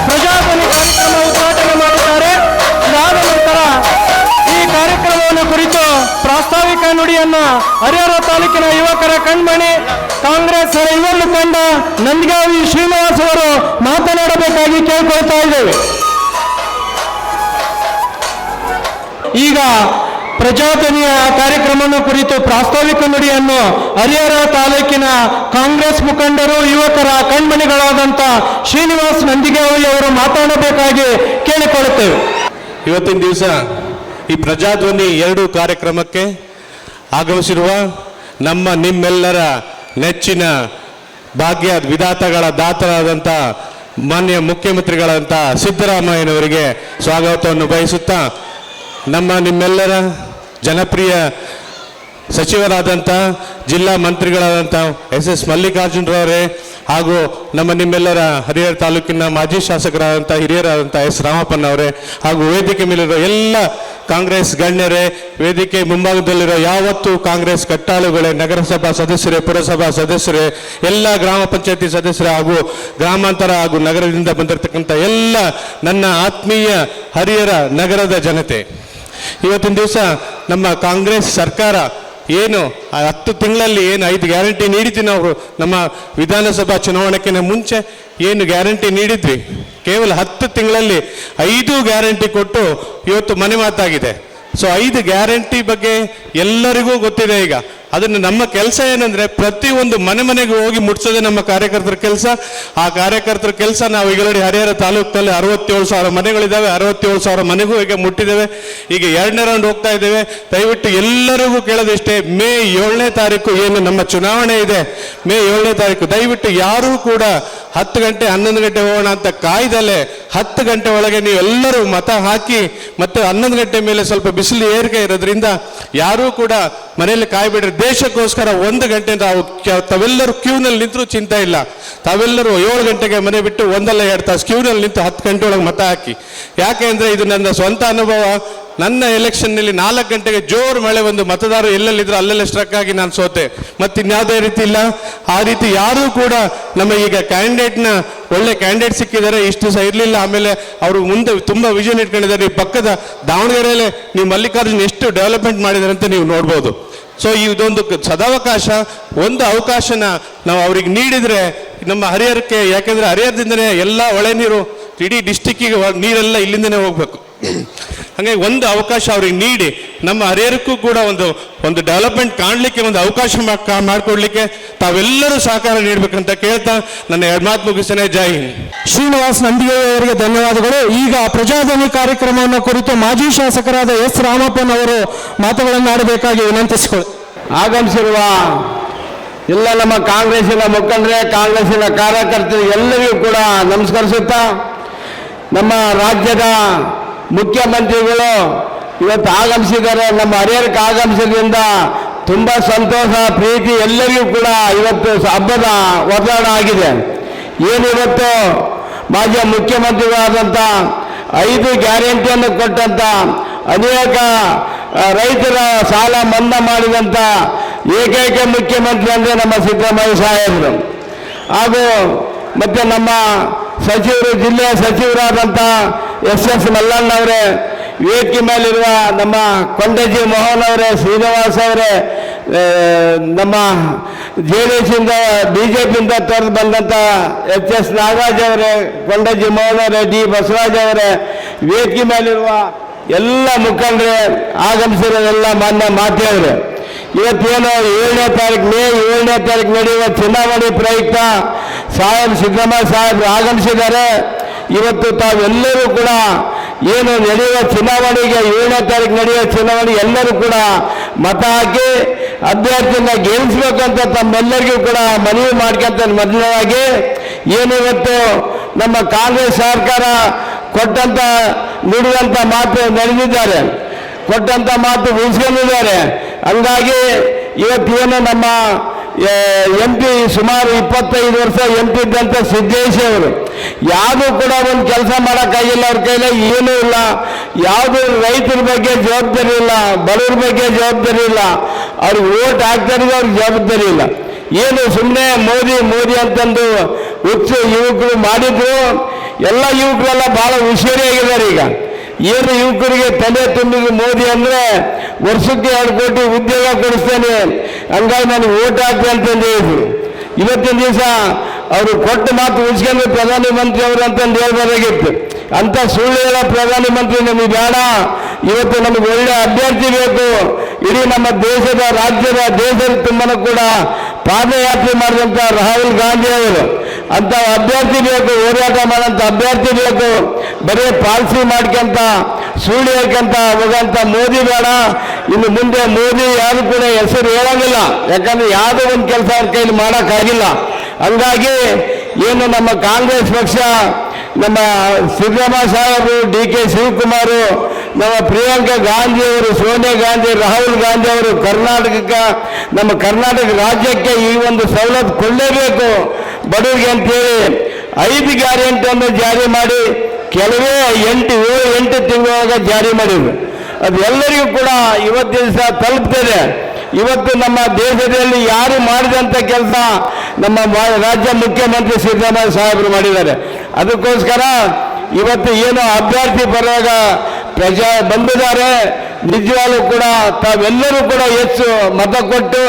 ಪ್ರಜಾಧ್ವನಿ ಕಾರ್ಯಕ್ರಮ ಉದ್ಘಾಟನೆ ಮಾಡಿದ್ದಾರೆ. ಇದಾದ ನಂತರ ಈ ಕಾರ್ಯಕ್ರಮವನ್ನು ಕುರಿತು ಪ್ರಾಸ್ತಾವಿಕ ನುಡಿಯನ್ನ ಹರಿಹರ ತಾಲೂಕಿನ ಯುವಕರ ಕಣ್ಮಣಿ ಕಾಂಗ್ರೆಸ್ ಯುವ ಮುಖಂಡ ನಂದಗಾವಿ ಶ್ರೀನಿವಾಸ್ ಅವರು ಮಾತನಾಡಬೇಕಾಗಿ ಕೇಳ್ಕೊಳ್ತಾ ಇದ್ದೇವೆ. ಈಗ ಪ್ರಜಾಧ್ವನಿಯ ಕಾರ್ಯಕ್ರಮವನ್ನು ಕುರಿತು ಪ್ರಾಸ್ತಾವಿಕ ನುಡಿಯನ್ನು ಹರಿಹರ ತಾಲೂಕಿನ ಕಾಂಗ್ರೆಸ್ ಮುಖಂಡರು, ಯುವಕರ ಕಣ್ಮಣಿಗಳಾದಂಥ ಶ್ರೀನಿವಾಸ್ ನಂದಿಗಾವಿ ಅವರು ಮಾತನಾಡಬೇಕಾಗಿ ಕೇಳಿಕೊಳ್ಳುತ್ತೇವೆ. ಇವತ್ತಿನ ದಿವಸ ಈ ಪ್ರಜಾಧ್ವನಿ 2 ಕಾರ್ಯಕ್ರಮಕ್ಕೆ ಆಗಮಿಸಿರುವ ನಿಮ್ಮೆಲ್ಲರ ನೆಚ್ಚಿನ ಭಾಗ್ಯ ವಿಧಾತಗಳ ದಾತರಾದಂಥ ಮಾನ್ಯ ಮುಖ್ಯಮಂತ್ರಿಗಳಾದಂಥ ಸಿದ್ದರಾಮಯ್ಯನವರಿಗೆ ಸ್ವಾಗತವನ್ನು ಬಯಸುತ್ತಾ, ನಿಮ್ಮೆಲ್ಲರ ಜನಪ್ರಿಯ ಸಚಿವರಾದಂಥ ಜಿಲ್ಲಾ ಮಂತ್ರಿಗಳಾದಂಥ SS ಮಲ್ಲಿಕಾರ್ಜುನರವರೇ ಹಾಗೂ ನಿಮ್ಮೆಲ್ಲರ ಹರಿಹರ ತಾಲೂಕಿನ ಮಾಜಿ ಶಾಸಕರಾದಂಥ ಹಿರಿಯರಾದಂಥ S ರಾಮಪ್ಪನವರೇ ಹಾಗೂ ವೇದಿಕೆ ಮೇಲಿರೋ ಎಲ್ಲ ಕಾಂಗ್ರೆಸ್ ಗಣ್ಯರೇ, ವೇದಿಕೆ ಮುಂಭಾಗದಲ್ಲಿರೋ ಯಾವತ್ತೂ ಕಾಂಗ್ರೆಸ್ ಕಟ್ಟಾಳುಗಳೇ, ನಗರಸಭಾ ಸದಸ್ಯರೇ, ಪುರಸಭಾ ಸದಸ್ಯರೇ, ಎಲ್ಲ ಗ್ರಾಮ ಪಂಚಾಯತಿ ಸದಸ್ಯರೇ ಹಾಗೂ ಗ್ರಾಮಾಂತರ ಹಾಗೂ ನಗರದಿಂದ ಬಂದಿರತಕ್ಕಂಥ ಎಲ್ಲ ನನ್ನ ಆತ್ಮೀಯ ಹರಿಹರ ನಗರದ ಜನತೆ, ಇವತ್ತಿನ ದಿವಸ ನಮ್ಮ ಕಾಂಗ್ರೆಸ್ ಸರ್ಕಾರ ಏನು 10 ತಿಂಗಳಲ್ಲಿ ಏನು 5 ಗ್ಯಾರಂಟಿ ನೀಡಿದ್ವಿ ನಾವು. ನಮ್ಮ ವಿಧಾನಸಭಾ ಚುನಾವಣೆಗೆ ಮುಂಚೆ ಏನು ಗ್ಯಾರಂಟಿ ನೀಡಿದ್ವಿ, ಕೇವಲ 10 ತಿಂಗಳಲ್ಲಿ 5 ಗ್ಯಾರಂಟಿ ಕೊಟ್ಟು ಇವತ್ತು ಮನೆ ಮಾತಾಗಿದೆ. ಸೊ 5 ಗ್ಯಾರಂಟಿ ಬಗ್ಗೆ ಎಲ್ಲರಿಗೂ ಗೊತ್ತಿದೆ. ಈಗ ಅದನ್ನು ನಮ್ಮ ಕೆಲಸ ಏನಂದ್ರೆ ಪ್ರತಿಯೊಂದು ಮನೆಗೆ ಹೋಗಿ ಮುಟ್ಸೋದೇ ನಮ್ಮ ಕಾರ್ಯಕರ್ತರ ಕೆಲಸ. ಆ ಕಾರ್ಯಕರ್ತರ ಕೆಲಸ ನಾವು ಈಗ ನೋಡಿ ಹರಿಹರ ತಾಲೂಕಿನಲ್ಲಿ 67,000 ಮನೆಗಳಿದ್ದಾವೆ. 67,000 ಮನೆಗೂ ಈಗ ಮುಟ್ಟಿದ್ದೇವೆ. ಈಗ 2ನೇ ರೌಂಡ್ ಹೋಗ್ತಾ ಇದ್ದೇವೆ. ದಯವಿಟ್ಟು ಎಲ್ಲರಿಗೂ ಕೇಳೋದಿಷ್ಟೇ, ಮೇ 7ನೇ ತಾರೀಕು ಏನು ನಮ್ಮ ಚುನಾವಣೆ ಇದೆ, ಮೇ 7ನೇ ತಾರೀಕು ದಯವಿಟ್ಟು ಯಾರೂ ಕೂಡ 10 ಗಂಟೆ 11 ಗಂಟೆ ಹೋಗೋಣ ಅಂತ ಕಾಯ್ದಲೆ 10 ಗಂಟೆ ಒಳಗೆ ನೀವೆಲ್ಲರೂ ಮತ ಹಾಕಿ, ಮತ್ತೆ 11 ಗಂಟೆ ಮೇಲೆ ಸ್ವಲ್ಪ ಬಿಸಿಲು ಏರಿಕೆ ಇರೋದ್ರಿಂದ ಯಾರೂ ಕೂಡ ಮನೆಯಲ್ಲಿ ಕಾಯ್ಬಿಡ್ರಿ. ದೇಶಕ್ಕೋಸ್ಕರ 1 ಗಂಟೆ ತಾವೆಲ್ಲರೂ ಕ್ಯೂನಲ್ಲಿ ನಿಂತರೂ ಚಿಂತೆ ಇಲ್ಲ. ತಾವೆಲ್ಲರೂ 7 ಗಂಟೆಗೆ ಮನೆ ಬಿಟ್ಟು 1-2 ತಾಸು ಕ್ಯೂನಲ್ಲಿ ನಿಂತು 10 ಗಂಟೆ ಒಳಗೆ ಮತ ಹಾಕಿ. ಯಾಕೆ ಅಂದರೆ ಇದು ನನ್ನ ಸ್ವಂತ ಅನುಭವ. ನನ್ನ ಎಲೆಕ್ಷನ್ನಲ್ಲಿ 4 ಗಂಟೆಗೆ ಜೋರು ಮಳೆ ಬಂದು ಮತದಾರರು ಎಲ್ಲೆಲ್ಲಿದ್ರು ಅಲ್ಲೆಲ್ಲ ಸ್ಟ್ರಕ್ ಆಗಿ ನಾನು ಸೋತೆ. ಮತ್ತು ಇನ್ಯಾವುದೇ ರೀತಿ ಇಲ್ಲ. ಆ ರೀತಿ ಯಾರೂ ಕೂಡ ನಮ್ಮ ಈಗ ಒಳ್ಳೆ ಕ್ಯಾಂಡಿಡೇಟ್ ಸಿಕ್ಕಿದ್ದಾರೆ, ಇಷ್ಟು ದಿವಸ ಇರಲಿಲ್ಲ. ಆಮೇಲೆ ಅವರು ಮುಂದೆ ತುಂಬ ವಿಷನ್ ಇಟ್ಕೊಂಡಿದ್ದಾರೆ. ಈ ಪಕ್ಕದ ದಾವಣಗೆರೆಯಲ್ಲಿ ನೀವು ಮಲ್ಲಿಕಾರ್ಜುನ್ ಎಷ್ಟು ಡೆವಲಪ್ಮೆಂಟ್ ಮಾಡಿದ್ದಾರೆ ಅಂತ ನೀವು ನೋಡ್ಬೋದು. ಸೊ ಇದೊಂದು ಸದಾವಕಾಶ, ಒಂದು ಅವಕಾಶನ ನಾವು ಅವ್ರಿಗೆ ನೀಡಿದರೆ ನಮ್ಮ ಹರಿಹರಕ್ಕೆ, ಯಾಕೆಂದರೆ ಹರಿಹರದಿಂದನೇ ಎಲ್ಲ ಒಳೆ ನೀರು ಇಡೀ ಡಿಸ್ಟಿಕ್ಕಿಗೆ ನೀರೆಲ್ಲ ಇಲ್ಲಿಂದನೇ ಹೋಗಬೇಕು. ಹಾಗಾಗಿ ಒಂದು ಅವಕಾಶ ಅವ್ರಿಗೆ ನೀಡಿ ನಮ್ಮ ಹರಿಹರಕ್ಕೂ ಕೂಡ ಒಂದು ಡೆವಲಪ್ಮೆಂಟ್ ಕಾಣಲಿಕ್ಕೆ ಒಂದು ಅವಕಾಶ ಮಾಡಿಕೊಡ್ಲಿಕ್ಕೆ ತಾವೆಲ್ಲರೂ ಸಹಕಾರ ನೀಡಬೇಕಂತ ಕೇಳ್ತಾ ನನ್ನ 2 ಮಾತು ಮುಗಿಸ್ತೇನೆ. ಜೈ ಹಿಂದ್. ಶ್ರೀನಿವಾಸ್ ನಂದಿಗೆ ಅವರಿಗೆ ಧನ್ಯವಾದಗಳು. ಈಗ ಪ್ರಜಾಧ್ವನಿ ಕಾರ್ಯಕ್ರಮವನ್ನು ಕುರಿತು ಮಾಜಿ ಶಾಸಕರಾದ ಎಸ್ ರಾಮಪ್ಪನವರು ಮಾತುಗಳನ್ನು ಆಡಬೇಕಾಗಿ ವಿನಂತಿಸಿಕೊಳ್ಳಿ. ಆಗಮಿಸಿರುವ ಎಲ್ಲ ನಮ್ಮ ಕಾಂಗ್ರೆಸ್ಸಿನ ಮುಖಂಡರೇ, ಕಾಂಗ್ರೆಸ್ಸಿನ ಕಾರ್ಯಕರ್ತರು ಎಲ್ಲರಿಗೂ ಕೂಡ ನಮಸ್ಕರಿಸುತ್ತಾ, ನಮ್ಮ ರಾಜ್ಯದ ಮುಖ್ಯಮಂತ್ರಿಗಳು ಇವತ್ತು ಆಗಮಿಸಿದ್ದಾರೆ. ನಮ್ಮ ಹರಿಹರಕ್ಕೆ ಆಗಮಿಸಿದ್ರಿಂದ ತುಂಬ ಸಂತೋಷ, ಪ್ರೀತಿ ಎಲ್ಲರಿಗೂ ಕೂಡ ಇವತ್ತು ಹಬ್ಬದ ವಾತಾವರಣ ಆಗಿದೆ. ಏನಿವತ್ತು ಮಾಜಿ ಮುಖ್ಯಮಂತ್ರಿಗಳಾದಂಥ 5 ಗ್ಯಾರಂಟಿಯನ್ನು ಕೊಟ್ಟಂಥ, ಅನೇಕ ರೈತರ ಸಾಲ ಮನ್ನಾ ಮಾಡಿದಂಥ ಏಕೈಕ ಮುಖ್ಯಮಂತ್ರಿ ಅಂದರೆ ನಮ್ಮ ಸಿದ್ದರಾಮಯ್ಯ ಸಾಹೇಬರು. ಹಾಗೂ ಮತ್ತು ನಮ್ಮ ಸಚಿವರು, ಜಿಲ್ಲೆಯ ಸಚಿವರಾದಂಥ ಎಸ್ ಮಲ್ಲಣ್ಣವರೇ, ವೇದಿಕೆ ಮೇಲಿರುವ ನಮ್ಮ ಕೊಂಡಜ್ಜಿ ಮೋಹನ್ ಅವರೇ, ಶ್ರೀನಿವಾಸ್ ಅವರೇ, ನಮ್ಮ JDS ಇಂದ BJಪಿಯಿಂದ ತೊರೆದು ಬಂದಂಥ HS ನಾಗರಾಜ್ ಅವರೇ, ಕೊಂಡಜ್ಜಿ ಮೋಹನ್ ಅವರೇ, D ಬಸವರಾಜ್ ಅವರೇ, ವೇದಿಕೆ ಮೇಲಿರುವ ಎಲ್ಲ ಮುಖಂಡರೇ, ಆಗಮಿಸಿರೋ ಎಲ್ಲ ಮಾನ್ಯ ಮಾತೆಯವರೇ, ಇವತ್ತೇನು 7ನೇ ತಾರೀಕು ಮೇ 7ನೇ ತಾರೀಕು ನಡೆಯುವ ಚುನಾವಣೆ ಪ್ರಯುಕ್ತ ಸಿದ್ದರಾಮಯ್ಯ ಸಾಹೇಬರು ಆಗಮಿಸಿದ್ದಾರೆ. ಇವತ್ತು ತಾವೆಲ್ಲರೂ ಕೂಡ ಏನು ನಡೆಯುವ ಚುನಾವಣೆಗೆ 7ನೇ ತಾರೀಕು ನಡೆಯುವ ಚುನಾವಣೆ ಎಲ್ಲರೂ ಕೂಡ ಮತ ಹಾಕಿ ಅಭ್ಯರ್ಥಿಯಿಂದ ಗೆಲ್ಲಿಸಬೇಕಂತ ತಮ್ಮೆಲ್ಲರಿಗೂ ಕೂಡ ಮನವಿ ಮಾಡ್ಕೊಂತ ಮೊದಲನೇದಾಗಿ ಏನಿವತ್ತು ನಮ್ಮ ಕಾಂಗ್ರೆಸ್ ಸರ್ಕಾರ ಕೊಟ್ಟಂತ ನುಡಿದಂಥ ಮಾತು ನಡೆದಿದ್ದಾರೆ, ಕೊಟ್ಟಂತ ಮಾತು ಉಳಿಸ್ಕೊಂಡಿದ್ದಾರೆ. ಹಂಗಾಗಿ ಇವತ್ತೇನು ನಮ್ಮ MP ಸುಮಾರು 25 ವರ್ಷ MP ಇದ್ದಂಥ ಸಿದ್ದೇಶ್ ಅವರು ಯಾವುದೂ ಕೂಡ ಒಂದು ಕೆಲಸ ಮಾಡೋಕ್ಕಾಗಿಲ್ಲ, ಅವ್ರ ಕೈಲಿ ಏನೂ ಇಲ್ಲ. ಯಾವುದು ರೈತರ ಬಗ್ಗೆ ಜವಾಬ್ದಾರಿ ಇಲ್ಲ, ಬಡವರ ಬಗ್ಗೆ ಜವಾಬ್ದಾರಿ ಇಲ್ಲ, ಅವ್ರಿಗೆ ಓಟ್ ಹಾಕ್ತಾರೆ, ಅವ್ರಿಗೆ ಜವಾಬ್ದಾರಿ ಇಲ್ಲ. ಏನು ಸುಮ್ಮನೆ ಮೋದಿ ಮೋದಿ ಅಂತಂದು ಹುಚ್ಚು ಯುವಕರು ಮಾಡಿದ್ರು. ಎಲ್ಲ ಯುವಕರೆಲ್ಲ ಭಾಳ ಹುಷಾರಿಯಾಗಿದ್ದಾರೆ. ಈಗ ಏನು ಯುವಕರಿಗೆ ತಲೆ ತುಂಬಿದ ಮೋದಿ ಅಂದರೆ ವರ್ಷಕ್ಕೆ 2 ಕೋಟಿ ಉದ್ಯೋಗ ಕೊಡಿಸ್ತೇನೆ, ಹಂಗಾಗಿ ನನಗೆ ಓಟ್ ಹಾಕಿ ಅಂತಂದು ಹೇಳಿದ್ರು. ಇವತ್ತಿನ ದಿವಸ ಅವರು ಕೊಟ್ಟ ಮಾತು ಉಳಿಸ್ಕೊಂಡು ಪ್ರಧಾನಿ ಮಂತ್ರಿ ಅವರು ಅಂತಂದು ಹೇಳ್ಬೋದಾಗಿತ್ತು. ಅಂಥ ಸುಳ್ಳು ಹೇಳೋ ಪ್ರಧಾನಿ ಮಂತ್ರಿ ನಮಗೆ ಬೇಡ. ಇವತ್ತು ನಮಗೆ ಒಳ್ಳೆ ಅಭ್ಯರ್ಥಿ ಬೇಕು. ಇಡೀ ನಮ್ಮ ದೇಶದ ದೇಶದ ತುಂಬನೂ ಕೂಡ ಪಾದಯಾತ್ರೆ ಮಾಡಿದಂಥ ರಾಹುಲ್ ಗಾಂಧಿ ಅವರು ಅಂತ ಅಭ್ಯರ್ಥಿ ಬೇಕು, ಹೋರಾಟ ಮಾಡೋಂಥ ಅಭ್ಯರ್ಥಿ ಬೇಕು. ಬರೀ ಪಾಲಿಸಿ ಮಾಡ್ಕೊಂತ ಸುಳ್ಳು ಹೇಳ್ಕೊಂತ ಹೋಗಂತ ಮೋದಿ ಬೇಡ. ಇನ್ನು ಮುಂದೆ ಮೋದಿ ಯಾರು ಕೂಡ ಹೆಸರು ಹೇಳೋಂಗಿಲ್ಲ, ಯಾಕಂದ್ರೆ ಯಾವುದೋ ಒಂದು ಕೆಲಸ ಅವ್ರ ಕೈಲಿ ಮಾಡೋಕ್ಕಾಗಿಲ್ಲ. ಹಂಗಾಗಿ ಏನು ನಮ್ಮ ಕಾಂಗ್ರೆಸ್ ಪಕ್ಷ, ನಮ್ಮ ಸಿದ್ದರಾಮಯ್ಯ ಸಾಹೇಬರು, DK ಶಿವಕುಮಾರ್, ನಮ್ಮ ಪ್ರಿಯಾಂಕಾ ಗಾಂಧಿ ಅವರು, ಸೋನಿಯಾ ಗಾಂಧಿ, ರಾಹುಲ್ ಗಾಂಧಿ ಅವರು ನಮ್ಮ ಕರ್ನಾಟಕ ರಾಜ್ಯಕ್ಕೆ ಈ ಒಂದು ಸವಲತ್ತು ಕೊಡಲೇಬೇಕು ಬಡವರಿಗೆ ಅಂತೇಳಿ 5 ಗ್ಯಾರಂಟಿಯನ್ನು ಜಾರಿ ಮಾಡಿ ಕೆಲವೇ 8 ತಿಂಗಳೊಳಗೆ ಜಾರಿ ಮಾಡಿದ್ರು. ಅದು ಎಲ್ಲರಿಗೂ ಕೂಡ ಇವತ್ತು ದಿವಸ ತಲುಪ್ತದೆ. ಇವತ್ತು ನಮ್ಮ ದೇಶದಲ್ಲಿ ಯಾರು ಮಾಡಿದಂಥ ಕೆಲಸ ನಮ್ಮ ರಾಜ್ಯ ಮುಖ್ಯಮಂತ್ರಿ ಸಿದ್ದರಾಮಯ್ಯ ಸಾಹೇಬರು ಮಾಡಿದ್ದಾರೆ. ಅದಕ್ಕೋಸ್ಕರ ಇವತ್ತು ಏನು ಅಭ್ಯರ್ಥಿ ಪರವಾಗ ಬಂದಿದ್ದಾರೆ, ನಿಜವಾಗ್ಲೂ ಕೂಡ ತಾವೆಲ್ಲರೂ ಕೂಡ ಹೆಚ್ಚು ಮತ ಕೊಟ್ಟು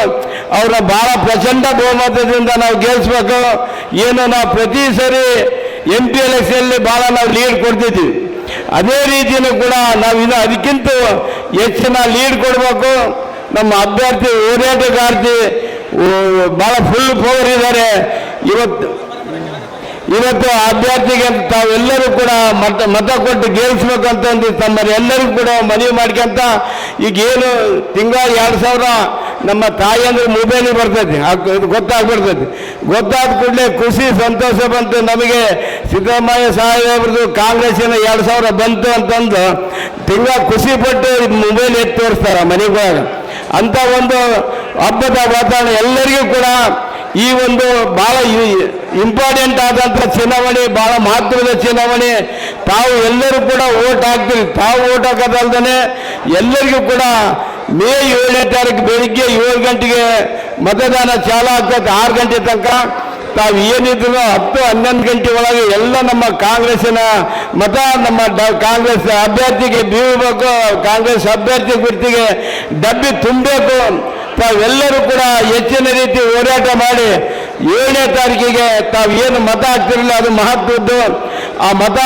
ಅವರ ಬಹಳ ಪ್ರಚಂಡ ಬಹುಮತದಿಂದ ನಾವು ಗೆಲ್ಲಿಸ್ಬೇಕು. ಏನು ನಾವು ಪ್ರತಿ ಸರಿ MP ಎಲೆಕ್ಷನ್ನಲ್ಲಿ ಭಾಳ ನಾವು ಲೀಡ್ ಕೊಡ್ತಿದ್ವಿ, ಅದೇ ರೀತಿಯೂ ಕೂಡ ನಾವು ಇನ್ನು ಅದಕ್ಕಿಂತ ಹೆಚ್ಚಿನ ಲೀಡ್ ಕೊಡಬೇಕು. ನಮ್ಮ ಅಭ್ಯರ್ಥಿ ಹೋರಾಟಗಾರ್ತಿ ಭಾಳ ಫುಲ್ ಪವರ್ ಇದ್ದಾರೆ. ಇವತ್ತು ಅಭ್ಯರ್ಥಿಗೆ ತಾವೆಲ್ಲರೂ ಕೂಡ ಮತ ಕೊಟ್ಟು ಗೆಲ್ಲಿಸ್ಬೇಕಂತಂದು ತಮ್ಮರೆಲ್ಲರಿಗೂ ಕೂಡ ಮನವಿ ಮಾಡ್ಕೊಂತ, ಈಗೇನು ತಿಂಗಳ 2,000 ನಮ್ಮ ತಾಯಿಯಂದ್ರೆ ಮೊಬೈಲಿಗೆ ಬರ್ತೈತಿ, ಗೊತ್ತಾಗ್ಬಿಡ್ತೈತಿ. ಗೊತ್ತಾದ ಕೂಡಲೇ ಖುಷಿ ಸಂತೋಷ ಬಂತು ನಮಗೆ. ಸಿದ್ದರಾಮಯ್ಯ ಸಾಹೇಬ್ರದ್ದು ಕಾಂಗ್ರೆಸ್ಸಿನ 2,000 ಬಂತು ಅಂತಂದು ತಿಂಗಳ ಖುಷಿ ಪಟ್ಟು ಮೊಬೈಲ್ ಎತ್ತಿ ತೋರಿಸ್ತಾರೆ ಮನೆಗಳಾಗ. ಅಂತ ಒಂದು ಹಬ್ಬದ ವಾತಾವರಣ ಎಲ್ಲರಿಗೂ ಕೂಡ ಈ ಒಂದು ಬಹಳ ಇಂಪಾರ್ಟೆಂಟ್ ಆದಂಥ ಚುನಾವಣೆ, ಬಹಳ ಮಹತ್ವದ ಚುನಾವಣೆ. ತಾವು ಎಲ್ಲರೂ ಕೂಡ ಓಟ್ ಹಾಕ್ತೀರಿ. ತಾವು ಓಟ್ ಹಾಕೋದಲ್ದೇ ಎಲ್ಲರಿಗೂ ಕೂಡ ಮೇ 7ನೇ ತಾರೀಕು ಬೆಳಿಗ್ಗೆ 7 ಗಂಟೆಗೆ ಮತದಾನ ಚಾಲು ಆಗ್ತದೆ. 6 ಗಂಟೆ ತನಕ ತಾವು ಏನಿದ್ರು 10-11 ಗಂಟೆ ಒಳಗೆ ಎಲ್ಲ ನಮ್ಮ ಕಾಂಗ್ರೆಸ್ಸಿನ ಮತ ನಮ್ಮ ಕಾಂಗ್ರೆಸ್ ಅಭ್ಯರ್ಥಿಗೆ ಬೀಳಬೇಕು. ಕಾಂಗ್ರೆಸ್ ಅಭ್ಯರ್ಥಿ ಗುರ್ತಿಗೆ ಡಬ್ಬಿ ತುಂಬಬೇಕು. ತಾವೆಲ್ಲರೂ ಕೂಡ ಹೆಚ್ಚಿನ ರೀತಿ ಹೋರಾಟ ಮಾಡಿ 7ನೇ ತಾರೀಕಿಗೆ ತಾವು ಏನು ಮತ ಹಾಕ್ತಿರಲಿಲ್ಲ ಅದು ಮಹತ್ವದ್ದು. ಆ ಮತ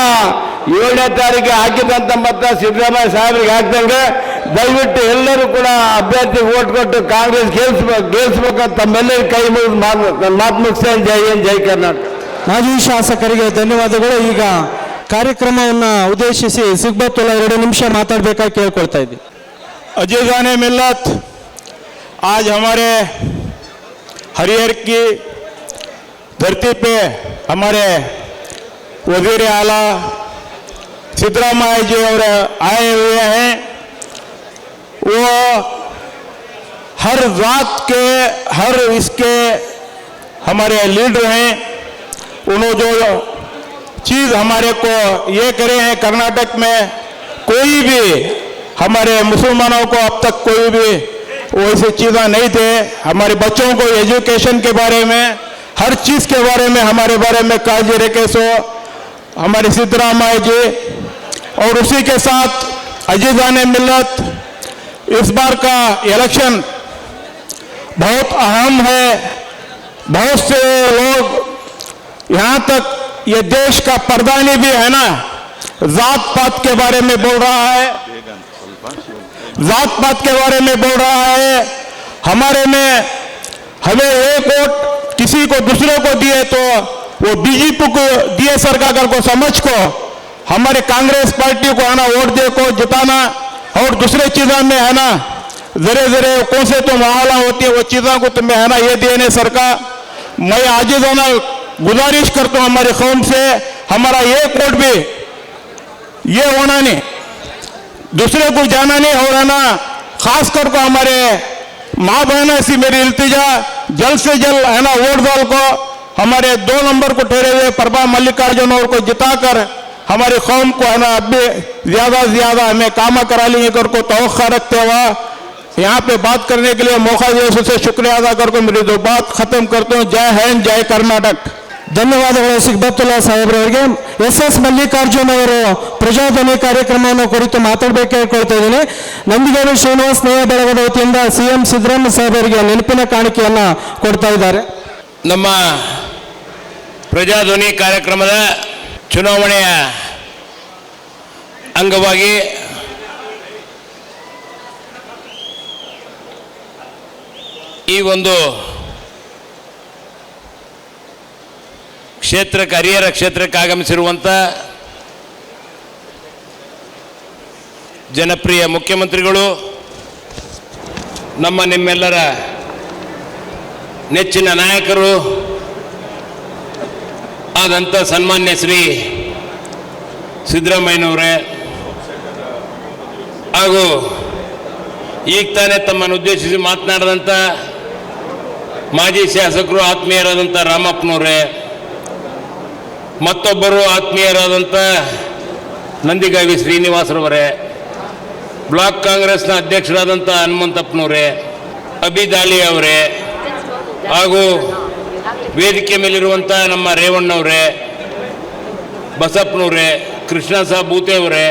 7ನೇ ತಾರೀಕಿಗೆ ಹಾಕಿದಂಥ ಮತ ಸಿದ್ದರಾಮಯ್ಯ ಸಾಹೇಬರಿಗೆ ಹಾಕ್ದಂಗೆ ದಯವಿಟ್ಟು ಎಲ್ಲರೂ ಕೂಡ ಅಭ್ಯರ್ಥಿ ಓಟ್ ಕೊಟ್ಟು ಕಾಂಗ್ರೆಸ್ ಗೆಲ್ಲಿಸ್ಬೇಕಂತ ತಮ್ಮೆಲ್ಲರ ಕೈ ಮುಗಿದು ಮಾತು ಮುಗಿಸ್ತೇನೆ. ಜೈ ಹಿಂದ್, ಜೈ ಕರ್ನಾಟಕ. ಮಾಜಿ ಶಾಸಕರಿಗೆ ಧನ್ಯವಾದಗಳು. ಈಗ ಕಾರ್ಯಕ್ರಮವನ್ನು ಉದ್ದೇಶಿಸಿ ಸಿಗ್ಬತ್ತುಲ್ಲಾ 2 ನಿಮಿಷ ಮಾತಾಡಬೇಕಾಗಿ ಕೇಳ್ಕೊಳ್ತಾ ಇದ್ದೀವಿ. अजीज़ान मिल्लत, आज हमारे हरिहर की धरती पे हमारे वज़ीर आला सिद्धरामैया जी और आए हुए हैं। वो हर जात के हर इसके हमारे लीडर हैं। उन्होंने जो चीज़ हमारे को ये करे हैं, कर्नाटक में कोई भी हमारे मुसलमानों को अब तक कोई भी वैसी चीज़ें नहीं थे। हमारे बच्चों को एजुकेशन के बारे में हर चीज़ के बारे में हमारे बारे में काळजी रखे सो हमारे सिद्धरामैया जी। और उसी के साथ अजीज़ान मिल्लत, इस बार का इलेक्शन बहुत अहम है। बहुत से लोग यहाँ तक ये देश का प्रधानी भी है ना, जात पात के बारे में बोल रहा है, जात पात के बारे में बोल रहा है। हमारे में हमें एक वोट किसी को दूसरे को दिए तो वो बीजेपी को दिए सरकार को समझ को हमारे कांग्रेस पार्टी को है ना वोट दे को जिताना। और दूसरे चीज़ों में है ना जरे जरे कौन से तो माहौल होती है वो चीज़ों को तुम्हें है ना ये देने सरकार। मैं आजिज़ाना गुजारिश करता हूँ हमारी कौम से, हमारा एक वोट भी ये होना नहीं, दूसरे को जाना नहीं हो रहा ना। खास कर को हमारे माँ बहन ऐसी मेरी इल्तिजा, जल्द से जल्द है ना वोट डाल को हमारे 2 नंबर को ठहरे हुए प्रभा मल्लिकार्जुन और को जिताकर हमारी कौम को है ना अब भी ज़्यादा से ज़्यादा हमें काम करा लेंगे कर को तवक्का रखते हुआ यहाँ पे बात करने के लिए मौका दिया, उससे शुक्रिया अदा करके मेरी 2 बात खत्म करता हूँ। जय हिंद, जय कर्नाटक। ಧನ್ಯವಾದಗಳು ಸಿಗ್ಬತ್ತುಲ್ಲಾ ಸಾಹೇಬ್ರವರಿಗೆ. SS ಮಲ್ಲಿಕಾರ್ಜುನ್ ಅವರು ಪ್ರಜಾಧ್ವನಿ ಕಾರ್ಯಕ್ರಮವನ್ನು ಕುರಿತು ಮಾತಾಡಬೇಕು ಹೇಳ್ಕೊಳ್ತಾ ಇದ್ದೀನಿ. ನಂದಿಗೇರಿ ಶ್ರೀನಿವಾಸ್ ಸ್ನೇಹ ಬಳಗದ ವತಿಯಿಂದ CM ಸಿದ್ದರಾಮಯ್ಯ ಸಾಹೇಬರಿಗೆ ನೆನಪಿನ ಕಾಣಿಕೆಯನ್ನ ಕೊಡ್ತಾ ಇದ್ದಾರೆ. ನಮ್ಮ ಪ್ರಜಾಧ್ವನಿ ಕಾರ್ಯಕ್ರಮದ ಚುನಾವಣೆಯ ಅಂಗವಾಗಿ ಈ ಒಂದು ಕ್ಷೇತ್ರಕ್ಕೆ ಹರಿಹರ ಕ್ಷೇತ್ರಕ್ಕೆ ಆಗಮಿಸಿರುವಂಥ ಜನಪ್ರಿಯ ಮುಖ್ಯಮಂತ್ರಿಗಳು, ನಿಮ್ಮೆಲ್ಲರ ನೆಚ್ಚಿನ ನಾಯಕರು ಆದಂಥ ಸನ್ಮಾನ್ಯ ಶ್ರೀ ಸಿದ್ದರಾಮಯ್ಯನವರೇ, ಹಾಗೂ ಈಗ ತಾನೇ ತಮ್ಮನ್ನು ಉದ್ದೇಶಿಸಿ ಮಾತನಾಡಿದಂಥ ಮಾಜಿ ಶಾಸಕರು ಆತ್ಮೀಯರಾದಂಥ ರಾಮಪ್ಪನವರೇ, ಮತ್ತೊಬ್ಬರು ಆತ್ಮೀಯರಾದಂಥ ನಂದಿಗಾವಿ ಶ್ರೀನಿವಾಸರವರೇ, ಬ್ಲಾಕ್ ಕಾಂಗ್ರೆಸ್ನ ಅಧ್ಯಕ್ಷರಾದಂಥ ಹನುಮಂತಪ್ಪನವರೇ, ಅಬಿದಾಲಿ ಅವರೇ, ಹಾಗೂ ವೇದಿಕೆ ಮೇಲಿರುವಂಥ ನಮ್ಮ ರೇವಣ್ಣವರೇ, ಬಸಪ್ಪನವರೇ, ಕೃಷ್ಣ ಸಾಬ್ ಬೂತೆಯವರೇ,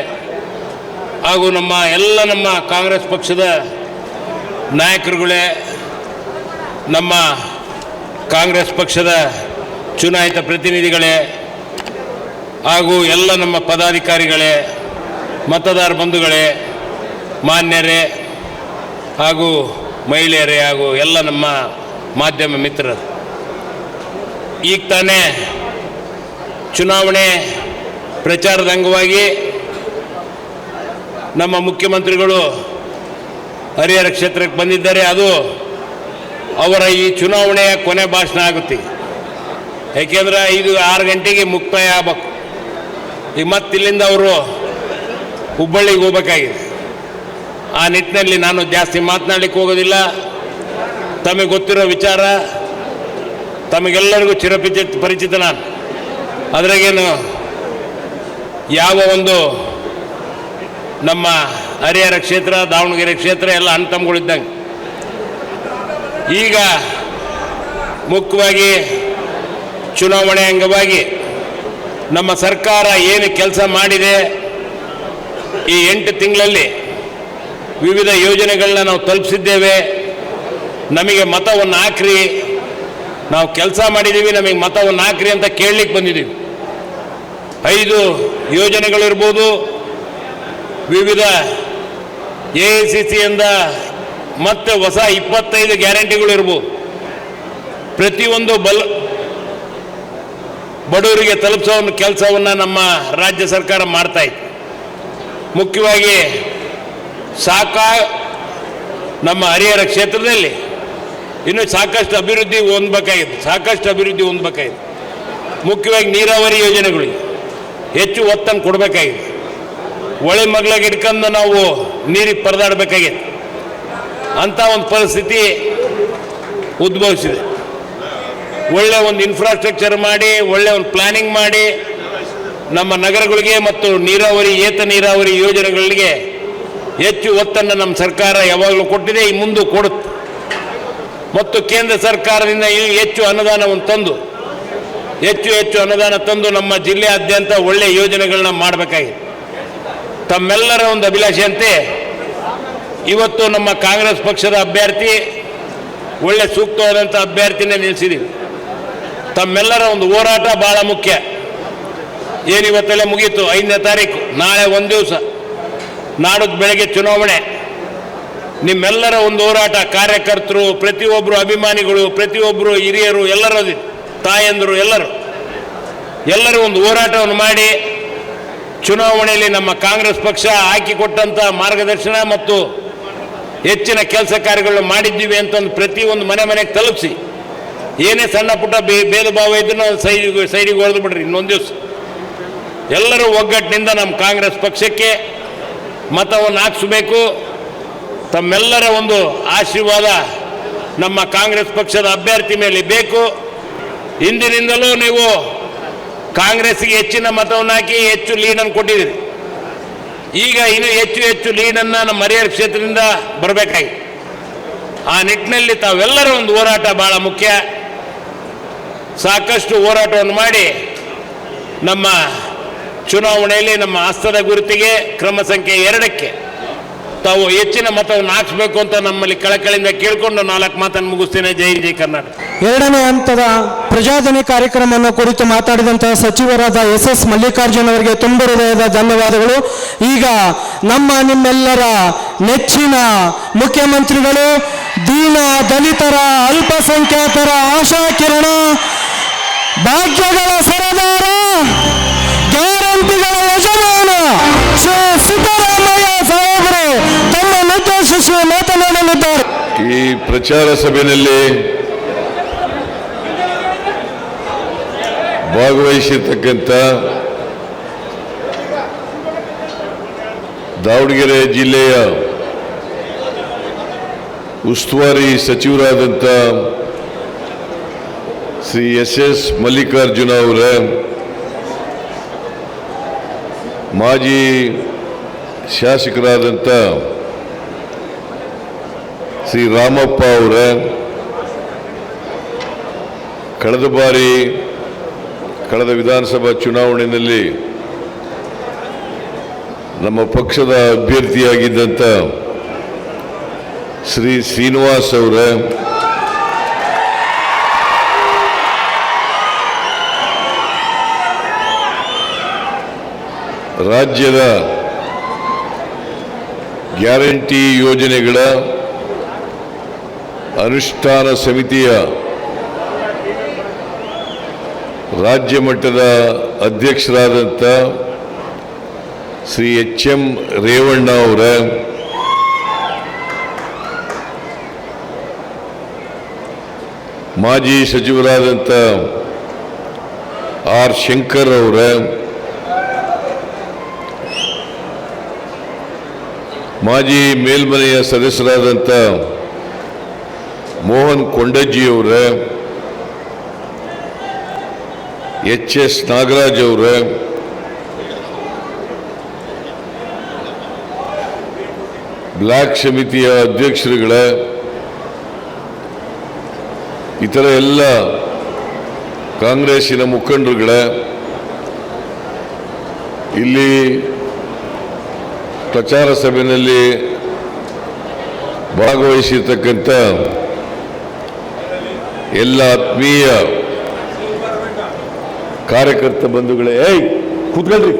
ಹಾಗೂ ನಮ್ಮ ಕಾಂಗ್ರೆಸ್ ಪಕ್ಷದ ನಾಯಕರುಗಳೇ, ನಮ್ಮ ಕಾಂಗ್ರೆಸ್ ಪಕ್ಷದ ಚುನಾಯಿತ ಪ್ರತಿನಿಧಿಗಳೇ, ಹಾಗೂ ಎಲ್ಲ ನಮ್ಮ ಪದಾಧಿಕಾರಿಗಳೇ, ಮತದಾರ ಬಂಧುಗಳೇ, ಮಾನ್ಯರೇ, ಹಾಗೂ ಮಹಿಳೆಯರೇ, ಹಾಗೂ ಎಲ್ಲ ನಮ್ಮ ಮಾಧ್ಯಮ ಮಿತ್ರರು, ಈಗ ತಾನೇ ಚುನಾವಣೆ ಪ್ರಚಾರದ ಅಂಗವಾಗಿ ನಮ್ಮ ಮುಖ್ಯಮಂತ್ರಿಗಳು ಹರಿಹರ ಕ್ಷೇತ್ರಕ್ಕೆ ಬಂದಿದ್ದಾರೆ. ಅದು ಅವರ ಈ ಚುನಾವಣೆಯ ಕೊನೆ ಭಾಷಣ ಆಗುತ್ತೆ. ಯಾಕೆಂದರೆ 5-6 ಗಂಟೆಗೆ ಮುಕ್ತಾಯ ಆಗಬೇಕು. ಈಗ ಮತ್ತಿಲ್ಲಿಂದ ಅವರು ಹುಬ್ಬಳ್ಳಿಗೆ ಹೋಗಬೇಕಾಗಿದೆ. ಆ ನಿಟ್ಟಿನಲ್ಲಿ ನಾನು ಜಾಸ್ತಿ ಮಾತನಾಡಲಿಕ್ಕೆ ಹೋಗೋದಿಲ್ಲ. ತಮಗೆ ಗೊತ್ತಿರೋ ವಿಚಾರ, ತಮಗೆಲ್ಲರಿಗೂ ಪರಿಚಿತ ನಾನು. ಅದ್ರಾಗೇನು ಯಾವ ಒಂದು ನಮ್ಮ ಹರಿಹರ ಕ್ಷೇತ್ರ, ದಾವಣಗೆರೆ ಕ್ಷೇತ್ರ ಎಲ್ಲ ಅಣ್ತಮ್ಮಗಳಿದ್ದಂಗೆ. ಈಗ ಮುಖ್ಯವಾಗಿ ಚುನಾವಣೆ ಅಂಗವಾಗಿ ನಮ್ಮ ಸರ್ಕಾರ ಏನು ಕೆಲಸ ಮಾಡಿದೆ, ಈ 8 ತಿಂಗಳಲ್ಲಿ ವಿವಿಧ ಯೋಜನೆಗಳನ್ನ ನಾವು ತಲುಪಿಸಿದ್ದೇವೆ. ನಮಗೆ ಮತವನ್ನು ಹಾಕ್ರಿ, ನಾವು ಕೆಲಸ ಮಾಡಿದ್ದೀವಿ, ನಮಗೆ ಮತವನ್ನು ಹಾಕ್ರಿ ಅಂತ ಕೇಳಲಿಕ್ಕೆ ಬಂದಿದ್ದೀವಿ. 5 ಯೋಜನೆಗಳಿರ್ಬೋದು, ವಿವಿಧ AICCಯಿಂದ ಮತ್ತೆ ಹೊಸ 25 ಗ್ಯಾರಂಟಿಗಳು ಇರ್ಬೋದು. ಪ್ರತಿಯೊಂದು ಬಡವರಿಗೆ ತಲುಪಿಸೋ ಕೆಲಸವನ್ನು ನಮ್ಮ ರಾಜ್ಯ ಸರ್ಕಾರ ಮಾಡ್ತಾ ಇತ್ತು. ಮುಖ್ಯವಾಗಿ ನಮ್ಮ ಹರಿಹರ ಕ್ಷೇತ್ರದಲ್ಲಿ ಇನ್ನೂ ಸಾಕಷ್ಟು ಅಭಿವೃದ್ಧಿ ಹೊಂದಬೇಕಾಗಿದೆ. ಮುಖ್ಯವಾಗಿ ನೀರಾವರಿ ಯೋಜನೆಗಳಿಗೆ ಹೆಚ್ಚು ಒತ್ತನ್ನು ಕೊಡಬೇಕಾಗಿದೆ. ಹೊಳೆ ಮಗ್ಳಾಗ ಹಿಡ್ಕೊಂಡು ನಾವು ನೀರಿಗೆ ಪರದಾಡಬೇಕಾಗಿದೆ. ಅಂಥ ಒಂದು ಪರಿಸ್ಥಿತಿ ಉದ್ಭವಿಸಿದೆ. ಒಳ್ಳೆ ಒಂದು ಇನ್ಫ್ರಾಸ್ಟ್ರಕ್ಚರ್ ಮಾಡಿ, ಒಳ್ಳೆ ಒಂದು ಪ್ಲಾನಿಂಗ್ ಮಾಡಿ, ನಮ್ಮ ನಗರಗಳಿಗೆ ಮತ್ತು ಏತ ನೀರಾವರಿ ಯೋಜನೆಗಳಿಗೆ ಹೆಚ್ಚು ಒತ್ತನ್ನು ನಮ್ಮ ಸರ್ಕಾರ ಯಾವಾಗಲೂ ಕೊಟ್ಟಿದೆ, ಈ ಮುಂದೆ ಕೊಡುತ್ತೆ. ಮತ್ತು ಕೇಂದ್ರ ಸರ್ಕಾರದಿಂದ ಹೆಚ್ಚು ಅನುದಾನವನ್ನು ತಂದು ನಮ್ಮ ಜಿಲ್ಲೆಯಾದ್ಯಂತ ಒಳ್ಳೆಯ ಯೋಜನೆಗಳನ್ನ ಮಾಡಬೇಕಾಗಿದೆ. ತಮ್ಮೆಲ್ಲರ ಒಂದು ಅಭಿಲಾಷೆಯಂತೆ ಇವತ್ತು ನಮ್ಮ ಕಾಂಗ್ರೆಸ್ ಪಕ್ಷದ ಅಭ್ಯರ್ಥಿ ಒಳ್ಳೆ ಸೂಕ್ತವಾದಂಥ ಅಭ್ಯರ್ಥಿನೇ ನಿಲ್ಲಿಸಿದ್ದೀವಿ. ತಮ್ಮೆಲ್ಲರ ಒಂದು ಹೋರಾಟ ಭಾಳ ಮುಖ್ಯ. ಏನಿವತ್ತೆಲ್ಲ ಮುಗೀತು, 5ನೇ ತಾರೀಕು, ನಾಳೆ ಒಂದು ದಿವಸ, ನಾಡದ್ದು ಬೆಳಗ್ಗೆ ಚುನಾವಣೆ. ನಿಮ್ಮೆಲ್ಲರ ಒಂದು ಹೋರಾಟ, ಕಾರ್ಯಕರ್ತರು, ಪ್ರತಿಯೊಬ್ಬರು ಅಭಿಮಾನಿಗಳು, ಪ್ರತಿಯೊಬ್ಬರು ಹಿರಿಯರು, ಎಲ್ಲರೂ ತಾಯಂದರು, ಎಲ್ಲರೂ ಒಂದು ಹೋರಾಟವನ್ನು ಮಾಡಿ ಚುನಾವಣೆಯಲ್ಲಿ ನಮ್ಮ ಕಾಂಗ್ರೆಸ್ ಪಕ್ಷ ಹಾಕಿಕೊಟ್ಟಂಥ ಮಾರ್ಗದರ್ಶನ ಮತ್ತು ಹೆಚ್ಚಿನ ಕೆಲಸ ಕಾರ್ಯಗಳನ್ನು ಮಾಡಿದ್ದೀವಿ ಅಂತಂದು ಪ್ರತಿಯೊಂದು ಮನೆಗೆ ತಲುಪಿಸಿ, ಏನೇ ಸಣ್ಣ ಪುಟ್ಟ ಭೇದ ಭಾವ ಇದ್ರೂ ಸೈಡಿಗೆ ಹೊಡೆದು ಬಿಡ್ರಿ. ಇನ್ನೊಂದು ದಿವಸ ಎಲ್ಲರೂ ಒಗ್ಗಟ್ಟಿನಿಂದ ನಮ್ಮ ಕಾಂಗ್ರೆಸ್ ಪಕ್ಷಕ್ಕೆ ಮತವನ್ನು ಹಾಕಿಸಬೇಕು. ತಮ್ಮೆಲ್ಲರ ಒಂದು ಆಶೀರ್ವಾದ ನಮ್ಮ ಕಾಂಗ್ರೆಸ್ ಪಕ್ಷದ ಅಭ್ಯರ್ಥಿ ಮೇಲೆ ಬೇಕು. ಹಿಂದಿನಿಂದಲೂ ನೀವು ಕಾಂಗ್ರೆಸ್ಗೆ ಹೆಚ್ಚಿನ ಮತವನ್ನು ಹಾಕಿ ಹೆಚ್ಚು ಲೀಡನ್ನು ಕೊಟ್ಟಿದ್ದೀರಿ. ಈಗ ಇನ್ನೂ ಹೆಚ್ಚು ಲೀಡನ್ನು ನಮ್ಮ ಹರಿಹರ ಕ್ಷೇತ್ರದಿಂದ ಬರಬೇಕಾಗಿದೆ. ಆ ನಿಟ್ಟಿನಲ್ಲಿ ತಾವೆಲ್ಲರ ಒಂದು ಹೋರಾಟ ಭಾಳ ಮುಖ್ಯ. ಸಾಕಷ್ಟು ಹೋರಾಟವನ್ನು ಮಾಡಿ ನಮ್ಮ ಚುನಾವಣೆಯಲ್ಲಿ ನಮ್ಮ ಹಸ್ತದ ಗುರುತಿಗೆ ಕ್ರಮ ಸಂಖ್ಯೆ 2ಕ್ಕೆ ತಾವು ಹೆಚ್ಚಿನ ಮತವನ್ನು ಹಾಕಿಸ್ಬೇಕು ಅಂತ ನಮ್ಮಲ್ಲಿ ಕಳಕಳಿಯಿಂದ ಕೇಳಿಕೊಂಡು 4 ಮಾತನ್ನು ಮುಗಿಸ್ತೇನೆ. ಜೈ ಕರ್ನಾಟಕ. 2ನೇ ಹಂತದ ಪ್ರಜಾಧ್ವನಿ ಕಾರ್ಯಕ್ರಮವನ್ನು ಕುರಿತು ಮಾತಾಡಿದಂತಹ ಸಚಿವರಾದ SS ಮಲ್ಲಿಕಾರ್ಜುನ್ ಅವರಿಗೆ ತುಂಬ ಹೃದಯದ ಧನ್ಯವಾದಗಳು. ಈಗ ನಿಮ್ಮೆಲ್ಲರ ನೆಚ್ಚಿನ ಮುಖ್ಯಮಂತ್ರಿಗಳು, ದೀನ ದಲಿತರ, ಅಲ್ಪಸಂಖ್ಯಾತರ ಆಶಾಕಿರಣ, ಭಾಗ್ಯಗಳ ಸರದಾರ, ಗ್ಯಾರಂಟಿಗಳ ಯಜಮಾನ ಶ್ರೀ ಸಿದ್ದರಾಮಯ್ಯ ಸಾಹೇಬರು ತಮ್ಮನ್ನುದ್ದೇಶಿಸಿ ಮಾತನಾಡಲಿದ್ದಾರೆ. ಈ ಪ್ರಚಾರ ಸಭೆಯಲ್ಲಿ ಭಾಗವಹಿಸಿರ್ತಕ್ಕಂಥ ದಾವಣಗೆರೆ ಜಿಲ್ಲೆಯ ಉಸ್ತುವಾರಿ ಸಚಿವರಾದಂಥ ಶ್ರೀ SS ಮಲ್ಲಿಕಾರ್ಜುನ ಅವರ, ಮಾಜಿ ಶಾಸಕರಾದಂಥ ಶ್ರೀ ರಾಮಪ್ಪ ಅವರ, ಕಳೆದ ವಿಧಾನಸಭಾ ಚುನಾವಣೆಯಲ್ಲಿ ನಮ್ಮ ಪಕ್ಷದ ಅಭ್ಯರ್ಥಿಯಾಗಿದ್ದಂಥ ಶ್ರೀ ಶ್ರೀನಿವಾಸ್ ಅವರ, ರಾಜ್ಯದ ಗ್ಯಾರಂಟಿ ಯೋಜನೆಗಳ ಅನುಷ್ಠಾನ ಸಮಿತಿಯ ರಾಜ್ಯ ಮಟ್ಟದ ಅಧ್ಯಕ್ಷರಾದಂಥ ಶ್ರೀ HM ರೇವಣ್ಣ ಅವರ, ಮಾಜಿ ಸಚಿವರಾದಂಥ R ಶಂಕರ್ ಅವರ, ಮಾಜಿ ಮೇಲ್ಮನೆಯ ಸದಸ್ಯರಾದಂಥ ಮೋಹನ್ ಕೊಂಡಜ್ಜಿ ಅವರ, HS ನಾಗರಾಜ್ ಅವರ, ಬ್ಲಾಕ್ ಸಮಿತಿಯ ಅಧ್ಯಕ್ಷರುಗಳ, ಇತರ ಎಲ್ಲ ಕಾಂಗ್ರೆಸ್ಸಿನ ಮುಖಂಡರುಗಳ, ಇಲ್ಲಿ ಪ್ರಚಾರ ಸಭೆಯಲ್ಲಿ ಭಾಗವಹಿಸಿರ್ತಕ್ಕಂಥ ಎಲ್ಲ ಆತ್ಮೀಯ ಕಾರ್ಯಕರ್ತ ಬಂಧುಗಳೇ, ಕೂತ್ಕೊಳ್ರಿ.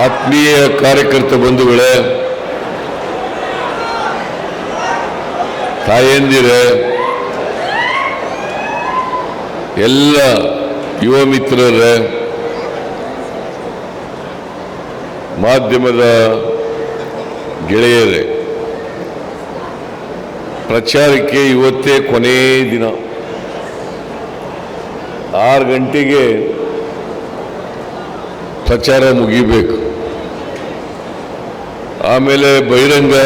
ಆತ್ಮೀಯ ಕಾರ್ಯಕರ್ತ ಬಂಧುಗಳೇ, ತಾಯಂದಿರೇ, ಎಲ್ಲ ಯುವ ಮಿತ್ರರೇ, ಮಾಧ್ಯಮದ ಗೆಳೆಯರೇ, ಪ್ರಚಾರಕ್ಕೆ ಇವತ್ತೇ ಕೊನೇ ದಿನ. 6 ಗಂಟೆಗೆ ಪ್ರಚಾರ ಮುಗಿಬೇಕು. ಆಮೇಲೆ ಬಹಿರಂಗ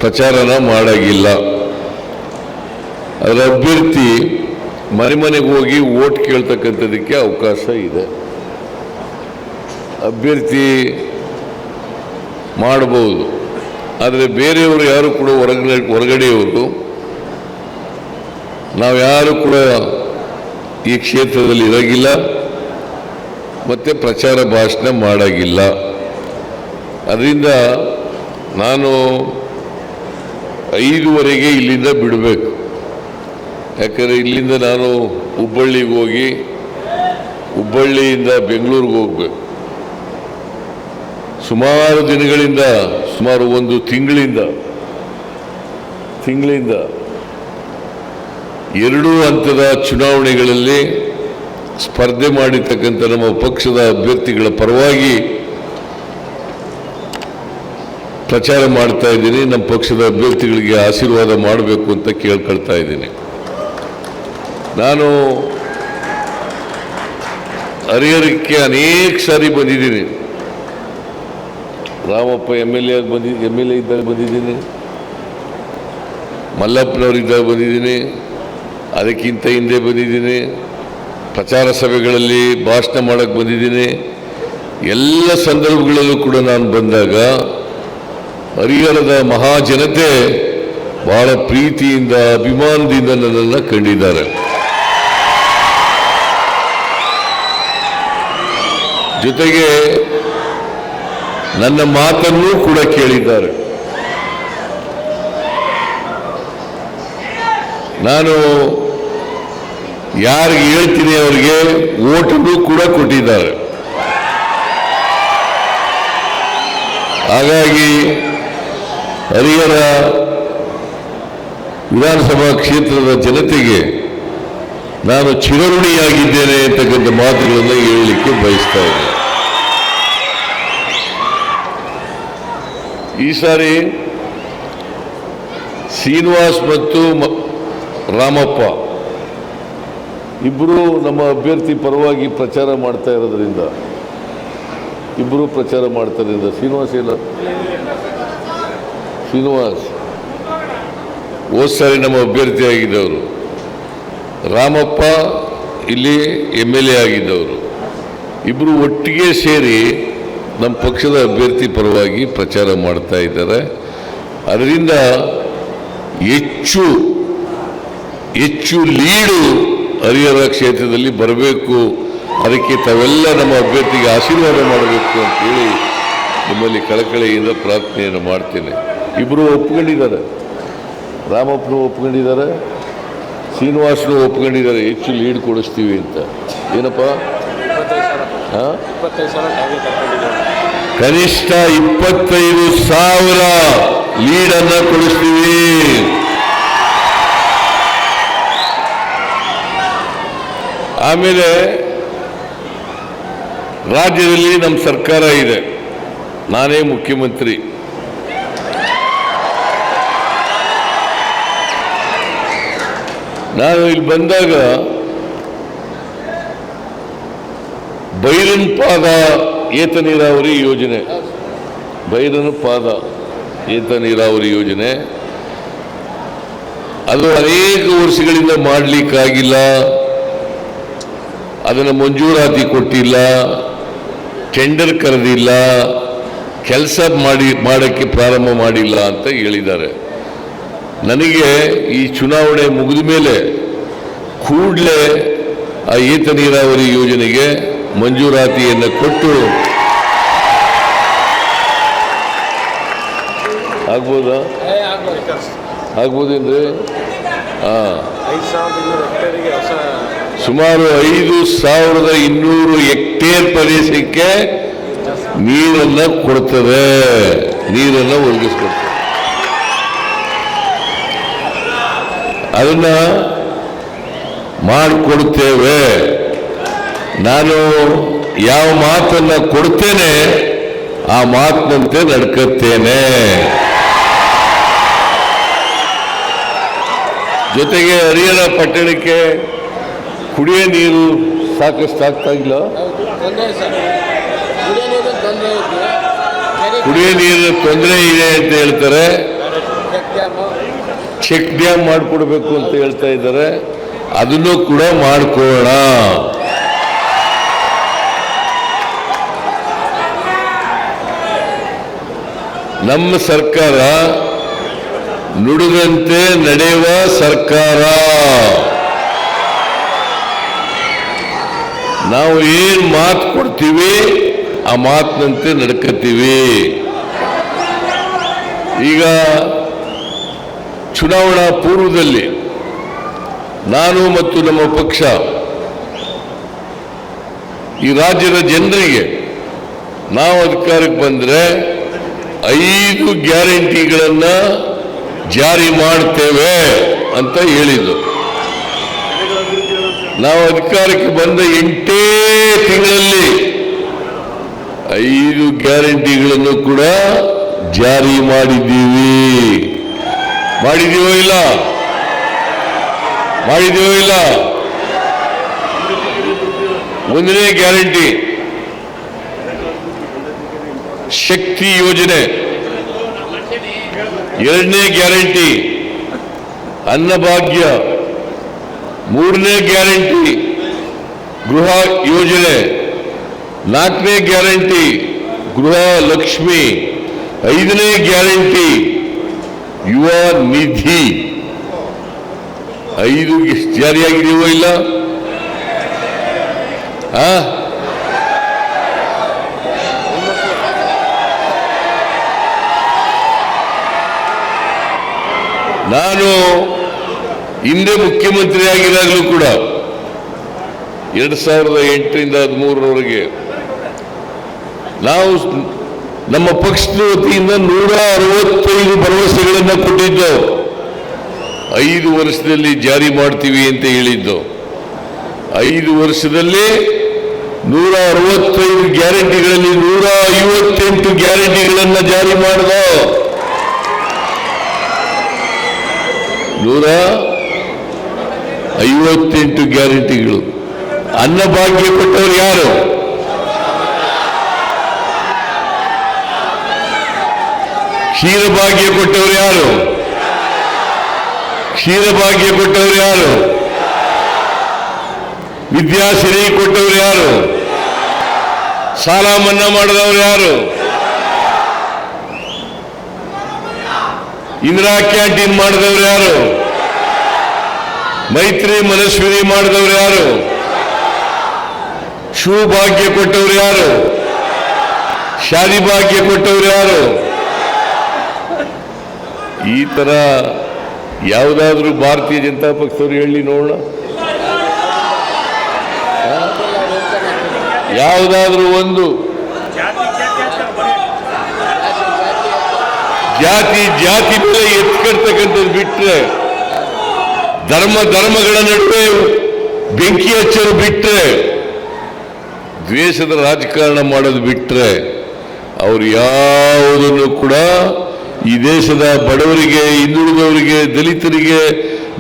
ಪ್ರಚಾರನ ಮಾಡಾಗಿಲ್ಲ. ಅದರ ಅಭ್ಯರ್ಥಿ ಮನೆ ಮನೆಗೆ ಹೋಗಿ ವೋಟ್ ಕೇಳ್ತಕ್ಕಂಥದ್ದಕ್ಕೆ ಅವಕಾಶ ಇದೆ. ಅಭ್ಯರ್ಥಿ ಮಾಡಬಹುದು, ಆದರೆ ಬೇರೆಯವರು ಯಾರು ಕೂಡ ಹೊರಗಡೆಯವರು ನಾವು ಯಾರು ಕೂಡ ಈ ಕ್ಷೇತ್ರದಲ್ಲಿ ಇರಾಗಿಲ್ಲ ಮತ್ತು ಪ್ರಚಾರ ಭಾಷಣ ಮಾಡಾಗಿಲ್ಲ. ಅದರಿಂದ ನಾನು 5:15 ಇಲ್ಲಿಂದ ಬಿಡಬೇಕು. ಯಾಕಂದರೆ ಇಲ್ಲಿಂದ ನಾನು ಹುಬ್ಬಳ್ಳಿಗೆ ಹೋಗಿ ಹುಬ್ಬಳ್ಳಿಯಿಂದ ಬೆಂಗಳೂರಿಗೆ ಹೋಗಬೇಕು. ಸುಮಾರು ದಿನಗಳಿಂದ, ಸುಮಾರು 1 ತಿಂಗಳಿಂದ 2 ಹಂತದ ಚುನಾವಣೆಗಳಲ್ಲಿ ಸ್ಪರ್ಧೆ ಮಾಡಿರ್ತಕ್ಕಂಥ ನಮ್ಮ ಪಕ್ಷದ ಅಭ್ಯರ್ಥಿಗಳ ಪರವಾಗಿ ಪ್ರಚಾರ ಮಾಡ್ತಾ ಇದ್ದೀನಿ. ನಮ್ಮ ಪಕ್ಷದ ಅಭ್ಯರ್ಥಿಗಳಿಗೆ ಆಶೀರ್ವಾದ ಮಾಡಬೇಕು ಅಂತ ಕೇಳ್ಕೊಳ್ತಾ ಇದ್ದೀನಿ. ನಾನು ಹರಿಹರಕ್ಕೆ ಅನೇಕ ಸಾರಿ ಬಂದಿದ್ದೀನಿ. ರಾಮಪ್ಪ MLA ಇದ್ದಾಗ ಬಂದಿದ್ದೀನಿ, ಮಲ್ಲಪ್ಪನವರಿದ್ದಾಗ ಬಂದಿದ್ದೀನಿ, ಅದಕ್ಕಿಂತ ಹಿಂದೆ ಬಂದಿದ್ದೀನಿ, ಪ್ರಚಾರ ಸಭೆಗಳಲ್ಲಿ ಭಾಷಣ ಮಾಡೋಕ್ಕೆ ಬಂದಿದ್ದೀನಿ. ಎಲ್ಲ ಸಂದರ್ಭಗಳಲ್ಲೂ ಕೂಡ ನಾನು ಬಂದಾಗ ಹರಿಹರದ ಮಹಾಜನತೆ ಬಹಳ ಪ್ರೀತಿಯಿಂದ, ಅಭಿಮಾನದಿಂದ ನನ್ನನ್ನು ಕಂಡಿದ್ದಾರೆ. ಜೊತೆಗೆ ನನ್ನ ಮಾತನ್ನೂ ಕೂಡ ಕೇಳಿದ್ದಾರೆ. ನಾನು ಯಾರಿಗೆ ಹೇಳ್ತೀನಿ ಅವರಿಗೆ ಓಟನ್ನು ಕೂಡ ಕೊಟ್ಟಿದ್ದಾರೆ. ಹಾಗಾಗಿ ಹರಿಹರ ವಿಧಾನಸಭಾ ಕ್ಷೇತ್ರದ ಜನತೆಗೆ ನಾನು ಚಿರಋಣಿಯಾಗಿದ್ದೇನೆ ಅಂತಕ್ಕಂಥ ಮಾತುಗಳನ್ನು ಹೇಳಲಿಕ್ಕೆ ಬಯಸ್ತಾ ಇದ್ದೇನೆ. ಈ ಸಾರಿ ಶ್ರೀನಿವಾಸ್ ಮತ್ತು ರಾಮಪ್ಪ ಇಬ್ಬರು ನಮ್ಮ ಅಭ್ಯರ್ಥಿ ಪರವಾಗಿ ಪ್ರಚಾರ ಮಾಡ್ತಾ ಇರೋದ್ರಿಂದ, ಇಬ್ಬರು ಪ್ರಚಾರ ಮಾಡ್ತಾರಿಂದ ಶ್ರೀನಿವಾಸ್ ಹೋದ ಸಾರಿ ನಮ್ಮ ಅಭ್ಯರ್ಥಿ ಆಗಿದ್ದವರು, ರಾಮಪ್ಪ ಇಲ್ಲಿ MLA ಆಗಿದ್ದವರು, ಇಬ್ಬರು ಒಟ್ಟಿಗೆ ಸೇರಿ ನಮ್ಮ ಪಕ್ಷದ ಅಭ್ಯರ್ಥಿ ಪರವಾಗಿ ಪ್ರಚಾರ ಮಾಡ್ತಾ ಇದ್ದಾರೆ. ಅದರಿಂದ ಹೆಚ್ಚು ಲೀಡು ಹರಿಹರ ಕ್ಷೇತ್ರದಲ್ಲಿ ಬರಬೇಕು. ಅದಕ್ಕೆ ತಾವೆಲ್ಲ ನಮ್ಮ ಅಭ್ಯರ್ಥಿಗೆ ಆಶೀರ್ವಾದ ಮಾಡಬೇಕು ಅಂತೇಳಿ ನಿಮ್ಮಲ್ಲಿ ಕಳಕಳಿಯಿಂದ ಪ್ರಾರ್ಥನೆಯನ್ನು ಮಾಡ್ತೇನೆ. ಇಬ್ಬರು ಒಪ್ಕೊಂಡಿದ್ದಾರೆ, ರಾಮಪ್ಪನೂ ಒಪ್ಕೊಂಡಿದ್ದಾರೆ, ಶ್ರೀನಿವಾಸನು ಒಪ್ಕೊಂಡಿದ್ದಾರೆ. ಹೆಚ್ಚು ಲೀಡ್ ಕೊಡಿಸ್ತೀವಿ ಅಂತ. ಏನಪ್ಪ, ಕನಿಷ್ಠ 25,000 ಲೀಡನ್ನು ಕೊಡಿಸ್ತೀವಿ. ಆಮೇಲೆ ರಾಜ್ಯದಲ್ಲಿ ನಮ್ಮ ಸರ್ಕಾರ ಇದೆ, ನಾನೇ ಮುಖ್ಯಮಂತ್ರಿ. ನಾನು ಇಲ್ಲಿ ಬಂದಾಗ ಬೈರನ್ಪಾದ ಏತ ನೀರಾವರಿ ಯೋಜನೆ, ಬೈರನ್ಪಾದ ಏತ ನೀರಾವರಿ ಯೋಜನೆ ಅದು ಅನೇಕ ವರ್ಷಗಳಿಂದ ಮಾಡಲಿಕ್ಕಾಗಿಲ್ಲ. ಅದನ್ನು ಮಂಜೂರಾತಿ ಕೊಟ್ಟಿಲ್ಲ, ಟೆಂಡರ್ ಕರೆದಿಲ್ಲ, ಕೆಲಸ ಮಾಡೋಕ್ಕೆ ಪ್ರಾರಂಭ ಮಾಡಿಲ್ಲ ಅಂತ ಹೇಳಿದ್ದಾರೆ. ನನಗೆ ಈ ಚುನಾವಣೆ ಮುಗಿದ ಮೇಲೆ ಕೂಡಲೇ ಆ ಏತ ನೀರಾವರಿ ಯೋಜನೆಗೆ ಮಂಜೂರಾತಿಯನ್ನು ಕೊಟ್ಟು ಆಗ್ಬೋದಾ? ಆಗ್ಬೋದೇನ್ರಿ? ಸುಮಾರು 5,200 ಹೆಕ್ಟೇರ್ ಪ್ರದೇಶಕ್ಕೆ ನೀರನ್ನು ಕೊಡ್ತದೆ, ನೀರನ್ನು ಒದಗಿಸ್ಕೊಡ್ತದೆ. ಅದನ್ನ ಮಾಡಿಕೊಡ್ತೇವೆ. ನಾನು ಯಾವ ಮಾತನ್ನ ಕೊಡ್ತೇನೆ ಆ ಮಾತಿನಂತೆ ನಡ್ಕತ್ತೇನೆ. ಜೊತೆಗೆ ಹರಿಹರ ಪಟ್ಟಣಕ್ಕೆ ಕುಡಿಯೋ ನೀರು ಸಾಕಷ್ಟು ಆಗ್ತಾ ಇಲ್ಲ. ಕುಡಿಯೋ ನೀರಿನ ತೊಂದರೆ ಇದೆ ಅಂತ ಹೇಳ್ತಾರೆ. ಚೆಕ್ ಡ್ಯಾಮ್ ಮಾಡಿಕೊಡ್ಬೇಕು ಅಂತ ಹೇಳ್ತಾ ಇದ್ದಾರೆ. ಅದನ್ನು ಕೂಡ ಮಾಡಿಕೊಳ್ಳೋಣ. ನಮ್ಮ ಸರ್ಕಾರ ನುಡಿದಂತೆ ನಡೆಯುವ ಸರ್ಕಾರ. ನಾವು ಏನ್ ಮಾತು ಕೊಡ್ತೀವಿ ಆ ಮಾತಿನಂತೆ ನಡ್ಕತ್ತೀವಿ. ಈಗ ಚುನಾವಣಾ ಪೂರ್ವದಲ್ಲಿ ನಾನು ಮತ್ತು ನಮ್ಮ ಪಕ್ಷ ಈ ರಾಜ್ಯದ ಜನರಿಗೆ ನಾವು ಅಧಿಕಾರಕ್ಕೆ ಬಂದರೆ 5 ಗ್ಯಾರಂಟಿಗಳನ್ನ ಜಾರಿ ಮಾಡ್ತೇವೆ ಅಂತ ಹೇಳಿದ್ದು. ನಾವು ಅಧಿಕಾರಕ್ಕೆ ಬಂದ 8 ತಿಂಗಳಲ್ಲಿ 5 ಗ್ಯಾರಂಟಿಗಳನ್ನು ಕೂಡ ಜಾರಿ ಮಾಡಿದ್ದೀವಿ. ಮಾಡಿದೀವೋ ಇಲ್ಲ? ಮಾಡಿದೀವೋ ಇಲ್ಲ? ಒಂದನೇ ಗ್ಯಾರಂಟಿ ಶಕ್ತಿ ಯೋಜನೆ, ಎರಡನೇ ಗ್ಯಾರಂಟಿ ಅನ್ನಭಾಗ್ಯ, ಮೂರನೇ ಗ್ಯಾರಂಟಿ ಗೃಹ ಯೋಜನೆ, ನಾಲ್ಕನೇ ಗ್ಯಾರಂಟಿ ಗೃಹ ಲಕ್ಷ್ಮಿ, 5ನೇ ಗ್ಯಾರಂಟಿ ಯುವ ನಿಧಿ. 5 ಜಾರಿಯಾಗಿದೆಯೋ ಇಲ್ಲ? ನಾನು ಹಿಂದೆ ಮುಖ್ಯಮಂತ್ರಿ ಆಗಿದ್ದಾಗಲೂ ಕೂಡ 2008ರಿಂದ 2013ರವರೆಗೆ ನಾವು ನಮ್ಮ ಪಕ್ಷದ ವತಿಯಿಂದ 165 ಭರವಸೆಗಳನ್ನು ಕೊಟ್ಟಿದ್ದು. 5 ವರ್ಷದಲ್ಲಿ ಜಾರಿ ಮಾಡ್ತೀವಿ ಅಂತ ಹೇಳಿದ್ದು. 5 ವರ್ಷದಲ್ಲಿ 165 ಗ್ಯಾರಂಟಿಗಳಲ್ಲಿ 158 ಗ್ಯಾರಂಟಿಗಳನ್ನು ಜಾರಿ ಮಾಡಿದ. 158 ಗ್ಯಾರಂಟಿಗಳು. ಅನ್ನಭಾಗ್ಯ ಕೊಟ್ಟವರು ಯಾರು? ಕ್ಷೀರಭಾಗ್ಯ ಕೊಟ್ಟವರು ಯಾರು? ಕ್ಷೀರಭಾಗ್ಯ ಕೊಟ್ಟವರು ಯಾರು? ವಿದ್ಯಾಸಿರಿ ಕೊಟ್ಟವರು ಯಾರು? ಸಾಲ ಮನ್ನಾ ಮಾಡಿದವರು ಯಾರು? ಇಂದಿರಾ ಕ್ಯಾಂಟೀನ್ ಮಾಡಿದವರು ಯಾರು? ಮೈತ್ರಿ ಮನಸ್ವಿನಿ ಮಾಡಿದವರು ಯಾರು? ಶಿವಭಾಗ್ಯ ಕೊಟ್ಟವರು ಯಾರು? ಶಾದಿ ಭಾಗ್ಯ ಕೊಟ್ಟವರು ಯಾರು? ಈ ತರ ಯಾವುದಾದ್ರೂ ಭಾರತೀಯ ಜನತಾ ಪಕ್ಷದವರು ಹೇಳಿ ನೋಡೋಣ. ಯಾವುದಾದ್ರೂ ಒಂದು ಜಾತಿ ಮೇಲೆ ಎತ್ಕೊಳ್ತಕ್ಕಂಥದ್ದು ಬಿಟ್ರೆ, ಧರ್ಮಗಳ ನಡುವೆ ಬೆಂಕಿ ಹಚ್ಚೋದು ಬಿಟ್ರೆ, ದ್ವೇಷದ ರಾಜಕಾರಣ ಮಾಡೋದು ಬಿಟ್ರೆ ಅವರು ಯಾವುದನ್ನು ಕೂಡ ಈ ದೇಶದ ಬಡವರಿಗೆ, ಹಿಂದುಳಿದವರಿಗೆ, ದಲಿತರಿಗೆ,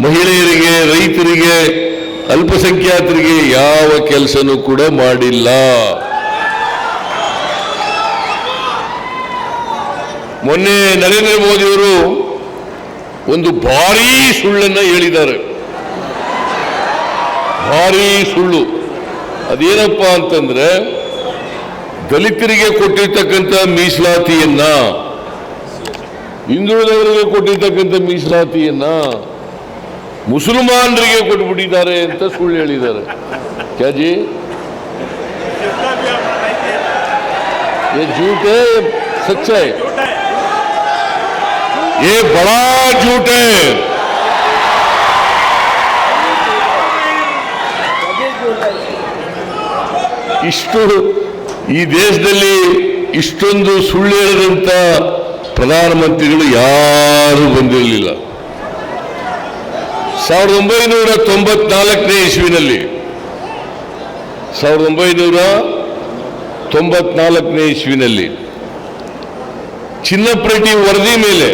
ಮಹಿಳೆಯರಿಗೆ, ರೈತರಿಗೆ, ಅಲ್ಪಸಂಖ್ಯಾತರಿಗೆ ಯಾವ ಕೆಲಸನೂ ಕೂಡ ಮಾಡಿಲ್ಲ. ಮೊನ್ನೆ ನರೇಂದ್ರ ಮೋದಿಯವರು ಒಂದು ಭಾರೀ ಸುಳ್ಳನ್ನು ಹೇಳಿದ್ದಾರೆ. ಭಾರೀ ಸುಳ್ಳು. ಅದೇನಪ್ಪ ಅಂತಂದ್ರೆ, ದಲಿತರಿಗೆ ಕೊಟ್ಟಿರ್ತಕ್ಕಂಥ ಮೀಸಲಾತಿಯನ್ನ, ಹಿಂದುಳಿದವರಿಗೆ ಕೊಟ್ಟಿರ್ತಕ್ಕಂಥ ಮೀಸಲಾತಿಯನ್ನ ಮುಸಲ್ಮಾನರಿಗೆ ಕೊಟ್ಬಿಟ್ಟಿದ್ದಾರೆ ಅಂತ ಸುಳ್ಳು ಹೇಳಿದ್ದಾರೆ. ಕ್ಯಾಜಿ ये झूठ है सच्चा है? ये बड़ा झूठ है। ಇಷ್ಟು ಈ ದೇಶದಲ್ಲಿ ಇಷ್ಟೊಂದು ಸುಳ್ಳು ಹೇಳಿದಂತ ಪ್ರಧಾನಮಂತ್ರಿಗಳು ಯಾರೂ ಬಂದಿರಲಿಲ್ಲ. 1994ನೇ ಇಸ್ವಿನಲ್ಲಿ 1994ನೇ ಇಸ್ವಿನಲ್ಲಿ ಚಿನ್ನಪ್ರೆಡ್ಡಿ ವರದಿ ಮೇಲೆ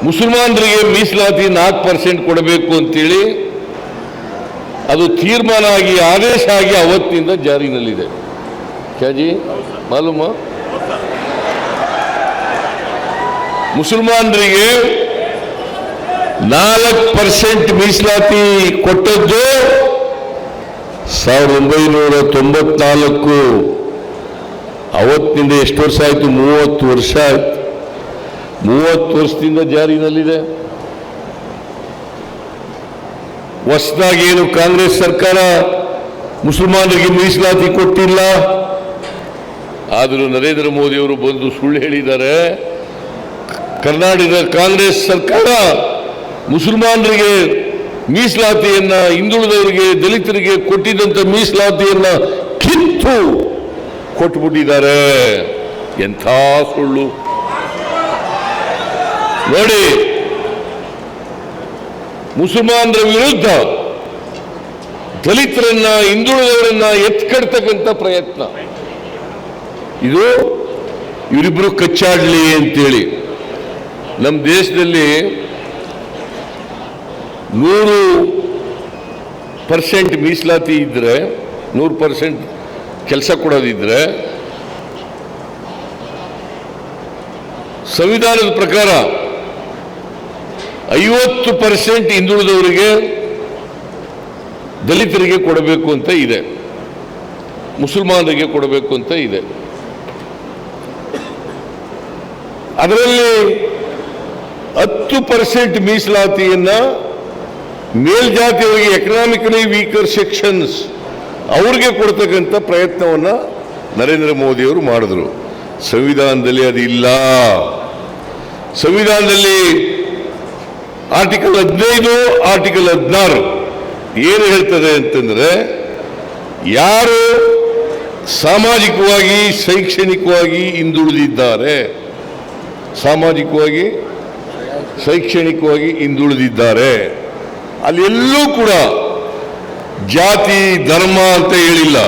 ಮುಸಲ್ಮಾನರಿಗೆ ಮೀಸಲಾತಿ 4% ಕೊಡಬೇಕು ಅಂತೇಳಿ ಅದು ತೀರ್ಮಾನ ಆಗಿ ಆದೇಶ ಆಗಿ ಅವತ್ತಿನಿಂದ ಜಾರಿನಲ್ಲಿದೆ. ಕ್ಯಾಜಿ ಮಾಲೂಮ ಮುಸಲ್ಮಾನರಿಗೆ 4% ಮೀಸಲಾತಿ ಕೊಟ್ಟದ್ದು 1994. ಅವತ್ತಿನಿಂದ ಎಷ್ಟು ವರ್ಷ ಆಯಿತು? 30 ವರ್ಷ ಆಯ್ತು. 30 ವರ್ಷದಿಂದ ಜಾರಿನಲ್ಲಿದೆ. ಹೊಸದಾಗಿ ಏನು ಕಾಂಗ್ರೆಸ್ ಸರ್ಕಾರ ಮುಸಲ್ಮಾನರಿಗೆ ಮೀಸಲಾತಿ ಕೊಟ್ಟಿಲ್ಲ. ಆದರೂ ನರೇಂದ್ರ ಮೋದಿ ಅವರು ಬಂದು ಸುಳ್ಳು ಹೇಳಿದ್ದಾರೆ. ಕರ್ನಾಟಕದ ಕಾಂಗ್ರೆಸ್ ಸರ್ಕಾರ ಮುಸಲ್ಮಾನರಿಗೆ ಮೀಸಲಾತಿಯನ್ನ, ಹಿಂದುಳಿದವರಿಗೆ, ದಲಿತರಿಗೆ ಕೊಟ್ಟಿದ್ದಂಥ ಮೀಸಲಾತಿಯನ್ನ ಕಿತ್ತು ಕೊಟ್ಬಿಟ್ಟಿದ್ದಾರೆ. ಎಂಥ ಸುಳ್ಳು ನೋಡಿ. ಮುಸಲ್ಮಾನರ ವಿರುದ್ಧ ದಲಿತರನ್ನ, ಹಿಂದುಳಿದವರನ್ನ ಎತ್ಕಡ್ತಕ್ಕಂಥ ಪ್ರಯತ್ನ ಇದು. ಇವರಿಬ್ಬರು ಕಚ್ಚಾಡ್ಲಿ ಅಂತೇಳಿ ನಮ್ಮ ದೇಶದಲ್ಲಿ 100% ಮೀಸಲಾತಿ ಇದ್ರೆ, 100% ಕೆಲಸ ಕೊಡೋದಿದ್ರೆ, ಸಂವಿಧಾನದ ಪ್ರಕಾರ 50% ಹಿಂದುಳಿದವರಿಗೆ, ದಲಿತರಿಗೆ ಕೊಡಬೇಕು ಅಂತ ಇದೆ, ಮುಸಲ್ಮಾನರಿಗೆ ಕೊಡಬೇಕು ಅಂತ ಇದೆ. ಅದರಲ್ಲಿ 10% ಮೀಸಲಾತಿಯನ್ನ ಮೇಲ್ಜಾತಿಯವರಿಗೆ, ಎಕನಾಮಿಕಲಿ ವೀಕರ್ ಸೆಕ್ಷನ್ಸ್ ಅವ್ರಿಗೆ ಕೊಡ್ತಕ್ಕಂಥ ಪ್ರಯತ್ನವನ್ನ ನರೇಂದ್ರ ಮೋದಿ ಅವರು ಮಾಡಿದ್ರು. ಸಂವಿಧಾನದಲ್ಲಿ ಅದಿಲ್ಲ. ಸಂವಿಧಾನದಲ್ಲಿ ಆರ್ಟಿಕಲ್ 15, ಆರ್ಟಿಕಲ್ 16 ಏನು ಹೇಳ್ತದೆ ಅಂತಂದ್ರೆ, ಯಾರು ಸಾಮಾಜಿಕವಾಗಿ, ಶೈಕ್ಷಣಿಕವಾಗಿ ಹಿಂದುಳಿದಿದ್ದಾರೆ, ಸಾಮಾಜಿಕವಾಗಿ, ಶೈಕ್ಷಣಿಕವಾಗಿ ಹಿಂದುಳಿದಿದ್ದಾರೆ, ಅಲ್ಲಿ ಎಲ್ಲೂ ಕೂಡ ಜಾತಿ, ಧರ್ಮ ಅಂತ ಹೇಳಿಲ್ಲ.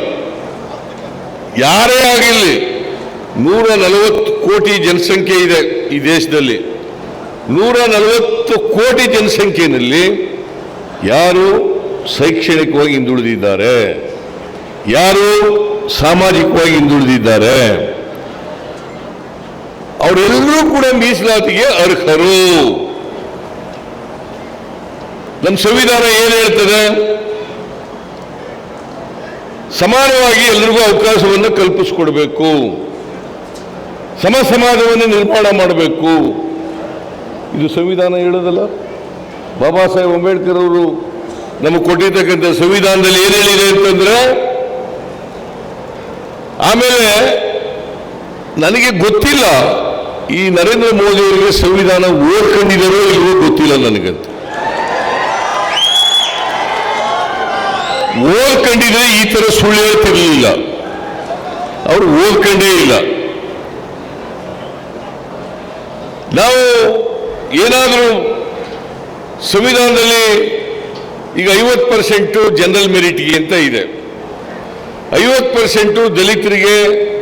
ಯಾರೇ ಆಗಿರಲಿ, 140 ಕೋಟಿ ಜನಸಂಖ್ಯೆ ಇದೆ ಈ ದೇಶದಲ್ಲಿ. 140 ಕೋಟಿ ಜನಸಂಖ್ಯೆಯಲ್ಲಿ ಯಾರು ಶೈಕ್ಷಣಿಕವಾಗಿ ಹಿಂದುಳಿದಿದ್ದಾರೆ, ಯಾರು ಸಾಮಾಜಿಕವಾಗಿ ಹಿಂದುಳಿದಿದ್ದಾರೆ, ಅವರೆಲ್ಲರೂ ಕೂಡ ಮೀಸಲಾತಿಗೆ ಅರ್ಹರು. ನಮ್ಮ ಸಂವಿಧಾನ ಏನು ಹೇಳ್ತದೆ? ಸಮಾನವಾಗಿ ಎಲ್ಲರಿಗೂ ಅವಕಾಶವನ್ನು ಕಲ್ಪಿಸಿಕೊಡ್ಬೇಕು, ಸಮ ಸಮಾಜವನ್ನು ನಿರ್ಮಾಣ ಮಾಡಬೇಕು. ಇದು ಸಂವಿಧಾನ ಹೇಳೋದಲ್ಲ. ಬಾಬಾ ಸಾಹೇಬ್ ಅಂಬೇಡ್ಕರ್ ಅವರು ನಮಗೆ ಕೊಟ್ಟಿರ್ತಕ್ಕಂಥ ಸಂವಿಧಾನದಲ್ಲಿ ಏನು ಹೇಳಿದೆ ಅಂತಂದ್ರೆ, ಆಮೇಲೆ ನನಗೆ ಗೊತ್ತಿಲ್ಲ ಈ ನರೇಂದ್ರ ಮೋದಿ ಅವರಿಗೆ ಸಂವಿಧಾನ ಓದ್ಕೊಂಡಿದ್ದಾರೋ ಇಲ್ವೋ ಗೊತ್ತಿಲ್ಲ ನನಗಂತ. ಓದ್ಕೊಂಡಿದ್ರೆ ಈ ತರ ಸುಳ್ಳು ಹೇಳ್ತಿರ್ಲಿಲ್ಲ. ಅವರು ಓದ್ಕೊಂಡೇ ಇಲ್ಲ. ನಾವು ಏನಾದರೂ ಸಂವಿಧಾನದಲ್ಲಿ ಈಗ 50% ಜನರಲ್ ಮೆರಿಟ್ಗೆ ಅಂತ ಇದೆ, 50% ದಲಿತರಿಗೆ,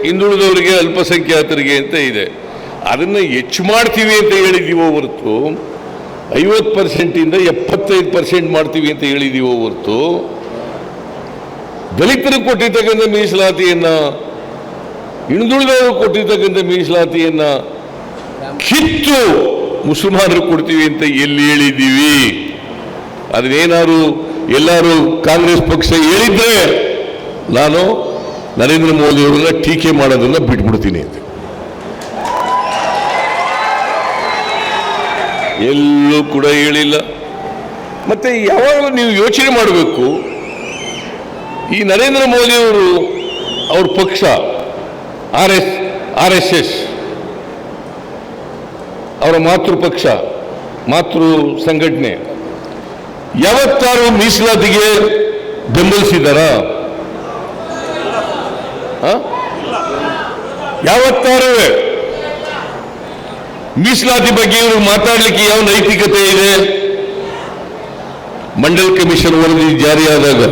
ಹಿಂದುಳಿದವರಿಗೆ, ಅಲ್ಪಸಂಖ್ಯಾತರಿಗೆ ಅಂತ ಇದೆ. ಅದನ್ನು ಹೆಚ್ಚು ಮಾಡ್ತೀವಿ ಅಂತ ಹೇಳಿದೀವೋ ಹೊರತು, 50% 75% ಮಾಡ್ತೀವಿ ಅಂತ ಹೇಳಿದೀವೋ ಹೊರತು, ದಲಿತರಿಗೆ ಕೊಟ್ಟಿರ್ತಕ್ಕಂಥ ಮೀಸಲಾತಿಯನ್ನ, ಹಿಂದುಳಿದವರು ಕೊಟ್ಟಿರ್ತಕ್ಕಂಥ ಮೀಸಲಾತಿಯನ್ನ ಕಿತ್ತು ಮುಸಲ್ಮಾನರು ಕೊಡ್ತೀವಿ ಅಂತ ಎಲ್ಲಿ ಹೇಳಿದ್ದೀವಿ? ಅದನ್ನೇನಾದ್ರು ಎಲ್ಲರೂ ಕಾಂಗ್ರೆಸ್ ಪಕ್ಷ ಹೇಳಿದ್ರೆ ನಾನು ನರೇಂದ್ರ ಮೋದಿ ಅವರನ್ನ ಟೀಕೆ ಮಾಡೋದನ್ನ ಬಿಟ್ಬಿಡ್ತೀನಿ ಅಂತ. ಎಲ್ಲೂ ಕೂಡ ಹೇಳಿಲ್ಲ. ಮತ್ತೆ ಯಾವಾಗಲೂ ನೀವು ಯೋಚನೆ ಮಾಡಬೇಕು, ಈ ನರೇಂದ್ರ ಮೋದಿ ಅವರು, ಅವ್ರ ಪಕ್ಷ RSS ಅವರ ಮಾತೃ ಪಕ್ಷ, ಮಾತೃ ಸಂಘಟನೆ ಯಾವತ್ತಾರು ಮೀಸಲಾತಿಗೆ ಬೆಂಬಲಿಸಿದಾರ? ಯಾವತ್ತಾರು ಮೀಸಲಾತಿ ಬಗ್ಗೆ ಇವರು ಮಾತಾಡಲಿಕ್ಕೆ ಯಾವ ನೈತಿಕತೆ ಇದೆ? ಮಂಡಲ್ ಕಮಿಷನ್ ವರದಿ ಜಾರಿಯಾದಾಗ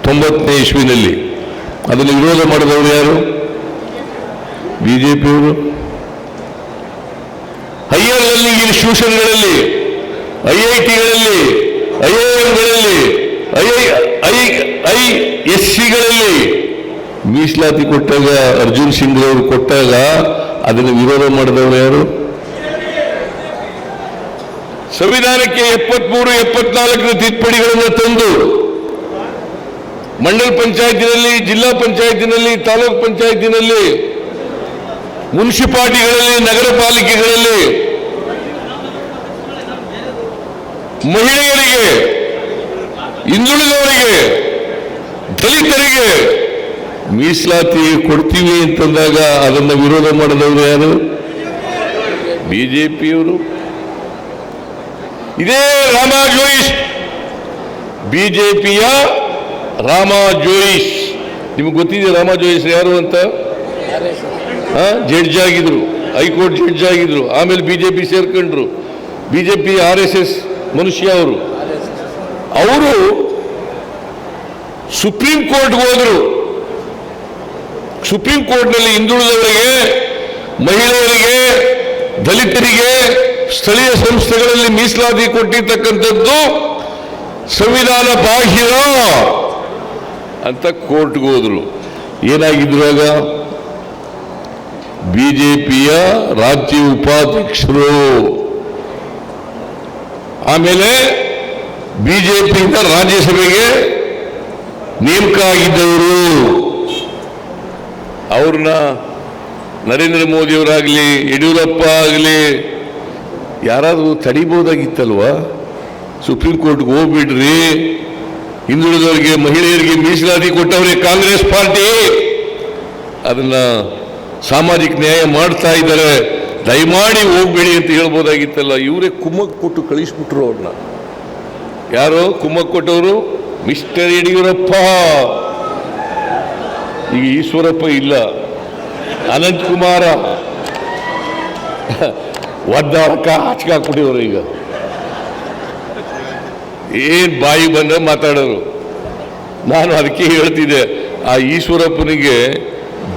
90ನೇ ಇಸ್ವಿನಲ್ಲಿ ಅದನ್ನು ವಿರೋಧ ಮಾಡಿದವರು ಯಾರು? ಬಿಜೆಪಿಯವರು. ಹೈಯರ್ ಲರ್ನಿಂಗ್ ಇನ್ಸ್ಟಿಟ್ಯೂಷನ್ಗಳಲ್ಲಿ, IITಗಳಲ್ಲಿ, IIMಗಳಲ್ಲಿ, IISCಗಳಲ್ಲಿ ಮೀಸಲಾತಿ ಕೊಟ್ಟಾಗ, ಅರ್ಜುನ್ ಸಿಂಗ್ ಅವರು ಕೊಟ್ಟಾಗ ಅದನ್ನು ವಿರೋಧ ಮಾಡಿದವರು ಯಾರು? ಸಂವಿಧಾನಕ್ಕೆ 73, 74ರ ತಿದ್ದುಪಡಿಗಳನ್ನು ತಂದು ಮಂಡಲ್ ಪಂಚಾಯತಿನಲ್ಲಿ, ಜಿಲ್ಲಾ ಪಂಚಾಯತಿನಲ್ಲಿ, ತಾಲೂಕ್ ಪಂಚಾಯತಿನಲ್ಲಿ, ಮುನ್ಸಿಪಾಲಿಟಿಗಳಲ್ಲಿ, ನಗರ ಪಾಲಿಕೆಗಳಲ್ಲಿ ಮಹಿಳೆಯರಿಗೆ, ಹಿಂದುಳಿದವರಿಗೆ, ದಲಿತರಿಗೆ ಮೀಸಲಾತಿ ಕೊಡ್ತೀವಿ ಅಂತಂದಾಗ ಅದನ್ನು ವಿರೋಧ ಮಾಡಿದವರು ಯಾರು? ಬಿಜೆಪಿಯವರು. ಇದೇ ರಾಮಾ ಜೋಯಿಸ್, ಬಿಜೆಪಿಯ ರಾಮಾ ಜೋಯಿಸ್. ನಿಮಗೆ ಗೊತ್ತಿದೆ ರಾಮಾ ಜೋಯಿಸ್ ಯಾರು ಅಂತ? ಜಡ್ಜ್ ಆಗಿದ್ರು, ಹೈಕೋರ್ಟ್ ಜಡ್ಜ್ ಆಗಿದ್ರು, ಆಮೇಲೆ ಬಿಜೆಪಿ ಸೇರ್ಕೊಂಡ್ರು. ಬಿಜೆಪಿ RSS ಮನುಷ್ಯ ಅವರು. ಅವರು ಸುಪ್ರೀಂ ಕೋರ್ಟ್ಗೆ ಹೋದರು. ಸುಪ್ರೀಂ ಕೋರ್ಟ್ನಲ್ಲಿ ಹಿಂದುಳಿದವರಿಗೆ, ಮಹಿಳೆಯರಿಗೆ, ದಲಿತರಿಗೆ ಸ್ಥಳೀಯ ಸಂಸ್ಥೆಗಳಲ್ಲಿ ಮೀಸಲಾತಿ ಕೊಟ್ಟಿರ್ತಕ್ಕಂಥದ್ದು ಸಂವಿಧಾನ ಬಾಹಿರ ಅಂತ ಕೋರ್ಟ್ಗೆ ಹೋದರು. ಏನಾಗಿದ್ರು ಆಗ? ಬಿಜೆಪಿಯ ರಾಜ್ಯ ಉಪಾಧ್ಯಕ್ಷರು, ಆಮೇಲೆ ಬಿಜೆಪಿಯಿಂದ ರಾಜ್ಯಸಭೆಗೆ ನೇಮಕ ಆಗಿದ್ದವರು. ಅವ್ರನ್ನ ನರೇಂದ್ರ ಮೋದಿಯವರಾಗಲಿ, ಯಡಿಯೂರಪ್ಪ ಆಗಲಿ ಯಾರಾದರೂ ತಡಿಬೋದಾಗಿತ್ತಲ್ವಾ? ಸುಪ್ರೀಂ ಕೋರ್ಟ್ಗೆ ಹೋಗ್ಬಿಡ್ರಿ, ಹಿಂದುಳಿದವರಿಗೆ, ಮಹಿಳೆಯರಿಗೆ ಮೀಸಲಾತಿ ಕೊಟ್ಟವರೇ ಕಾಂಗ್ರೆಸ್ ಪಾರ್ಟಿ, ಅದನ್ನ ಸಾಮಾಜಿಕ ನ್ಯಾಯ ಮಾಡ್ತಾ ಇದ್ದಾರೆ, ದಯಮಾಡಿ ಹೋಗ್ಬೇಡಿ ಅಂತ ಹೇಳ್ಬೋದಾಗಿತ್ತಲ್ಲ. ಇವರೇ ಕುಮ್ಮಕ್ ಕೊಟ್ಟು ಕಳಿಸ್ಬಿಟ್ರು ಅವ್ರನ್ನ. ಯಾರು ಕುಮ್ಮಕ್ ಕೊಟ್ಟವರು? ಮಿಸ್ಟರ್ ಯಡಿಯೂರಪ್ಪ. ಈಗ ಈಶ್ವರಪ್ಪ ಇಲ್ಲ, ಅನಂತಕುಮಾರ ಒದ್ದಾಡಕ ಹಾಚ್ಕಾಕ್ಬಿಟ್ಟಿವರು. ಈಗ ಏನ್ ಬಾಯಿ ಬಂದ ಮಾತಾಡೋರು. ನಾನು ಅದಕ್ಕೆ ಹೇಳ್ತಿದ್ದೆ, ಆ ಈಶ್ವರಪ್ಪನಿಗೆ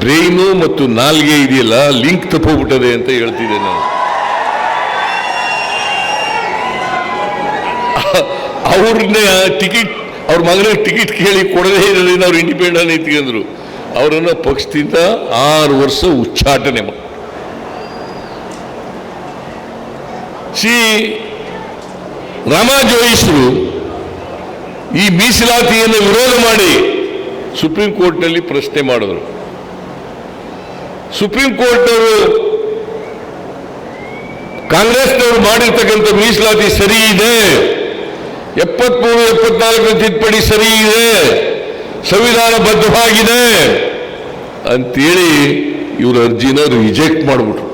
ಬ್ರೈನು ಮತ್ತು ನಾಲ್ಗೆ ಇದೆಯಲ್ಲ, ಲಿಂಕ್ ತಪ್ಪೋಗ್ಬಿಟ್ಟದೆ ಅಂತ ಹೇಳ್ತಿದ್ದೆ ನಾನು. ಅವ್ರನ್ನೇ ಟಿಕೆಟ್, ಅವ್ರ ಮಗನಿಗೆ ಟಿಕೆಟ್ ಕೇಳಿ ಕೊಡದೇ ಇರೋದ್ರಿಂದ ಅವ್ರು ಇಂಡಿಪೆಂಡೆಂಟ್ ನಿಂತ್ಕೊಂಡ್ರು. ಅವರನ್ನು ಪಕ್ಷದಿಂದ 6 ವರ್ಷ ಉಚ್ಚಾಟನೆ ಮಾಡಿ ರಾಮಾ ಜೋಯಿಸರು ಈ ಮೀಸಲಾತಿಯನ್ನು ವಿರೋಧ ಮಾಡಿ ಸುಪ್ರೀಂ ಕೋರ್ಟ್ನಲ್ಲಿ ಪ್ರಶ್ನೆ ಮಾಡಿದ್ರು. ಸುಪ್ರೀಂ ಕೋರ್ಟ್ ಅವರು ಕಾಂಗ್ರೆಸ್ನವರು ಮಾಡಿರ್ತಕ್ಕಂಥ ಮೀಸಲಾತಿ ಸರಿ ಇದೆ, 73, 74 ತಿದ್ದುಪಡಿ ಸರಿ ಇದೆ, ಸಂವಿಧಾನಬದ್ಧವಾಗಿದೆ ಅಂತೇಳಿ ಇವ್ರ ಅರ್ಜಿನ ರಿಜೆಕ್ಟ್ ಮಾಡಿಬಿಟ್ರು.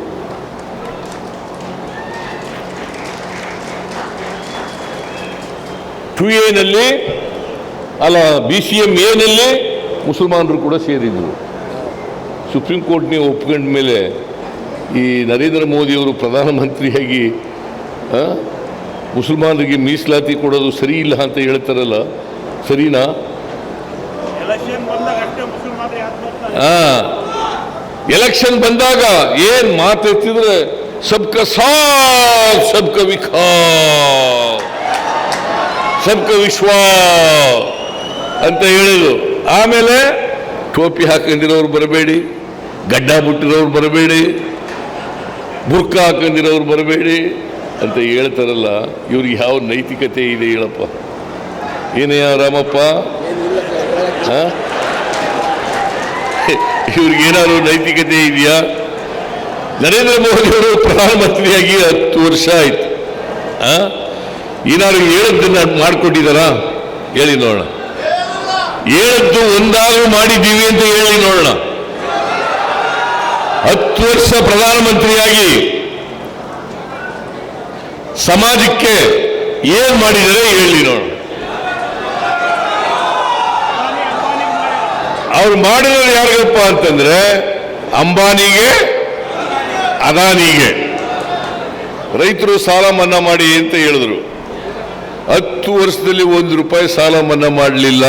ನಲ್ಲಿ ಅಲ್ಲ, BCMA ನಲ್ಲಿ ಮುಸಲ್ಮಾನರು ಕೂಡ ಸೇರಿದ್ರು. ಸುಪ್ರೀಂ ಕೋರ್ಟ್ನೇ ಒಪ್ಕೊಂಡ ಮೇಲೆ ಈ ನರೇಂದ್ರ ಮೋದಿಯವರು ಪ್ರಧಾನಮಂತ್ರಿಯಾಗಿ ಮುಸಲ್ಮಾನರಿಗೆ ಮೀಸಲಾತಿ ಕೊಡೋದು ಸರಿ ಇಲ್ಲ ಅಂತ ಹೇಳ್ತಾರಲ್ಲ, ಸರಿನಾ? ಎಲೆಕ್ಷನ್ ಬಂದಾಗ ಏನ್ ಮಾತೆತ್ತಿದ್ರೆ ಸಬ್ಕ ಸಾಥ್ ಸಬ್ಕ ವಿಕಾಸ್ ಸಬ್ಕ ವಿಶ್ವಾಸ್ ಅಂತ ಹೇಳಿದ್ರು. ಆಮೇಲೆ ಟೋಪಿ ಹಾಕೊಂಡಿರೋರು ಬರಬೇಡಿ, ಗಡ್ಡ ಬಿಟ್ಟಿರೋರು ಬರಬೇಡಿ, ಬುರ್ಕ ಹಾಕೊಂಡಿರೋರು ಬರಬೇಡಿ ಅಂತ ಹೇಳ್ತಾರಲ್ಲ. ಇವ್ರಿಗೆ ಯಾವ ನೈತಿಕತೆ ಇದೆ ಹೇಳಪ್ಪ? ಏನಯ್ಯ ರಾಮಪ್ಪ, ಇವ್ರಿಗೇನಾದ್ರು ನೈತಿಕತೆ ಇದೆಯಾ? ನರೇಂದ್ರ ಮೋದಿಯವರು ಪ್ರಧಾನಮಂತ್ರಿಯಾಗಿ 10 ವರ್ಷ ಆಯ್ತು. ಏನಾದ್ರು ಹೇಳದ್ದನ್ನ ಮಾಡಿಕೊಟ್ಟಿದ್ದಾರಾ? ಹೇಳಿ ನೋಡೋಣ. ಹೇಳದ್ದು ಒಂದಾದ್ರೂ ಮಾಡಿದ್ದೀವಿ ಅಂತ ಹೇಳಿ ನೋಡೋಣ. 10 ವರ್ಷ ಪ್ರಧಾನಮಂತ್ರಿಯಾಗಿ ಸಮಾಜಕ್ಕೆ ಏನ್ ಮಾಡಿದರೆ ಹೇಳಿ ನೋಡು. ಅವ್ರು ಮಾಡಿರೋದು ಯಾರಿಗಪ್ಪ ಅಂತಂದ್ರೆ ಅಂಬಾನಿಗೆ, ಅದಾನಿಗೆ. ರೈತರು ಸಾಲ ಮನ್ನಾ ಮಾಡಿ ಅಂತ ಹೇಳಿದ್ರು. 10 ವರ್ಷದಲ್ಲಿ 1 ರೂಪಾಯಿ ಸಾಲ ಮನ್ನಾ ಮಾಡಲಿಲ್ಲ.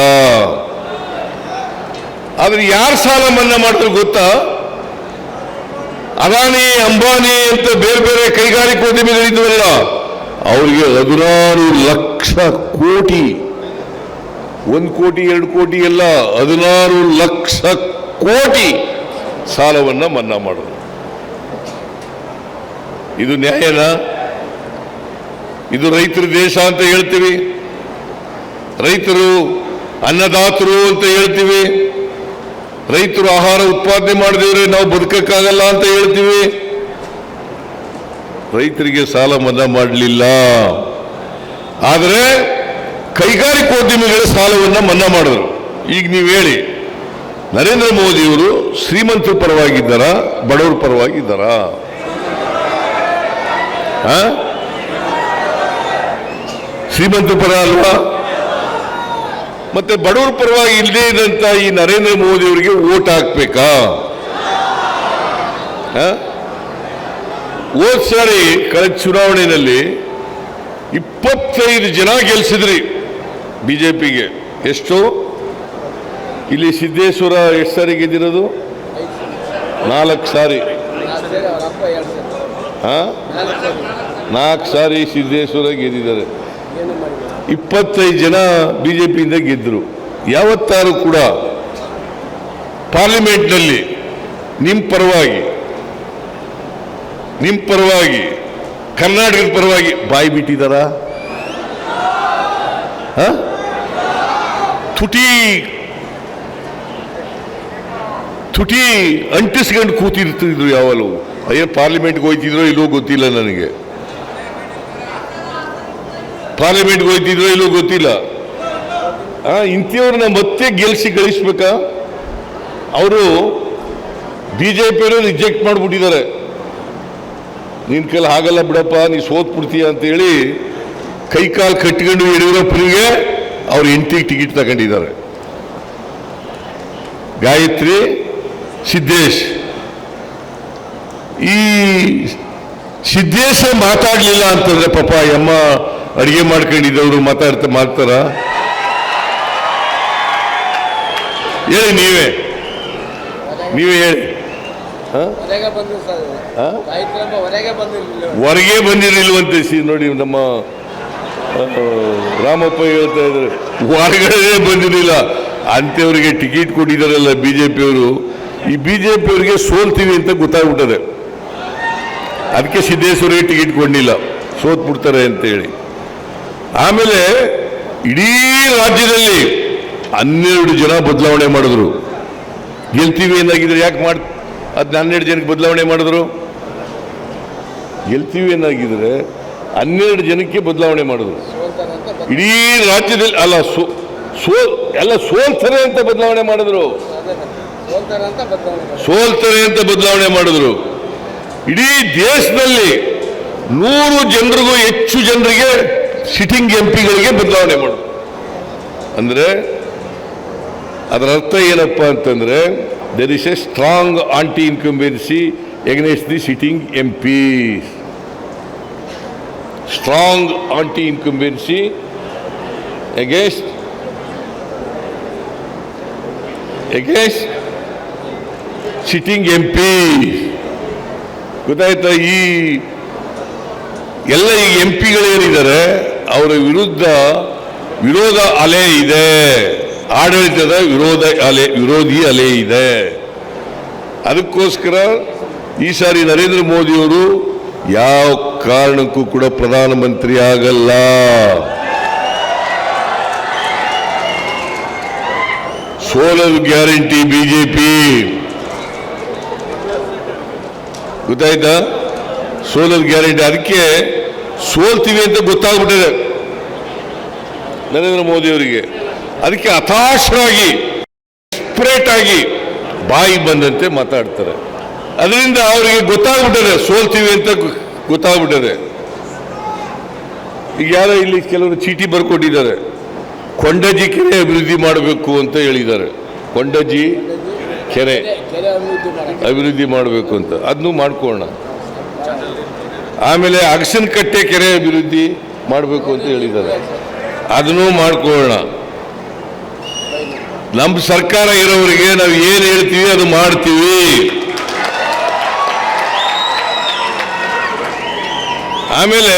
ಆದ್ರೆ ಯಾರು ಸಾಲ ಮನ್ನಾ ಮಾಡಿದ್ರು ಗೊತ್ತಾ? ಅದಾನಿ, ಅಂಬಾನಿ ಅಂತ ಬೇರೆ ಬೇರೆ ಕೈಗಾರಿಕೋದ್ಯಮಿಗಳಿದ್ವಲ್ಲ, ಅವರಿಗೆ 16 ಲಕ್ಷ ಕೋಟಿ, 1 ಕೋಟಿ 2 ಕೋಟಿ ಎಲ್ಲ, 16 ಲಕ್ಷ ಕೋಟಿ ಸಾಲವನ್ನ ಮನ್ನಾ ಮಾಡಿದ್ರು. ಇದು ನ್ಯಾಯನಾ? ಇದು ರೈತರ ದೇಶ ಅಂತ ಹೇಳ್ತೀವಿ, ರೈತರು ಅನ್ನದಾತರು ಅಂತ ಹೇಳ್ತೀವಿ, ರೈತರು ಆಹಾರ ಉತ್ಪಾದನೆ ಮಾಡಿದ್ರೆ ನಾವು ಬದುಕಕ್ಕಾಗಲ್ಲ ಅಂತ ಹೇಳ್ತೀವಿ. ರೈತರಿಗೆ ಸಾಲ ಮನ್ನಾ ಮಾಡಲಿಲ್ಲ. ಆದರೆ ಕೈಗಾರಿಕೋದ್ಯಮಿಗಳ ಸಾಲವನ್ನು ಮನ್ನಾ ಮಾಡಿದ್ರು. ಈಗ ನೀವು ಹೇಳಿ, ನರೇಂದ್ರ ಮೋದಿಯವರು ಶ್ರೀಮಂತರ ಪರವಾಗಿದ್ದಾರಾ, ಬಡವರ ಪರವಾಗಿದ್ದಾರಾ? ಶ್ರೀಮಂತರ ಪರ ಅಲ್ವಾ? ಮತ್ತೆ ಬಡವರ ಪರವಾಗಿ ಇಲ್ಲದೇ ಇದ್ದಂತ ಈ ನರೇಂದ್ರ ಮೋದಿ ಅವರಿಗೆ ವೋಟ್ ಹಾಕ್ಬೇಕಾ? ಹೋದ ಸಾರಿ ಕಳೆದ ಚುನಾವಣೆಯಲ್ಲಿ 25 ಜನ ಗೆಲ್ಸಿದ್ರಿ ಬಿಜೆಪಿಗೆ. ಎಷ್ಟು? ಇಲ್ಲಿ ಸಿದ್ದೇಶ್ವರ ಎಷ್ಟು ಸಾರಿ ಗೆದ್ದಿರೋದು? 4 ಸಾರಿ. 4 ಸಾರಿ ಸಿದ್ದೇಶ್ವರ ಗೆದ್ದಿದ್ದಾರೆ. 25 ಜನ ಬಿಜೆಪಿಯಿಂದ ಗೆದ್ದರು. ಯಾವತ್ತಾರು ಕೂಡ ಪಾರ್ಲಿಮೆಂಟ್ನಲ್ಲಿ ನಿಮ್ಮ ಪರವಾಗಿ ಕರ್ನಾಟಕದ ಪರವಾಗಿ ಬಾಯಿ ಬಿಟ್ಟಿದ್ದಾರ? ತುಟಿ ಅಂಟಿಸ್ಕೊಂಡು ಕೂತಿರ್ತಿದ್ರು ಯಾವಲ್ಲೂ. ಅಯ್ಯೋ ಪಾರ್ಲಿಮೆಂಟ್ಗೆ ಹೋಯ್ತಿದ್ರೋ ಇಲ್ಲೋ ಗೊತ್ತಿಲ್ಲ ನನಗೆ. ಪಾರ್ಲಿಮೆಂಟ್ಗೆ ಹೋಯ್ತಿದ್ರೋ ಇಲ್ಲೋ ಗೊತ್ತಿಲ್ಲ. ಇಂಥವ್ರನ್ನ ಮತ್ತೆ ಗಳಿಸ್ಬೇಕಾ? ಅವರು ಬಿಜೆಪಿಯವರು ರಿಜೆಕ್ಟ್ ಮಾಡಿಬಿಟ್ಟಿದ್ದಾರೆ. ನಿನ್ನ ಕೈಲಿ ಆಗಲ್ಲ ಬಿಡಪ್ಪ, ನೀ ಸೋತ್ಬಿಡ್ತೀಯ ಅಂತೇಳಿ ಕೈಕಾಲು ಕಟ್ಕೊಂಡು ಯಡಿಯೂರಪ್ಪನಿಗೆ ಅವ್ರ ಹೆಂಡತಿಗೆ ಟಿಕೆಟ್ ತಗೊಂಡಿದ್ದಾರೆ. ಗಾಯತ್ರಿ, ಸಿದ್ದೇಶ್. ಈ ಸಿದ್ದೇಶ ಮಾತಾಡಲಿಲ್ಲ ಅಂತಂದ್ರೆ ಪಾಪ ಅಮ್ಮ ಅಡಿಗೆ ಮಾಡ್ಕೊಂಡಿದ್ದವರು ಮಾಡ್ತಾರ? ಹೇಳಿ, ನೀವೇ ಹೇಳಿ. ಹೊರಗೆ ಬಂದಿರಲಿಲ್ವಂತೆ. ನೋಡಿ, ನಮ್ಮ ರಾಮಪ್ಪ ಹೇಳ್ತಾ ಇದ್ದಾರೆ, ಹೊರಗಡೆ ಬಂದಿರಲಿಲ್ಲ ಅಂತವ್ರಿಗೆ ಟಿಕೆಟ್ ಕೊಟ್ಟಿದ್ದಾರಲ್ಲ ಬಿಜೆಪಿಯವರು. ಈ ಬಿಜೆಪಿಯವರಿಗೆ ಸೋಲ್ತೀವಿ ಅಂತ ಗೊತ್ತಾಗ್ಬಿಟ್ಟದೆ. ಅದಕ್ಕೆ ಸಿದ್ದೇಶ್ವರಿಗೆ ಟಿಕೆಟ್ ಕೊಡಲಿಲ್ಲ, ಸೋತ್ಬಿಡ್ತಾರೆ ಅಂತೇಳಿ. ಆಮೇಲೆ ಇಡೀ ರಾಜ್ಯದಲ್ಲಿ 12 ಜನ ಬದಲಾವಣೆ ಮಾಡಿದ್ರು. ಗೆಲ್ತೀವಿ ಏನಾಗಿದ್ರೆ ಯಾಕೆ ಅದನ್ನ 12 ಜನಕ್ಕೆ ಬದಲಾವಣೆ ಮಾಡಿದ್ರು? ಗೆಲ್ತೀವಿ ಏನಾಗಿದ್ರೆ 12 ಜನಕ್ಕೆ ಬದಲಾವಣೆ ಮಾಡಿದ್ರು. ಇಡೀ ರಾಜ್ಯದಲ್ಲಿ ಎಲ್ಲ ಸೋಲ್ತಾರೆ ಅಂತ ಬದಲಾವಣೆ ಮಾಡಿದ್ರು. ಸೋಲ್ತಾರೆ ಅಂತ ಬದಲಾವಣೆ ಮಾಡಿದ್ರು. ಇಡೀ ದೇಶದಲ್ಲಿ 100 ಜನರಿಗೂ ಹೆಚ್ಚು ಜನರಿಗೆ ಸಿಟ್ಟಿಂಗ್ ಎಂಪಿಗಳಿಗೆ ಬದಲಾವಣೆ ಮಾಡಿದ್ರು. ಅಂದ್ರೆ ಅದರ ಅರ್ಥ ಏನಪ್ಪ ಅಂತಂದ್ರೆ, there is a strong anti-incumbency against the sitting MPs. Strong anti-incumbency against sitting MPs. ಗೊತ್ತಾಯ್ತಾ? ಈ ಎಲ್ಲ ಈ ಎಂಪಿಗಳೇನಿದ್ದಾರೆ ಅವರ ವಿರೋಧ ಅಲೆ ಇದೆ, ಆಡಳಿತದ ವಿರೋಧಿ ಅಲೆ ಇದೆ. ಅದಕ್ಕೋಸ್ಕರ ಈ ಸಾರಿ ನರೇಂದ್ರ ಮೋದಿಯವರು ಯಾವ ಕಾರಣಕ್ಕೂ ಕೂಡ ಪ್ರಧಾನಮಂತ್ರಿ ಆಗಲ್ಲ. Solar guarantee BJP. ಗೊತ್ತಾಯ್ತಾ? Solar guarantee. ಅದಕ್ಕೆ ಸೋಲ್ತೀವಿ ಅಂತ ಗೊತ್ತಾಗ್ಬಿಟ್ಟಿದೆ ನರೇಂದ್ರ ಮೋದಿ ಅವರಿಗೆ. ಅದಕ್ಕೆ ಹತಾಶರಾಗಿ, ಡೆಸ್ಪರೇಟ್ ಆಗಿ ಬಾಯಿ ಬಂದಂತೆ ಮಾತಾಡ್ತಾರೆ. ಅದರಿಂದ ಅವರಿಗೆ ಗೊತ್ತಾಗ್ಬಿಟ್ಟದೆ, ಸೋಲ್ತೀವಿ ಅಂತ ಗೊತ್ತಾಗ್ಬಿಟ್ಟದೆ. ಈಗ ಯಾರೋ ಇಲ್ಲಿ ಕೆಲವರು ಚೀಟಿ ಬರ್ಕೊಟ್ಟಿದ್ದಾರೆ, ಕೊಂಡಜ್ಜಿ ಕೆರೆ ಅಭಿವೃದ್ಧಿ ಮಾಡಬೇಕು ಅಂತ ಹೇಳಿದ್ದಾರೆ. ಕೊಂಡಜ್ಜಿ ಕೆರೆ ಅಭಿವೃದ್ಧಿ ಮಾಡಬೇಕು ಅಂತ ಅದನ್ನು ಮಾಡ್ಕೊಳ್ಳೋಣ. ಆಮೇಲೆ ಅಗಸನಕಟ್ಟೆ ಕೆರೆ ಅಭಿವೃದ್ಧಿ ಮಾಡಬೇಕು ಅಂತ ಹೇಳಿದ್ದಾರೆ, ಅದನ್ನು ಮಾಡ್ಕೊಳ್ಳೋಣ. ನಮ್ಮ ಸರ್ಕಾರ ಇರೋವರಿಗೆ ನಾವು ಏನು ಹೇಳ್ತೀವಿ ಅದು ಮಾಡ್ತೀವಿ. ಆಮೇಲೆ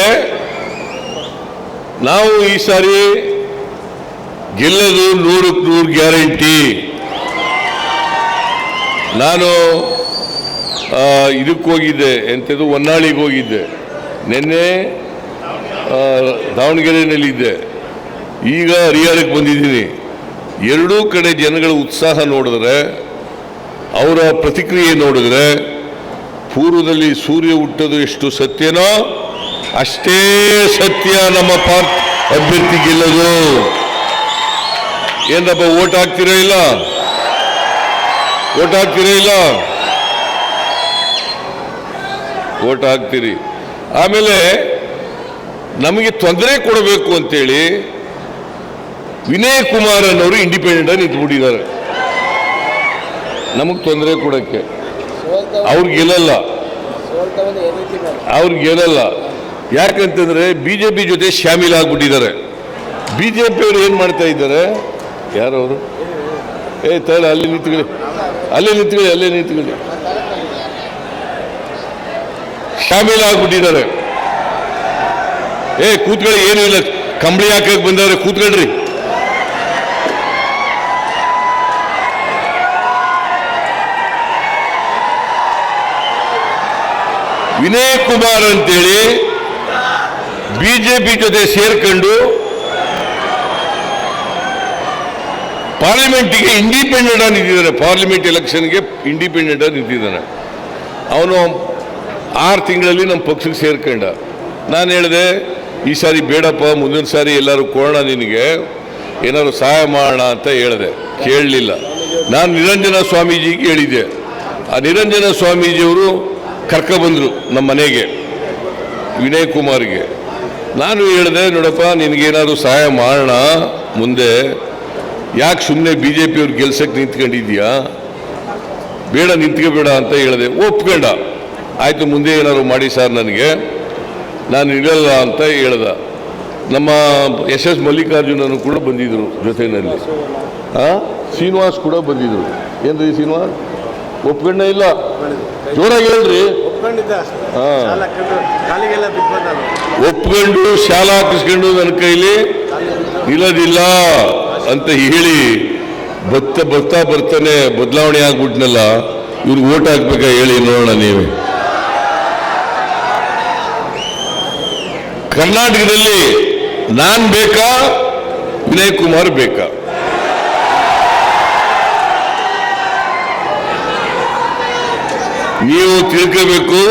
ನಾವು ಈ ಸಾರಿ ಗೆಲ್ಲೋದು 100ಕ್ಕೆ 100 ಗ್ಯಾರಂಟಿ. ನಾನು ಇದಕ್ಕೆ ಹೋಗಿದ್ದೆ, ಎಂಥದ್ದು ಹೊನ್ನಾಳಿಗೆ ಹೋಗಿದ್ದೆ, ನಿನ್ನೆ ದಾವಣಗೆರೆಯಲ್ಲಿದ್ದೆ, ಈಗ ಹರಿಹರಕ್ಕೆ ಬಂದಿದ್ದೀನಿ. ಎರಡೂ ಕಡೆ ಜನಗಳ ಉತ್ಸಾಹ ನೋಡಿದ್ರೆ, ಅವರ ಪ್ರತಿಕ್ರಿಯೆ ನೋಡಿದ್ರೆ, ಪೂರ್ವದಲ್ಲಿ ಸೂರ್ಯ ಹುಟ್ಟೋದು ಎಷ್ಟು ಸತ್ಯನೋ ಅಷ್ಟೇ ಸತ್ಯ ನಮ್ಮ ಅಭ್ಯರ್ಥಿ ಗೆಲ್ಲೋದು. ಏನಪ್ಪ ಓಟ್ ಹಾಕ್ತೀರಾ ಇಲ್ಲ? ಓಟ್ ಹಾಕ್ತೀರಾ ಇಲ್ಲ? ಓಟ್ ಹಾಕ್ತೀರಿ. ಆಮೇಲೆ ನಮಗೆ ತೊಂದರೆ ಕೊಡಬೇಕು ಅಂತೇಳಿ ವಿನಯ್ ಕುಮಾರ್ ಅನ್ನೋರು ಇಂಡಿಪೆಂಡೆಂಟ್ ಆಗಿ ನಿಂತ್ಬಿಟ್ಟಿದ್ದಾರೆ ನಮಗೆ ತೊಂದರೆ ಕೊಡೋಕ್ಕೆ. ಅವ್ರಿಗೆ ಗೆಲ್ಲಲ್ಲ, ಅವ್ರಿಗೆ ಗೆಲ್ಲಲ್ಲ. ಯಾಕಂತಂದ್ರೆ ಬಿಜೆಪಿ ಜೊತೆ ಶಾಮೀಲ್ ಆಗ್ಬಿಟ್ಟಿದ್ದಾರೆ. ಬಿಜೆಪಿ ಅವರು ಏನು ಮಾಡ್ತಾ ಇದ್ದಾರೆ? ಯಾರವರು? ತಡ ಅಲ್ಲಿ ನಿಂತ್ಕೊಳ್ಳಿ, ಅಲ್ಲೇ ನಿಂತ್ಕೊಳ್ಳಿ, ಅಲ್ಲೇ ನಿಂತ್ಕೊಳ್ಳಿ. ಶಾಮೀಲ್ ಆಗ್ಬಿಟ್ಟಿದ್ದಾರೆ. ಕೂತ್ಕೊಳ್ಳಿ, ಏನೂ ಇಲ್ಲ, ಕಂಬಳಿ ಹಾಕಕ್ಕೆ ಬಂದವ್ರೆ, ಕೂತ್ಕೊಳ್ರಿ. ವಿನಯ್ ಕುಮಾರ್ ಅಂತೇಳಿ ಬಿಜೆಪಿ ಜೊತೆ ಸೇರ್ಕೊಂಡು ಪಾರ್ಲಿಮೆಂಟಿಗೆ ಇಂಡಿಪೆಂಡೆಂಟ್ ಆಗಿ ನಿಂತಿದ್ದಾನೆ. ಪಾರ್ಲಿಮೆಂಟ್ ಎಲೆಕ್ಷನ್ಗೆ ಇಂಡಿಪೆಂಡೆಂಟ್ ಆಗಿ ನಿಂತಿದ್ದಾನೆ. ಅವನು 6 ತಿಂಗಳಲ್ಲಿ ನಮ್ಮ ಪಕ್ಷಕ್ಕೆ ಸೇರ್ಕೊಂಡ. ನಾನು ಹೇಳಿದೆ, ಈ ಸಾರಿ ಬೇಡಪ್ಪ, ಮುಂದಿನ ಸಾರಿ ಎಲ್ಲರೂ ಕೊಡೋಣ, ನಿನಗೆ ಏನಾದ್ರು ಸಹಾಯ ಮಾಡೋಣ ಅಂತ ಹೇಳಿದೆ. ಕೇಳಲಿಲ್ಲ. ನಾನು ನಿರಂಜನ ಸ್ವಾಮೀಜಿಗೆ ಹೇಳಿದ್ದೆ. ಆ ನಿರಂಜನ ಸ್ವಾಮೀಜಿಯವರು ಕರ್ಕೊಬಂದರು ನಮ್ಮ ಮನೆಗೆ, ವಿನಯ್ ಕುಮಾರ್ಗೆ. ನಾನು ಹೇಳಿದೆ, ನೋಡಪ್ಪ, ನಿನಗೇನಾದ್ರು ಸಹಾಯ ಮಾಡೋಣ ಮುಂದೆ, ಯಾಕೆ ಸುಮ್ಮನೆ ಬಿ ಜೆ ಪಿಯವ್ರು ಗೆಲ್ಸಕ್ಕೆ ನಿಂತ್ಕೊಂಡಿದ್ಯಾ, ಬೇಡ ನಿಂತ್ಕೋಬೇಡ ಅಂತ ಹೇಳಿದೆ. ಒಪ್ಕೊಂಡ. ಆಯಿತು, ಮುಂದೆ ಏನಾದ್ರು ಮಾಡಿ ಸರ್, ನನಗೆ ನಾನು ಇರಲ್ಲ ಅಂತ ಹೇಳ್ದ. ನಮ್ಮ SS ಮಲ್ಲಿಕಾರ್ಜುನನು ಕೂಡ ಬಂದಿದ್ದರು ಜೊತೆಯಲ್ಲಿ. ಶ್ರೀನಿವಾಸ್ ಕೂಡ ಬಂದಿದ್ರು. ಏನ್ರಿ ಶ್ರೀನಿವಾಸ್? ಒಪ್ಕೊಂಡ ಇಲ್ಲ? ಜೋರಾಗಿ ಹೇಳ್ರಿ. ಒಪ್ಕೊಂಡು ಶಾಲಾ ಹಾಕಿಸ್ಕೊಂಡು ನನ್ನ ಕೈಲಿ ನಿಲ್ಲೋದಿಲ್ಲ ಅಂತ ಹೇಳಿ ಬರ್ತಾನೆ ಬದಲಾವಣೆ ಆಗ್ಬಿಟ್ನಲ್ಲ. ಇವ್ರಿಗೆ ಓಟ್ ಹಾಕ್ಬೇಕಾ ಹೇಳಿ ನೋಡೋಣ ನೀವೇ. ಕರ್ನಾಟಕದಲ್ಲಿ ನಾನ್ ಬೇಕಾ, ವಿನಯ್ ಕುಮಾರ್ ಬೇಕಾ? ನೀವು ತಿಳ್ಕೋಬೇಕು.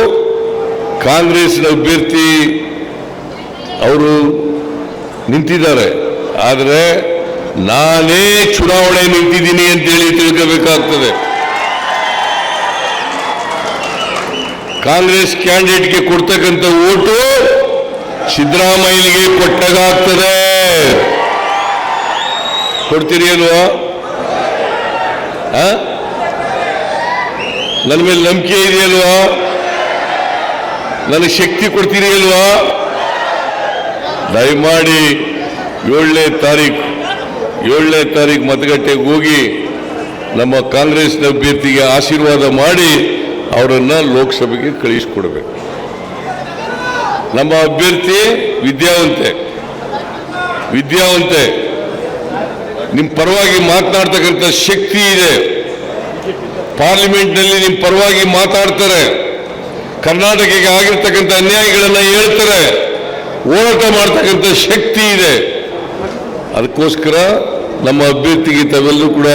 ಕಾಂಗ್ರೆಸ್ನ ಅಭ್ಯರ್ಥಿ ಅವರು ನಿಂತಿದ್ದಾರೆ, ಆದರೆ ನಾನೇ ಚುನಾವಣೆ ನಿಂತಿದ್ದೀನಿ ಅಂತೇಳಿ ತಿಳ್ಕೋಬೇಕಾಗ್ತದೆ. ಕಾಂಗ್ರೆಸ್ ಕ್ಯಾಂಡಿಡೇಟ್ಗೆ ಕೊಡ್ತಕ್ಕಂಥ ಓಟು ಸಿದ್ದರಾಮಯ್ಯನಿಗೆ ಕೊಟ್ಟಾಗ್ತದೆ. ಕೊಡ್ತೀರಿ ಅಲ್ವಾ? ನನ್ನ ಮೇಲೆ ನಂಬಿಕೆ ಇದೆಯಲ್ವಾ? ನನಗೆ ಶಕ್ತಿ ಕೊಡ್ತೀರಿ ಅಲ್ವಾ? ದಯಮಾಡಿ 7ನೇ ತಾರೀಕು ಮತಗಟ್ಟೆಗೆ ಹೋಗಿ ನಮ್ಮ ಕಾಂಗ್ರೆಸ್ನ ಅಭ್ಯರ್ಥಿಗೆ ಆಶೀರ್ವಾದ ಮಾಡಿ ಅವರನ್ನು ಲೋಕಸಭೆಗೆ ಕಳಿಸಿಕೊಡ್ಬೇಕು. ನಮ್ಮ ಅಭ್ಯರ್ಥಿ ವಿದ್ಯಾವಂತೆ, ನಿಮ್ಮ ಪರವಾಗಿ ಮಾತನಾಡ್ತಕ್ಕಂಥ ಶಕ್ತಿ ಇದೆ. ಪಾರ್ಲಿಮೆಂಟ್ನಲ್ಲಿ ನಿಮ್ಮ ಪರವಾಗಿ ಮಾತಾಡ್ತಾರೆ, ಕರ್ನಾಟಕಕ್ಕೆ ಆಗಿರ್ತಕ್ಕಂಥ ಅನ್ಯಾಯಗಳನ್ನು ಹೇಳ್ತಾರೆ, ಹೋರಾಟ ಮಾಡ್ತಕ್ಕಂಥ ಶಕ್ತಿ ಇದೆ. ಅದಕ್ಕೋಸ್ಕರ ನಮ್ಮ ಅಭ್ಯರ್ಥಿಗೆ ತಾವೆಲ್ಲರೂ ಕೂಡ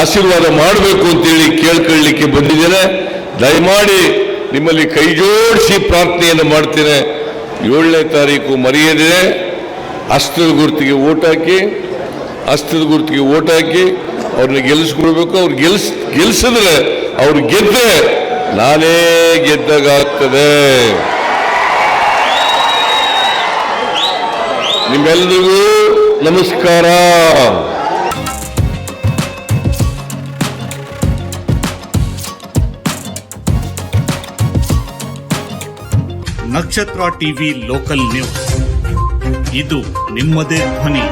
ಆಶೀರ್ವಾದ ಮಾಡಬೇಕು ಅಂತೇಳಿ ಕೇಳ್ಕೊಳ್ಳಿಕ್ಕೆ ಬಂದಿದ್ದೇನೆ. ದಯಮಾಡಿ ನಿಮ್ಮಲ್ಲಿ ಕೈ ಜೋಡಿಸಿ ಪ್ರಾರ್ಥನೆಯನ್ನು ಮಾಡ್ತೇನೆ. 7ನೇ ತಾರೀಕು ಮರೆಯದೆ ಹಸ್ತದ ಗುರುತಿಗೆ ಓಟ್ ಹಾಕಿ ಅವ್ರನ್ನ ಗೆಲ್ಲಿಸ್ಕೊಡ್ಬೇಕು. ಅವ್ರು ಗೆಲ್ಸಿದ್ರೆ, ಅವ್ರು ಗೆದ್ದರೆ ನಾನೇ ಗೆದ್ದಾಗ್ತದೆ. ನಿಮ್ಮೆಲ್ಲರಿಗೂ ನಮಸ್ಕಾರ. ನಕ್ಷತ್ರ ಟಿವಿ ಲೋಕಲ್ ನ್ಯೂಸ್, ಇದು ನಿಮ್ಮದೇ ಧ್ವನಿ.